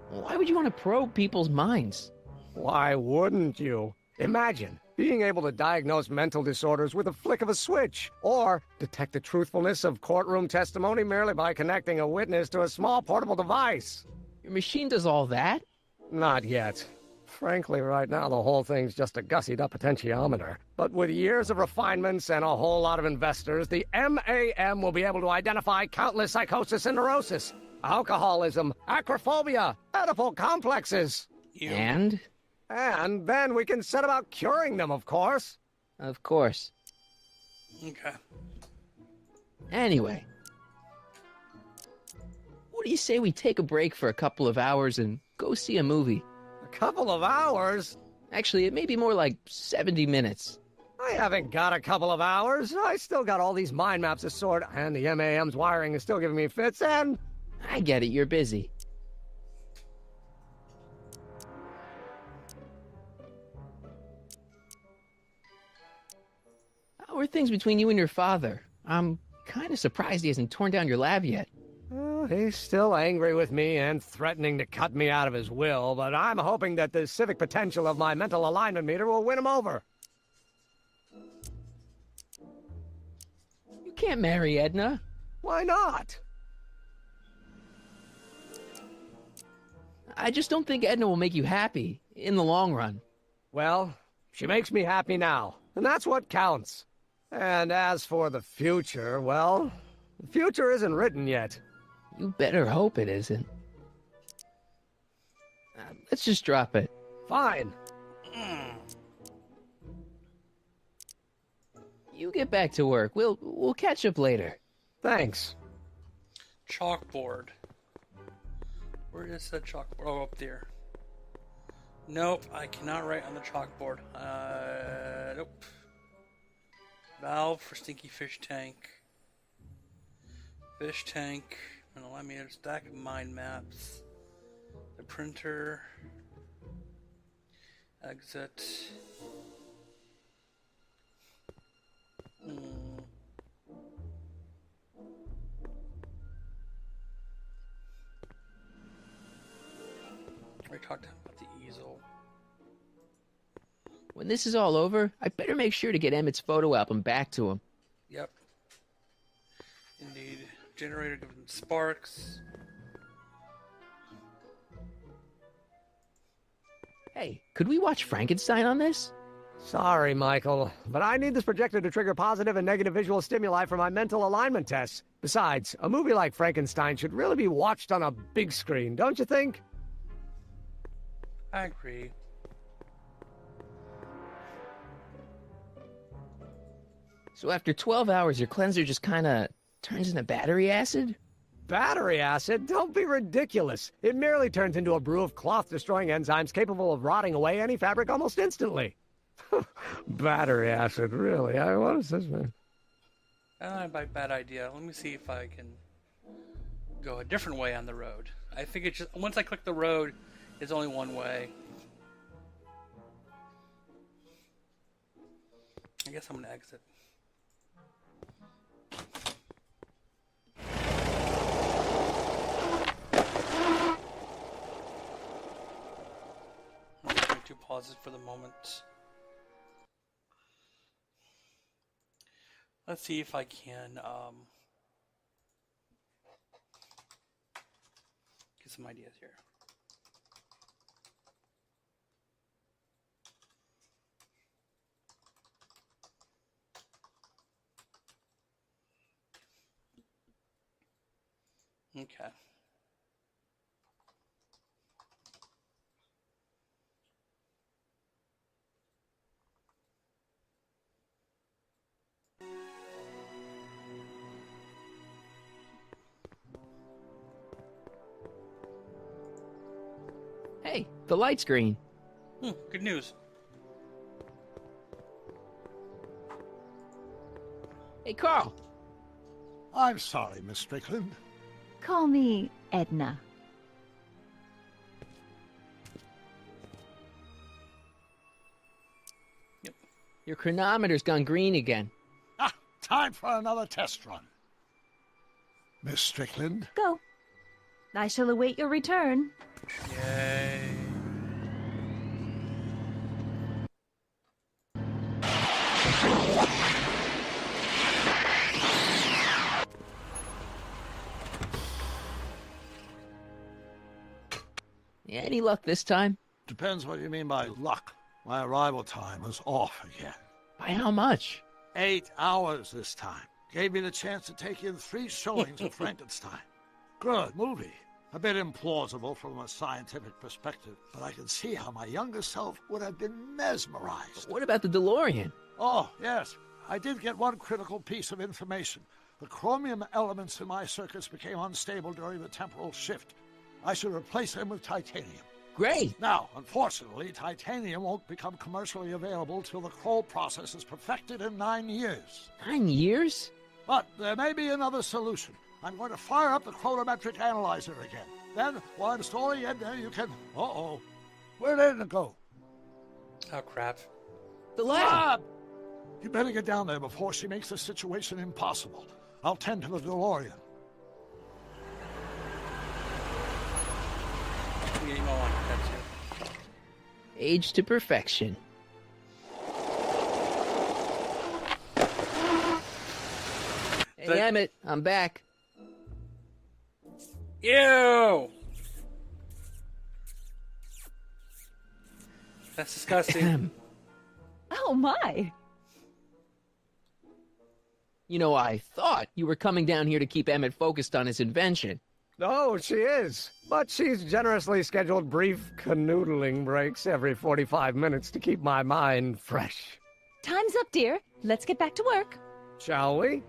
Why would you want to probe people's minds? Why wouldn't you? Imagine being able to diagnose mental disorders with a flick of a switch, or detect the truthfulness of courtroom testimony merely by connecting a witness to a small portable device. Your machine does all that? Not yet. Frankly, right now the whole thing's just a gussied-up potentiometer. But with years of refinements and a whole lot of investors, the MAM will be able to identify countless psychosis and neurosis, alcoholism, acrophobia, Oedipal complexes. And? And then we can set about curing them, of course. Of course. Okay. Anyway, do you say we take a break for a couple of hours and go see a movie? A couple of hours? Actually, it may be more like 70 minutes. I haven't got a couple of hours. I still got all these mind maps to sort, and the MAM's wiring is still giving me fits, and... I get it, you're busy. How are things between you and your father? I'm kind of surprised he hasn't torn down your lab yet. Well, he's still angry with me and threatening to cut me out of his will, but I'm hoping that the civic potential of my mental alignment meter will win him over. You can't marry Edna. Why not? I just don't think Edna will make you happy in the long run. Well, she makes me happy now, and that's what counts. And as for the future, well, the future isn't written yet. You better hope it isn't. Let's just drop it. Fine. You get back to work. We'll catch up later. Thanks. Chalkboard. Where is that chalkboard? Oh, up there. Nope, I cannot write on the chalkboard. Nope. Valve for stinky fish tank. Fish tank. Gonna let me a stack of mind maps. The printer. Exit. We talked about the easel. When this is all over, I better make sure to get Emmett's photo album back to him. Yep. Indeed. Generator given sparks. Hey, could we watch Frankenstein on this? Sorry, Michael, but I need this projector to trigger positive and negative visual stimuli for my mental alignment tests. Besides, a movie like Frankenstein should really be watched on a big screen, don't you think? I agree. So after 12 hours, your cleanser just kinda turns into battery acid? Battery acid? Don't be ridiculous. It merely turns into a brew of cloth-destroying enzymes capable of rotting away any fabric almost instantly. Battery acid, really? What is this, man? Bad idea. Let me see if I can go a different way on the road. I think it's just, once I click the road, it's only one way. I guess I'm gonna exit. I'm going to pause it for the moment. Let's see if I can get some ideas here. Okay. Hey, the light's green. Good news. Hey, Carl. I'm sorry, Miss Strickland. Call me Edna. Yep. Your chronometer's gone green again. Ah, time for another test run. Miss Strickland? Go. I shall await your return. Yay. Yeah, any luck this time? Depends what you mean by luck. My arrival time was off again. By how much? 8 hours this time. Gave me the chance to take in 3 showings of Frankenstein. Good movie. A bit implausible from a scientific perspective, but I can see how my younger self would have been mesmerized. What about the DeLorean? Oh, yes. I did get one critical piece of information. The chromium elements in my circuits became unstable during the temporal shift. I should replace them with titanium. Great! Now, unfortunately, titanium won't become commercially available till the Kroll process is perfected in 9 years. 9 years? But there may be another solution. I'm going to fire up the chronometric analyzer again. Then, while I'm storing Edna, you can... Uh-oh. Where'd Edna go? Oh, crap. The lab! You better get down there before she makes the situation impossible. I'll tend to the DeLorean. Game on. That's it. Age to perfection. Hey, Emmett, I'm back. Ew! That's disgusting. Oh, my. You know, I thought you were coming down here to keep Emmett focused on his invention. Oh, she is. But she's generously scheduled brief canoodling breaks every 45 minutes to keep my mind fresh. Time's up, dear. Let's get back to work. Shall we?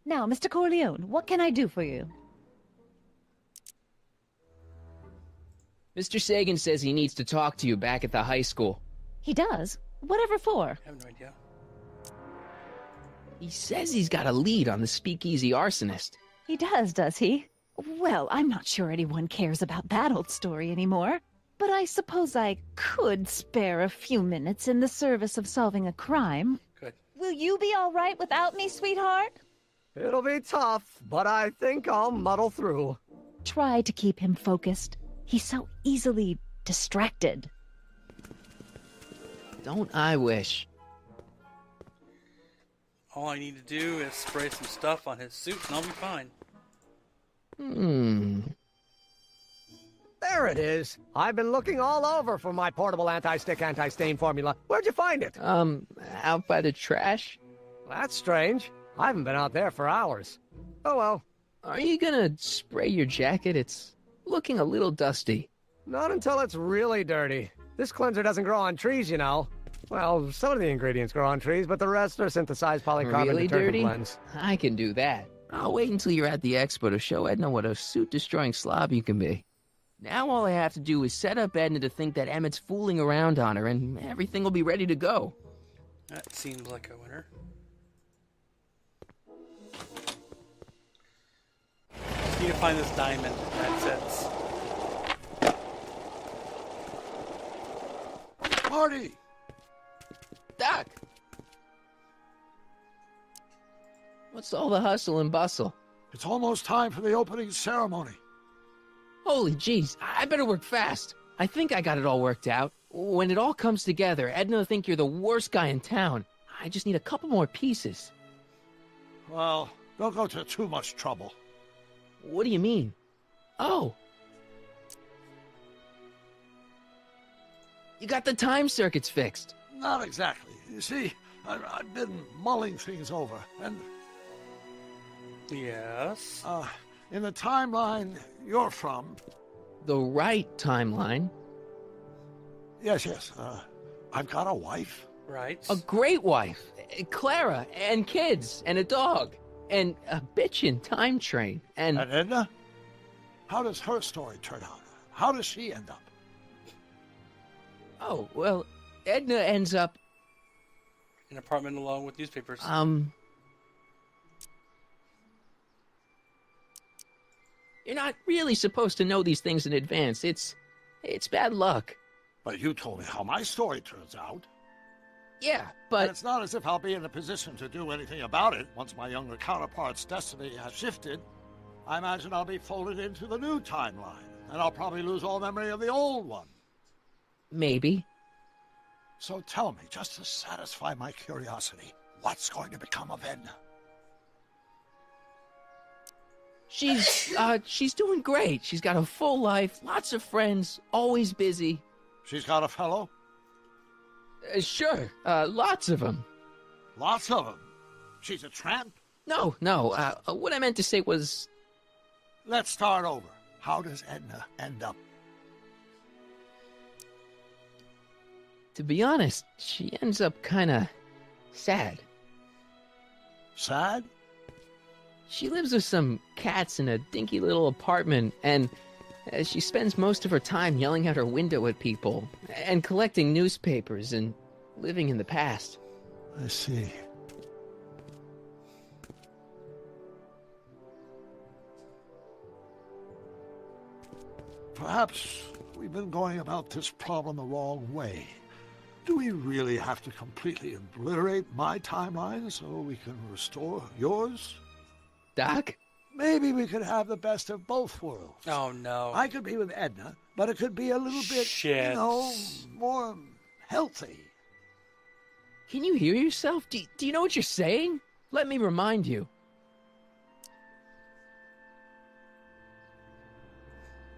Now, Mr. Corleone, what can I do for you? Mr. Sagan says he needs to talk to you back at the high school. He does? Whatever for? I have no idea. He says he's got a lead on the speakeasy arsonist. He does he? Well, I'm not sure anyone cares about that old story anymore. But I suppose I could spare a few minutes in the service of solving a crime. Good. Will you be all right without me, sweetheart? It'll be tough, but I think I'll muddle through. Try to keep him focused. He's so easily distracted. Don't I wish? All I need to do is spray some stuff on his suit and I'll be fine. There it is. I've been looking all over for my portable anti-stick, anti-stain formula. Where'd you find it? Out by the trash. That's strange. I haven't been out there for hours. Oh well. Are you gonna spray your jacket? It's looking a little dusty. Not until it's really dirty. This cleanser doesn't grow on trees, you know. Well, some of the ingredients grow on trees, but the rest are synthesized polycarbonate Really detergent dirty? blends. I can do that. I'll wait until you're at the expo to show Edna what a suit-destroying slob you can be. Now all I have to do is set up Edna to think that Emmett's fooling around on her, and everything will be ready to go. That seems like a winner. Just need to find this diamond. That's it. Marty! Doc! What's all the hustle and bustle? It's almost time for the opening ceremony. Holy jeez, I better work fast. I think I got it all worked out. When it all comes together, Edna will think you're the worst guy in town. I just need a couple more pieces. Well, don't go to too much trouble. What do you mean? Oh. You got the time circuits fixed. Not exactly. You see, I've been mulling things over, and... Yes? In the timeline you're from... The right timeline? Yes. I've got a wife. Right. A great wife. Clara, and kids, and a dog, and a bitchin' time train, and... And Edna? How does her story turn out? How does she end up? Oh, well, Edna ends up... An apartment along with newspapers. You're not really supposed to know these things in advance. It's bad luck. But you told me how my story turns out. Yeah, but... And it's not as if I'll be in a position to do anything about it once my younger counterpart's destiny has shifted. I imagine I'll be folded into the new timeline, and I'll probably lose all memory of the old one. Maybe. So tell me, just to satisfy my curiosity, what's going to become of Edna? She's doing great. She's got a full life, lots of friends, always busy. She's got a fellow? Sure, lots of them. Lots of them? She's a tramp? No, what I meant to say was... Let's start over. How does Edna end up? To be honest, she ends up kinda sad. Sad? She lives with some cats in a dinky little apartment, and she spends most of her time yelling out her window at people, and collecting newspapers, and living in the past. I see. Perhaps we've been going about this problem the wrong way. Do we really have to completely obliterate my timeline so we can restore yours? Doc? Maybe we could have the best of both worlds. Oh, no. I could be with Edna, but it could be a little bit, Shit. more healthy. Can you hear yourself? Do you know what you're saying? Let me remind you.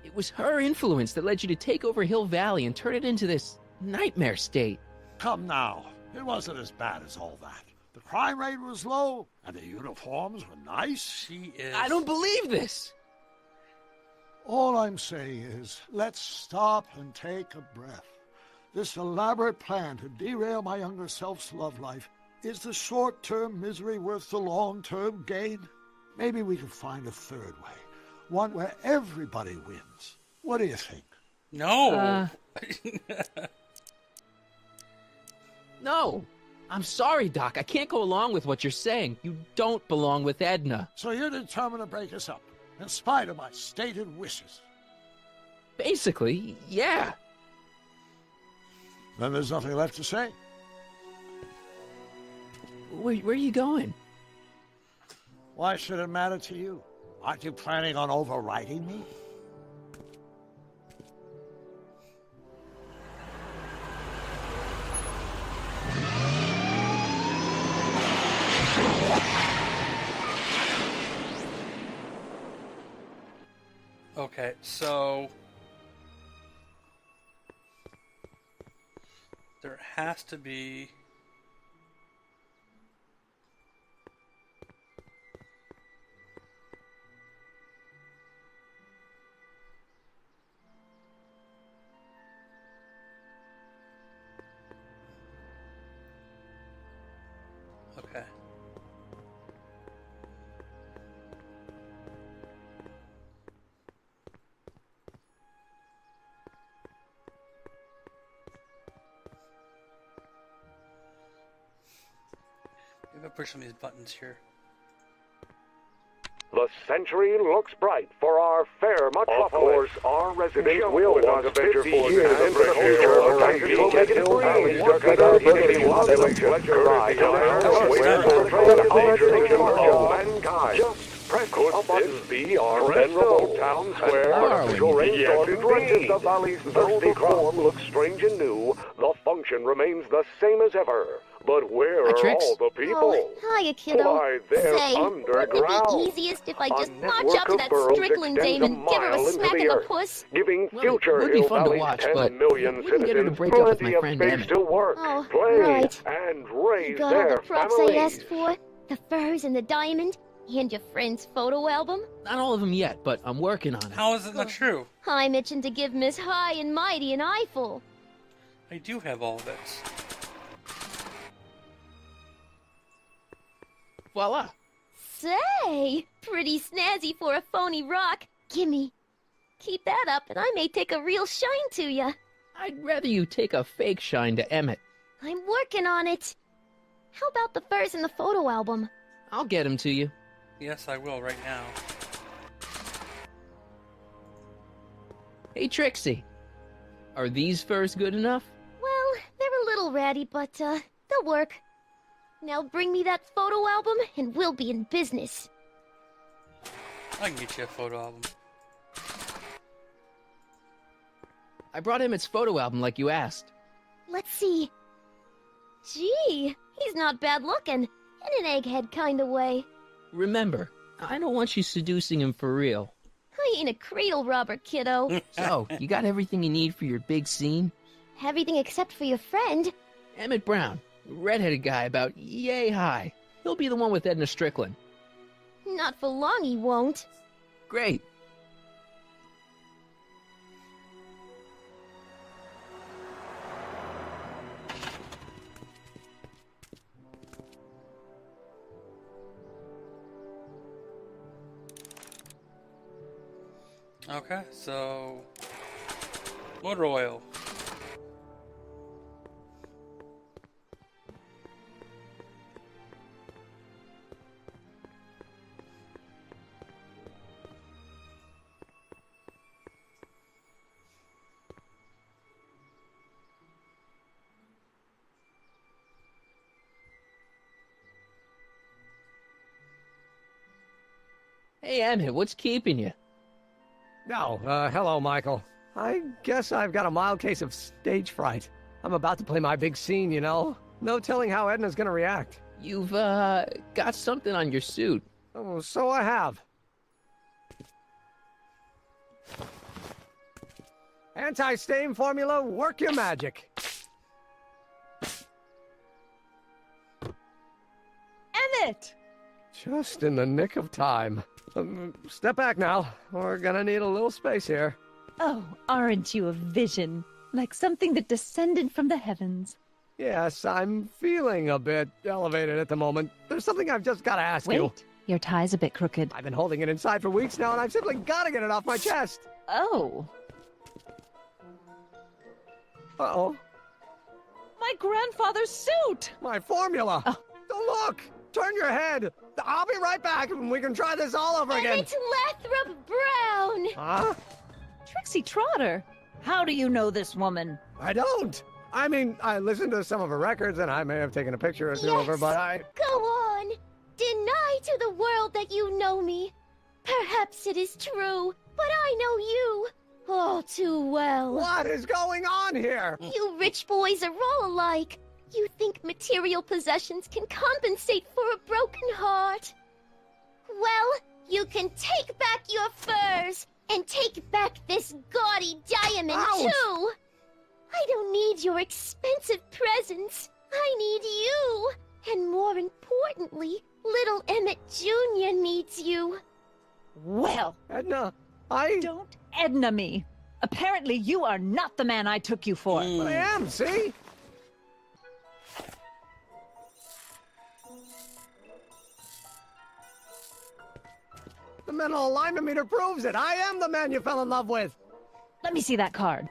It was her influence that led you to take over Hill Valley and turn it into this nightmare state. Come now. It wasn't as bad as all that. The crime rate was low, and the uniforms were nice. She is... I don't believe this! All I'm saying is, let's stop and take a breath. This elaborate plan to derail my younger self's love life, is the short-term misery worth the long-term gain? Maybe we can find a third way. One where everybody wins. What do you think? No. No. I'm sorry, Doc. I can't go along with what you're saying. You don't belong with Edna. So you're determined to break us up, in spite of my stated wishes? Basically, yeah. Then there's nothing left to say. Where are you going? Why should it matter to you? Aren't you planning on overriding me? Okay, so... there has to be... Okay. Maybe I'll push some of these buttons here. The century looks bright for our fair metropolis. Of course, our residents will want to venture forth into the future. Let your ride mankind. Just press a button. Be our venerable town square. Strange the valley's thirsty form looks strange and new. The function remains the same as ever. But where are all the people? Oh, hiya, kiddo. Why, they're Say, underground. wouldn't it be easiest if I just march up to that Strickland dame and give her a smack in the puss? Giving future it would be Hill fun to Valley's watch, 10 but million wouldn't get her to citizens break up with plenty my of friend space Emmett. to work, Oh, play, right. and raise Got all their the props families. I asked for? The furs and the diamond? And your friend's photo album? Not all of them yet, but I'm working on it. How is it not true? I'm itching to give Miss High and Mighty an eyeful. I do have all of this. Voila. Say, pretty snazzy for a phony rock. Gimme. Keep that up and I may take a real shine to ya. I'd rather you take a fake shine to Emmett. I'm working on it. How about the furs and the photo album? I'll get him to you. Yes, I will right now. Hey, Trixie. Are these furs good enough? Well, they're a little ratty, but, they'll work. Now bring me that photo album, and we'll be in business. I can get you a photo album. I brought Emmett's photo album like you asked. Let's see. Gee, he's not bad looking. In an egghead kind of way. Remember, I don't want you seducing him for real. I ain't a cradle robber, kiddo. So, you got everything you need for your big scene? Everything except for your friend. Emmett Brown, redheaded guy about yay high. He'll be the one with Edna Strickland. Not for long he won't. Great. Okay, so motor oil. Hey, Emmett, what's keeping you? No, hello, Michael. I guess I've got a mild case of stage fright. I'm about to play my big scene, you know? No telling how Edna's gonna react. You've, got something on your suit. Oh, so I have. Anti-stain formula, work your magic. Emmett! Just in the nick of time. Step back now. We're gonna need a little space here. Oh, aren't you a vision? Like something that descended from the heavens. Yes, I'm feeling a bit elevated at the moment. There's something I've just gotta ask you. Wait, your tie's a bit crooked. I've been holding it inside for weeks now, and I've simply gotta get it off my chest. Oh. Uh-oh. My grandfather's suit! My formula! Oh. Don't look! Turn your head! I'll be right back, and we can try this all over again. Emmett Lathrop Brown! Huh? Trixie Trotter! How do you know this woman? I don't! I mean, I listened to some of her records, and I may have taken a picture or two of her, but I... Go on! Deny to the world that you know me. Perhaps it is true, but I know you all too well. What is going on here? You rich boys are all alike. You think material possessions can compensate for a broken heart. Well, you can take back your furs, and take back this gaudy diamond, Ouch! too! I don't need your expensive presents. I need you. And more importantly, little Emmett Jr. needs you. Well, Edna, Don't Edna me. Apparently you are not the man I took you for. But I am, see? The mental alignment meter proves it. I am the man you fell in love with. Let me see that card.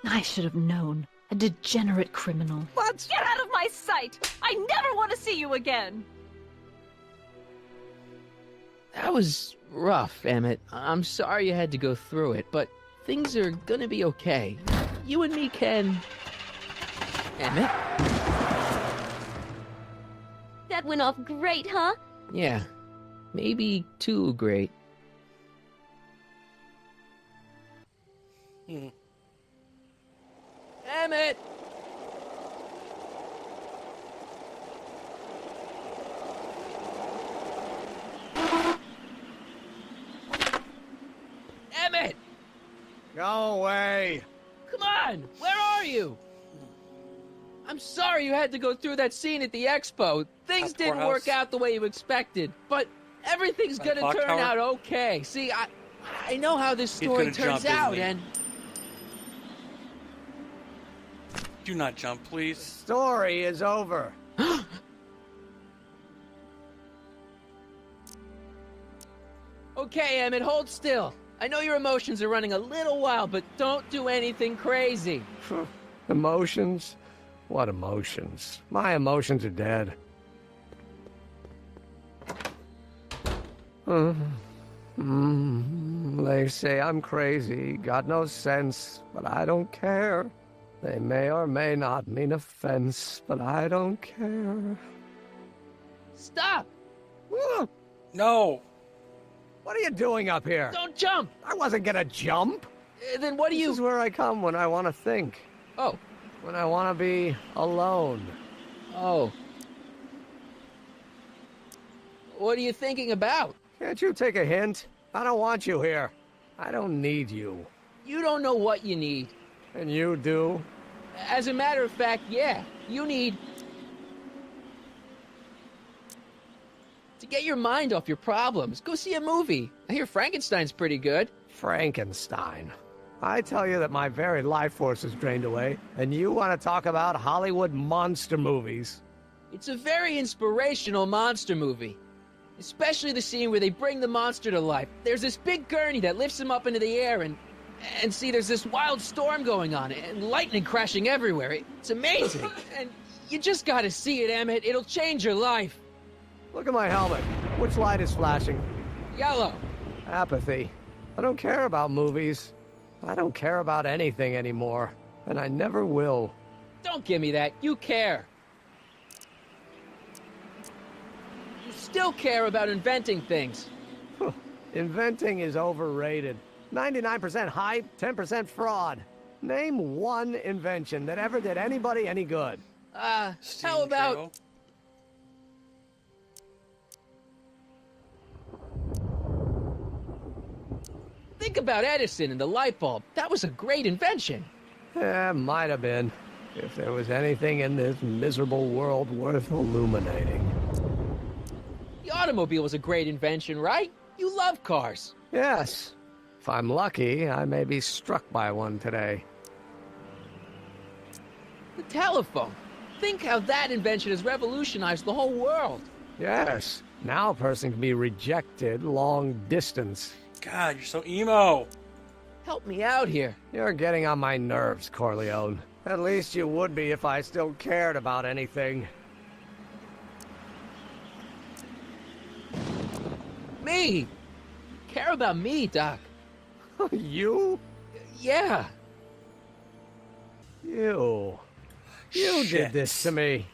I should have known. A degenerate criminal. What? Get out of my sight! I never want to see you again! That was rough, Emmett. I'm sorry you had to go through it, but things are gonna be okay. You and me can... Emmett? That went off great, huh? Yeah. Maybe too great. Emmett! Emmett! Go away. Come on! Where are you? I'm sorry you had to go through that scene at the expo. Things didn't work out the way you expected, but everything's gonna clock turn tower? out okay. See, I know how this story gonna turns jump, out, isn't he? and... Do not jump, please. Story is over. Okay, Emmett, hold still. I know your emotions are running a little wild, but don't do anything crazy. Emotions? What emotions? My emotions are dead. They say I'm crazy, got no sense, but I don't care. They may or may not mean offense, but I don't care. Stop! No! What are you doing up here? Don't jump! I wasn't gonna jump. Then what do you... This is where I come when I want to think. Oh. When I want to be alone. Oh. What are you thinking about? Can't you take a hint? I don't want you here. I don't need you. You don't know what you need. And you do? As a matter of fact, yeah. You need... to get your mind off your problems. Go see a movie. I hear Frankenstein's pretty good. Frankenstein? I tell you that my very life force is drained away, and you want to talk about Hollywood monster movies. It's a very inspirational monster movie. Especially the scene where they bring the monster to life. There's this big gurney that lifts him up into the air, and see, there's this wild storm going on, and lightning crashing everywhere. It's amazing. And you just gotta see it, Emmett. It'll change your life. Look at my helmet. Which light is flashing? Yellow. Apathy. I don't care about movies. I don't care about anything anymore. And I never will. Don't give me that. You care. You still care about inventing things. Inventing is overrated. 99% hype, 10% fraud. Name one invention that ever did anybody any good. How about... Think about Edison and the light bulb. That was a great invention. Yeah, might have been. If there was anything in this miserable world worth illuminating. The automobile was a great invention, right? You love cars. Yes. If I'm lucky, I may be struck by one today. The telephone. Think how that invention has revolutionized the whole world. Yes. Now a person can be rejected long distance. God, you're so emo. Help me out here. You're getting on my nerves, Corleone. At least you would be if I still cared about anything. Me? Care about me, Doc. You? Yeah. You did this to me.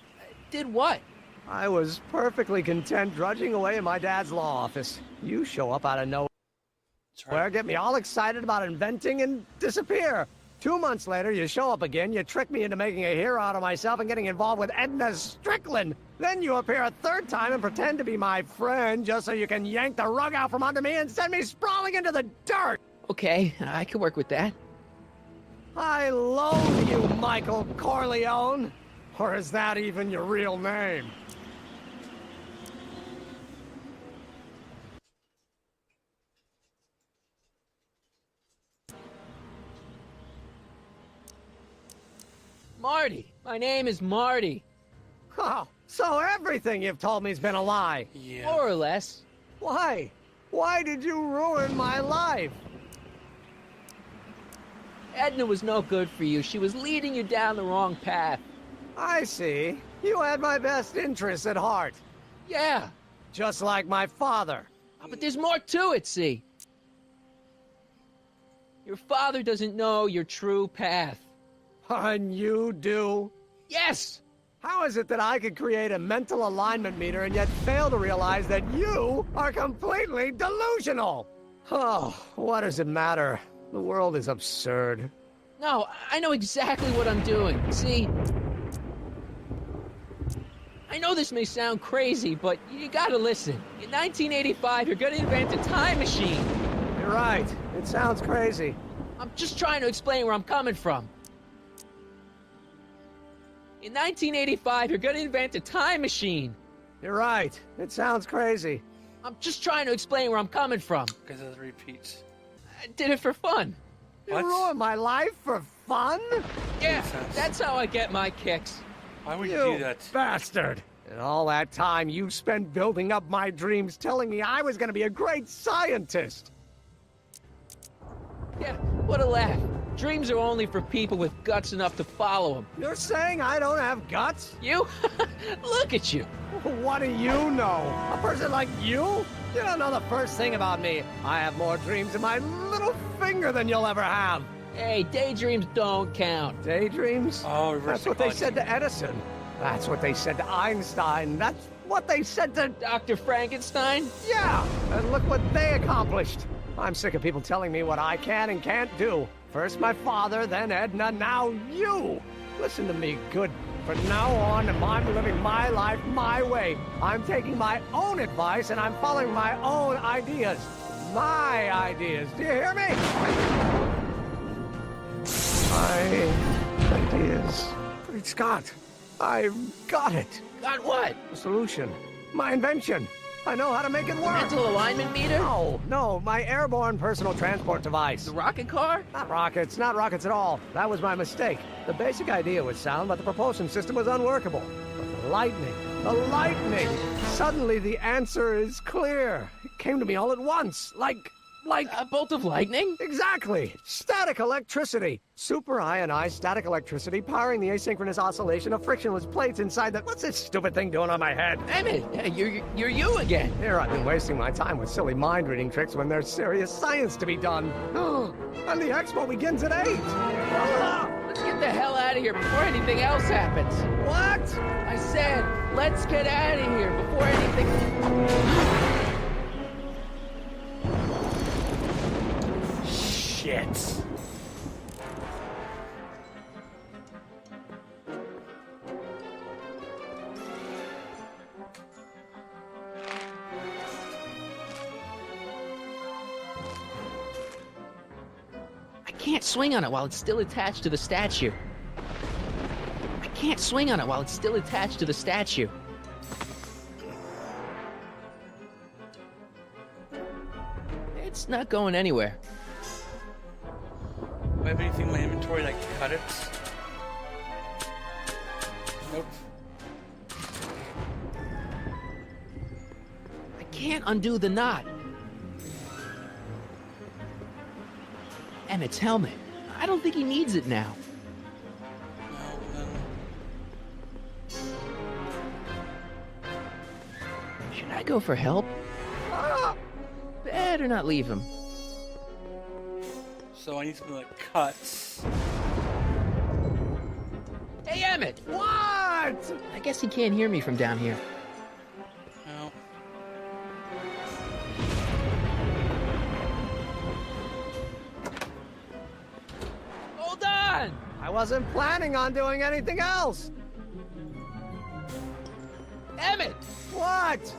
Did what? I was perfectly content drudging away in my dad's law office. You show up out of nowhere, get me all excited about inventing and disappear. 2 months later, you show up again, you trick me into making a hero out of myself and getting involved with Edna Strickland. Then you appear a third time and pretend to be my friend just so you can yank the rug out from under me and send me sprawling into the dirt. Okay, I can work with that. I loathe you, Michael Corleone. Or is that even your real name? Marty. My name is Marty. Oh, so everything you've told me's been a lie. Yeah. More or less. Why? Why did you ruin my life? Edna was no good for you. She was leading you down the wrong path. I see. You had my best interests at heart. Yeah. Just like my father. Oh, but there's more to it, see. Your father doesn't know your true path. And you do? Yes! How is it that I could create a mental alignment meter and yet fail to realize that you are completely delusional? Oh, what does it matter? The world is absurd. No, I know exactly what I'm doing. See? I know this may sound crazy, but you gotta listen. In 1985, you're gonna invent a time machine. You're right. It sounds crazy. I'm just trying to explain where I'm coming from. In 1985, you're gonna invent a time machine. You're right. It sounds crazy. I'm just trying to explain where I'm coming from. Because it repeats. I did it for fun. You ruined my life for fun? Yeah, that's how I get my kicks. Why would you do that? Bastard! And all that time you spent building up my dreams, telling me I was gonna be a great scientist. Yeah, what a laugh. Dreams are only for people with guts enough to follow them. You're saying I don't have guts? You? Look at you. What do you know? A person like you? You don't know the first thing about me. I have more dreams in my little finger than you'll ever have. Hey, daydreams don't count. Daydreams? Oh, that's what they said to Edison. That's what they said to Einstein. That's what they said to Dr. Frankenstein? Yeah, and look what they accomplished. I'm sick of people telling me what I can and can't do. First my father, then Edna, now you. Listen to me, good. From now on, I'm living my life my way. I'm taking my own advice and I'm following my own ideas. My ideas. Do you hear me? My ideas. Great Scott. I've got it. Got what? The solution. My invention. I know how to make it work. Mental alignment meter? No, my airborne personal transport device. The rocket car? Not rockets at all. That was my mistake. The basic idea was sound, but the propulsion system was unworkable. But the lightning! Suddenly the answer is clear. It came to me all at once, like a bolt of lightning? Exactly! Static electricity! Super ionized static electricity powering the asynchronous oscillation of frictionless plates inside the... What's this stupid thing doing on my head? Emmett, you're you again. Here I've been wasting my time with silly mind-reading tricks when there's serious science to be done. And the expo begins at 8! Let's get the hell out of here before anything else happens. What? I said, let's get out of here before anything... Shit. I can't swing on it while it's still attached to the statue. It's not going anywhere. Do I have anything in my inventory that can cut it? Nope. I can't undo the knot. Emmett's helmet. I don't think he needs it now. Should I go for help? Better not leave him. So I need something that cuts. Hey, Emmett! What? I guess he can't hear me from down here. No. Hold on! I wasn't planning on doing anything else. Emmett! What?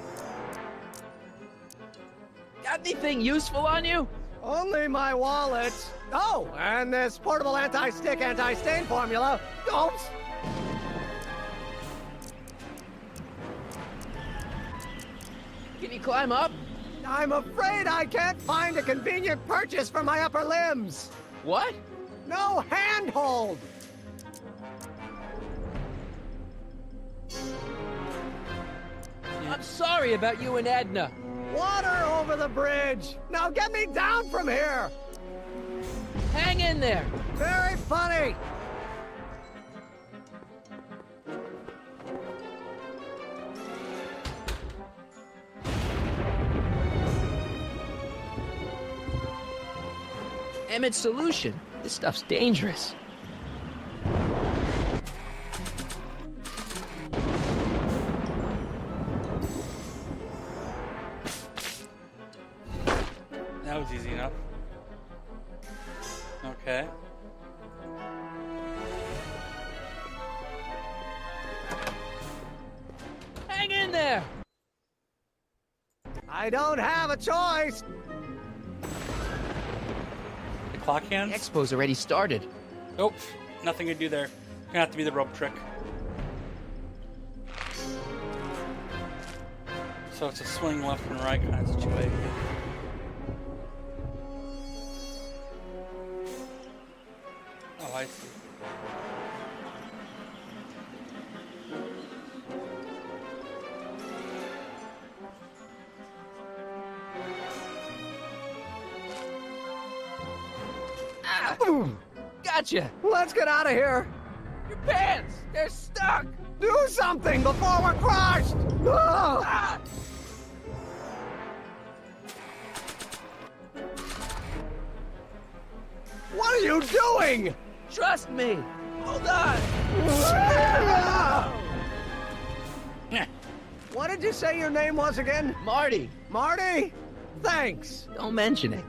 Got anything useful on you? Only my wallet. Oh, and this portable anti-stick, anti-stain formula. Oops. Can you climb up? I'm afraid I can't find a convenient purchase for my upper limbs. What? No handhold. I'm sorry about you and Edna. Water over the bridge. Now get me down from here. Hang in there. Very funny. Emmett's solution. This stuff's dangerous. That was easy enough. Okay. Hang in there! I don't have a choice. The clock hands? The expo's already started. Nope. Nothing to do there. Gonna have to be the rope trick. So it's a swing left and right kind of situation. Oh, I see. Gotcha! Let's get out of here. Your pants! They're stuck! Do something before we're crushed! Ah! What are you doing? Trust me! Hold on! What did you say your name was again? Marty! Marty? Thanks. Don't mention it.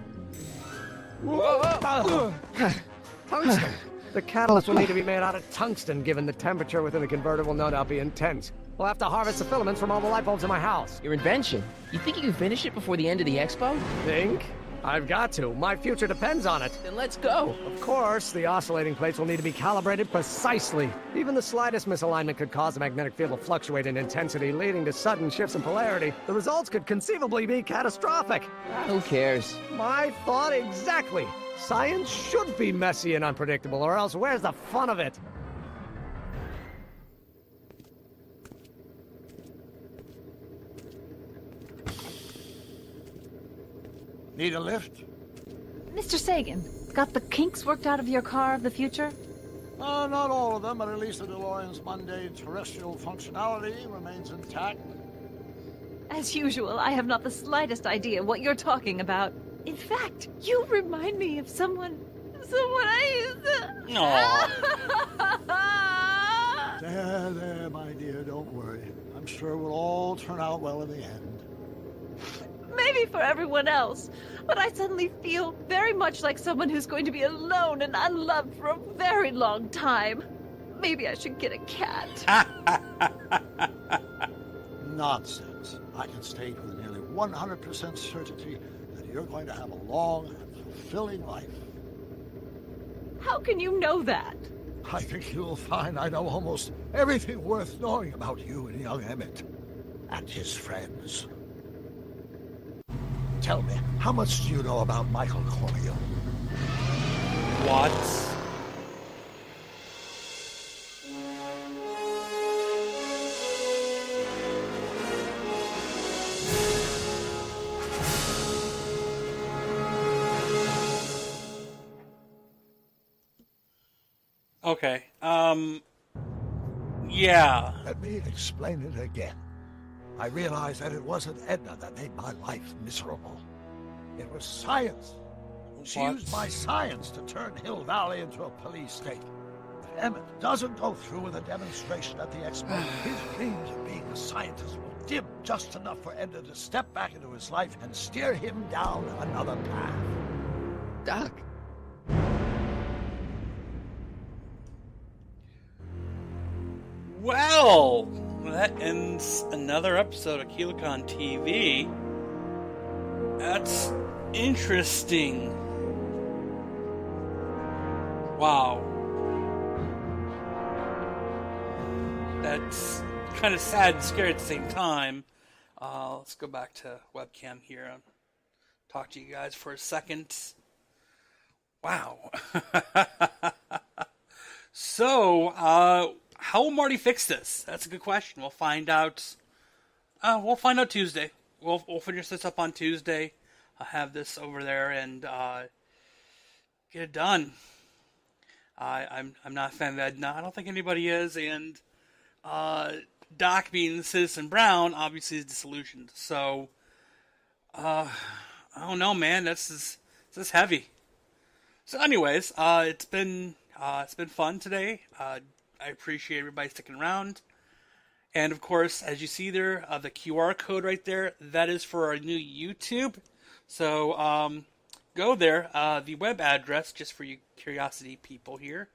Tungsten. The catalyst will need to be made out of tungsten, given the temperature within the converter will no doubt be intense. We'll have to harvest the filaments from all the light bulbs in my house. Your invention? You think you can finish it before the end of the expo? Think? I've got to. My future depends on it. Then let's go. Of course, the oscillating plates will need to be calibrated precisely. Even the slightest misalignment could cause the magnetic field to fluctuate in intensity, leading to sudden shifts in polarity. The results could conceivably be catastrophic. Who cares? My thought exactly. Science should be messy and unpredictable, or else where's the fun of it? Need a lift? Mr. Sagan, got the kinks worked out of your car of the future? Not all of them, but at least the DeLorean's mundane terrestrial functionality remains intact. As usual, I have not the slightest idea what you're talking about. In fact, you remind me of someone I used to... There, my dear, don't worry. I'm sure we'll all turn out well in the end. Maybe for everyone else, but I suddenly feel very much like someone who's going to be alone and unloved for a very long time. Maybe I should get a cat. Nonsense. I can state with nearly 100% certainty that you're going to have a long and fulfilling life. How can you know that? I think you'll find I know almost everything worth knowing about you and young Emmett and his friends. Tell me, how much do you know about Michael Corleone? What? Okay, yeah. Let me explain it again. I realized that it wasn't Edna that made my life miserable. It was science. She used my science to turn Hill Valley into a police state. If Emmett doesn't go through with a demonstration at the expo, his dreams of being a scientist will dim just enough for Edna to step back into his life and steer him down another path. Doc. Well, that ends another episode of Keelcon TV. That's interesting. Wow. That's kind of sad and scary at the same time. Let's go back to webcam here and talk to you guys for a second. Wow. So, how will Marty fix this? That's a good question. We'll find out. We'll find out Tuesday. We'll finish this up on Tuesday. I'll have this over there and get it done. I'm not a fan of Edna. I don't think anybody is, and Doc being Citizen Brown obviously is disillusioned. So I don't know, man. This is heavy. So, anyways, it's been fun today. I appreciate everybody sticking around. And, of course, as you see there, the QR code right there, that is for our new YouTube. So, go there. The web address, just for you curiosity people here,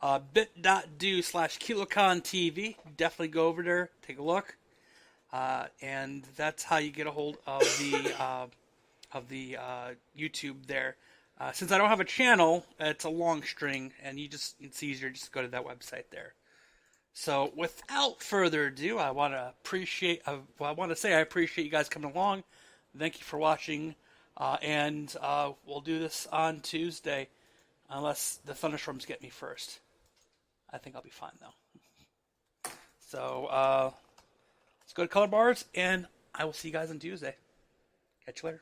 bit.do/KiloConTV. Definitely go over there, take a look. And that's how you get a hold of the YouTube there. Since I don't have a channel, it's a long string, and it's easier just to go to that website there. So, without further ado, I want to say I appreciate you guys coming along. Thank you for watching, and we'll do this on Tuesday, unless the thunderstorms get me first. I think I'll be fine though. So, let's go to Color Bars, and I will see you guys on Tuesday. Catch you later.